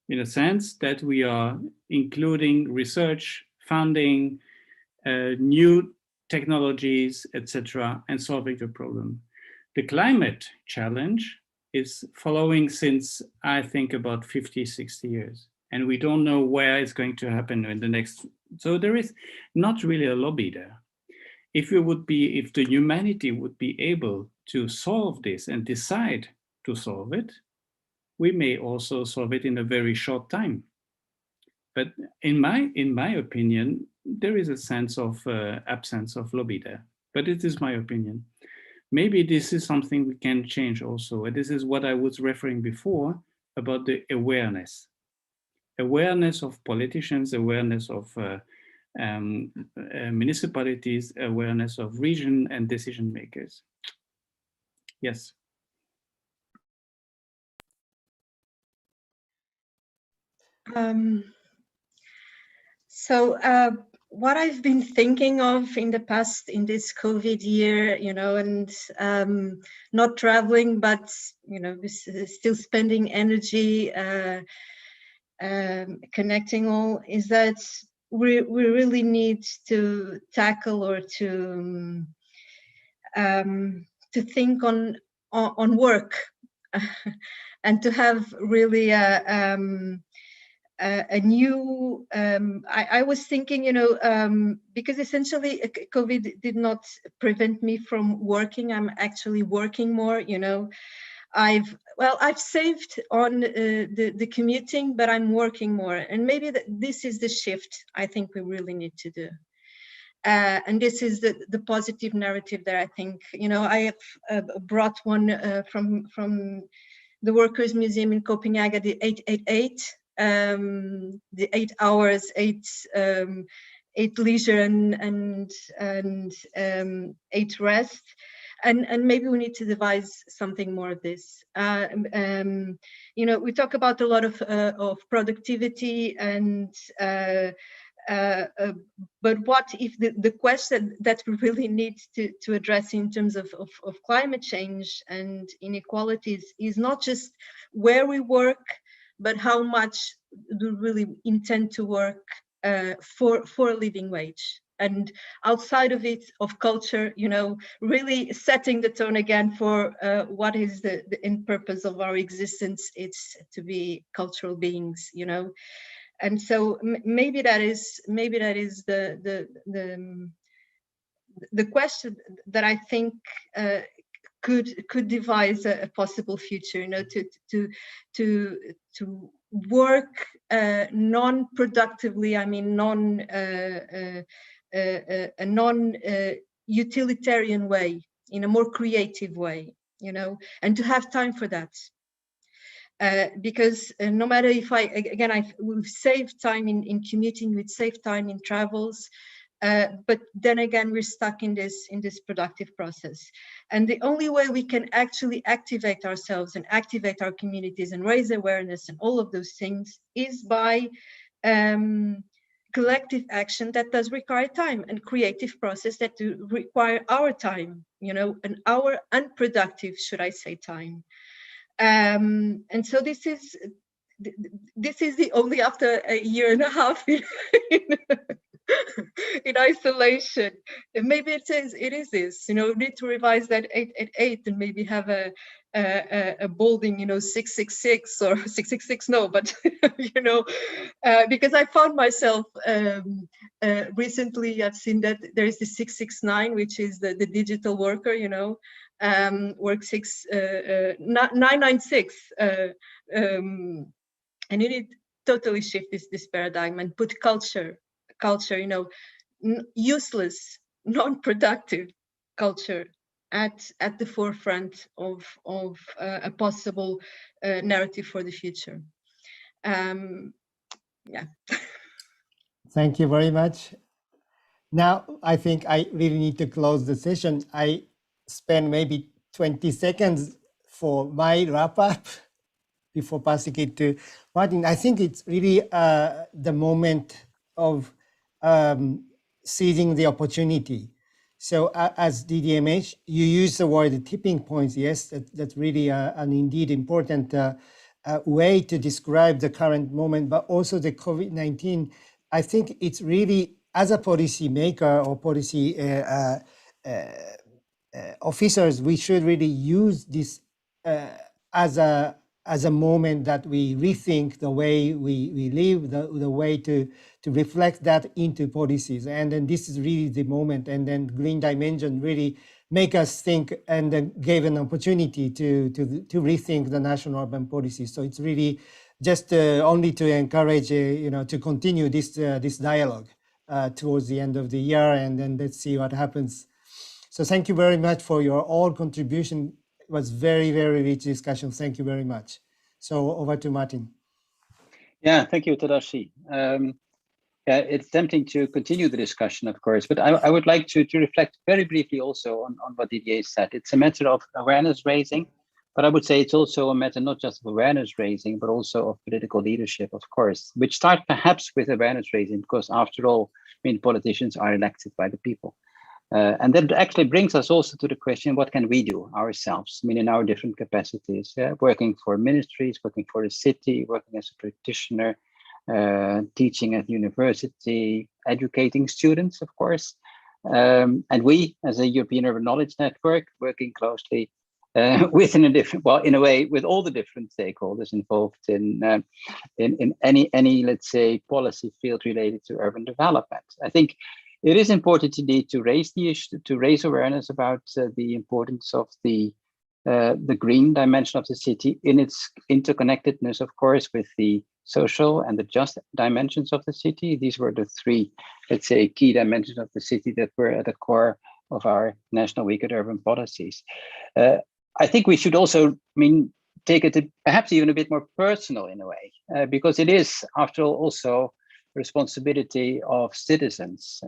in a sense that we are including research, funding, new technologies, etc., and solving the problem. The climate challenge is following since, I think, about 50, 60 years. And we don't know where it's going to happen in the next. So there is not really a lobby there. If the humanity would be able to solve this and decide to solve it, we may also solve it in a very short time. But in my opinion, there is a sense of absence of lobby there. But it is my opinion. Maybe this is something we can change also. And this is what I was referring before about the awareness. Awareness of politicians, awareness of municipalities, awareness of region and decision makers. Yes. So what I've been thinking of in the past, in this COVID year, and not traveling, but still spending energy, connecting all, is that we really need to tackle or to think on work and to have really a new, I was thinking, because essentially COVID did not prevent me from working. I'm actually working more, I've saved on the commuting, but I'm working more. And maybe this is the shift I think we really need to do. And this is the positive narrative that I think, I have brought one from the Workers' Museum in Copenhagen, the 888, the 8 hours, 8 leisure and 8 rest. And maybe we need to devise something more of this. We talk about a lot of productivity and but what if the question that we really need to address in terms of climate change and inequalities is not just where we work, but how much do we really intend to work for a living wage? And outside of it, of culture, really setting the tone again for what is the end purpose of our existence. It's to be cultural beings, And so maybe that is the question that I think could devise a possible future, to work non-productively. I mean, a non-utilitarian way, in a more creative way, and to have time for that. Because no matter if we've saved time in commuting, we've saved time in travels, but then again, we're stuck in this productive process. And the only way we can actually activate ourselves and activate our communities and raise awareness and all of those things is by collective action that does require time, and creative process that do require our time, and our unproductive, should I say, time. And so this is the only, after a year and a half, in isolation. And maybe it is this, need to revise that 888 and maybe have a bolding, 666 or 666, no, but, because I found myself recently, I've seen that there is the 669, which is the digital worker, work 996. And you need to totally shift this paradigm and put culture, useless, non-productive culture at the forefront of a possible narrative for the future. Yeah. Thank you very much. Now, I think I really need to close the session. I spend maybe 20 seconds for my wrap up before passing it to Martin. I think it's really the moment of seizing the opportunity. So as DDMH, you use the word tipping points. Yes, that's really an indeed important way to describe the current moment, but also the COVID-19. I think it's really, as a policy maker or policy officers, we should really use this as a moment that we rethink the way we live, the way to reflect that into policies. And then this is really the moment. And then Green Dimension really make us think and then gave an opportunity to rethink the national urban policy. So it's really just only to encourage, to continue this dialogue towards the end of the year, and then let's see what happens. So thank you very much for your all contribution. It was very, very rich discussion. Thank you very much. So over to Martin. Yeah, thank you, Tadashi. Yeah, it's tempting to continue the discussion, of course, but I would like to reflect very briefly also on what Didier said. It's a matter of awareness raising, but I would say it's also a matter not just of awareness raising, but also of political leadership, of course, which start perhaps with awareness raising, because after all, politicians are elected by the people. And that actually brings us also to the question, what can we do ourselves? In our different capacities, working for ministries, working for the city, working as a practitioner, teaching at university, educating students, of course. And we, as a European Urban Knowledge Network, working closely within a different, well, in a way, with all the different stakeholders involved in any, let's say, policy field related to urban development. I think it is important indeed to raise the issue, to raise awareness about the importance of the green dimension of the city in its interconnectedness, of course, with the social and the just dimensions of the city. These were the three, let's say, key dimensions of the city that were at the core of our National Week at Urban Policies. I think we should also, take it to perhaps even a bit more personal in a way, because it is, after all, also responsibility of citizens.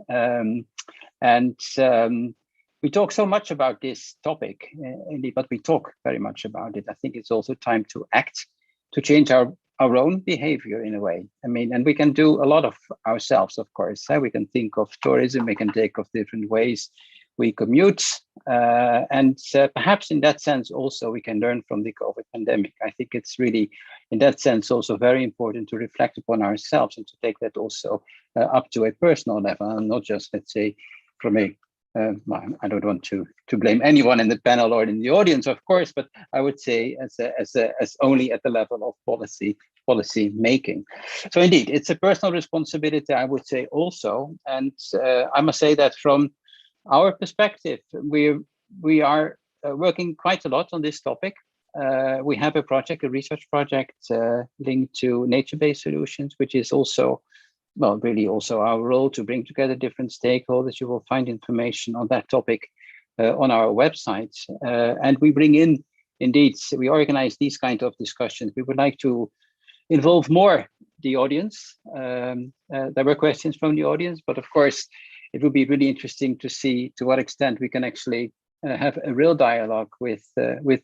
We talk so much about this topic, indeed, but we talk very much about it. I think it's also time to act, to change our own behavior in a way. And we can do a lot of ourselves, of course. We can think of tourism, we can think of different ways we commute, and perhaps in that sense also we can learn from the COVID pandemic. I think it's really, in that sense, also very important to reflect upon ourselves and to take that also up to a personal level, and not just, let's say, from a I don't want to blame anyone in the panel or in the audience, of course, but I would say as only at the level of policy making. So indeed, it's a personal responsibility, I would say also, and I must say that from our perspective, we are working quite a lot on this topic. We have a project, a research project linked to nature-based solutions, which is also, well, really also our role to bring together different stakeholders. You will find information on that topic on our website. And we bring in, indeed, we organize these kind of discussions. We would like to involve more the audience. There were questions from the audience, but of course, it would be really interesting to see to what extent we can actually have a real dialogue with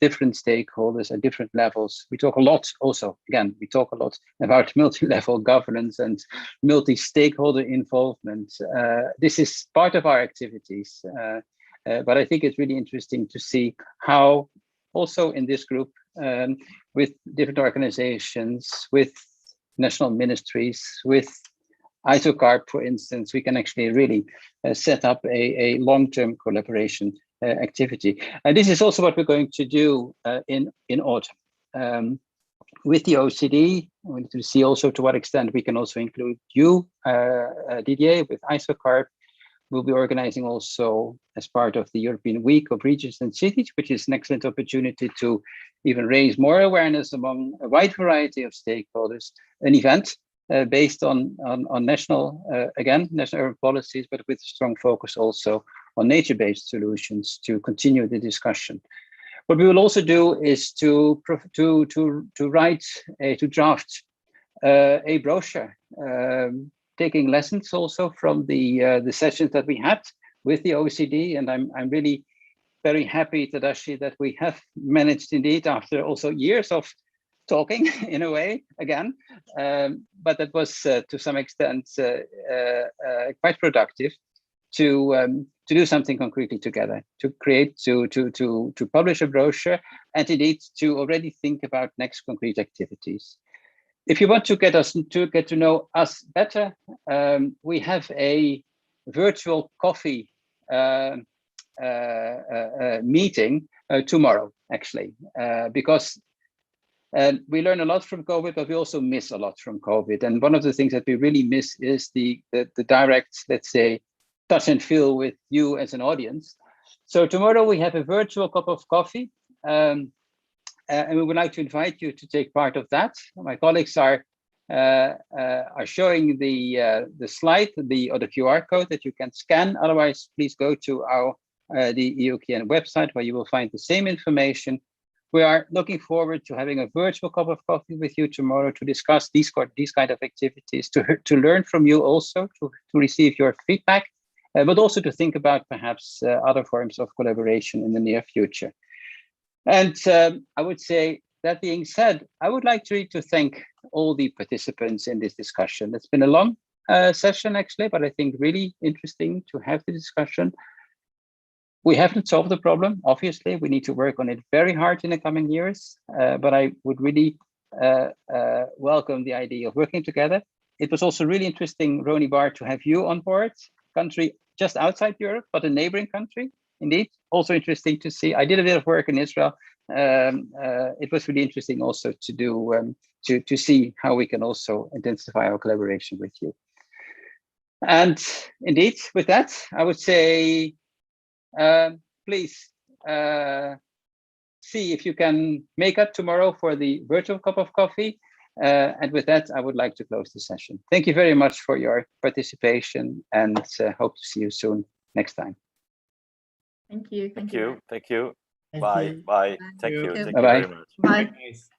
different stakeholders at different levels. We talk a lot also, again, we talk a lot about multi-level governance and multi-stakeholder involvement. This is part of our activities, but I think it's really interesting to see how also in this group, with different organizations, with national ministries, with ISOCARP, for instance, we can actually really set up a long-term collaboration activity. And this is also what we're going to do in autumn. With the OECD, we need to see also to what extent we can also include you, Didier, with ISOCARP. We'll be organizing also, as part of the European Week of Regions and Cities, which is an excellent opportunity to even raise more awareness among a wide variety of stakeholders, an event based on national, again, national urban policies, but with a strong focus also on nature-based solutions to continue the discussion. What we will also do is to draft a brochure, taking lessons also from the sessions that we had with the OECD. And I'm really very happy, Tadashi, that we have managed indeed, after also years of talking in a way again, but that was to some extent quite productive to do something concretely together, to publish a brochure, and indeed to already think about next concrete activities. If you want to get to know us better, we have a virtual coffee meeting tomorrow, actually, because we learn a lot from COVID, but we also miss a lot from COVID. And one of the things that we really miss is the direct, let's say, touch and feel with you as an audience. So tomorrow we have a virtual cup of coffee, and we would like to invite you to take part of that. My colleagues are showing the slide, or the QR code that you can scan. Otherwise, please go to the EUKN website, where you will find the same information. We are looking forward to having a virtual cup of coffee with you tomorrow to discuss these kind of activities, to learn from you also, to receive your feedback, but also to think about perhaps other forms of collaboration in the near future. And I would say, that being said, I would like to thank all the participants in this discussion. It's been a long session, actually, but I think really interesting to have the discussion. We haven't solved the problem, obviously. We need to work on it very hard in the coming years, but I would really welcome the idea of working together. It was also really interesting, Roni Bar, to have you on board, country just outside Europe, but a neighboring country. Indeed, also interesting to see. I did a bit of work in Israel. It was really interesting also to do to see how we can also intensify our collaboration with you. And indeed, with that, I would say, please see if you can make up tomorrow for the virtual cup of coffee. And with that, I would like to close the session. Thank you very much for your participation, and hope to see you soon next time. Thank you. Thank you. Thank you. Thank Bye. you. Bye. Thank you. Thank you Bye-bye. very much. Bye. Nice.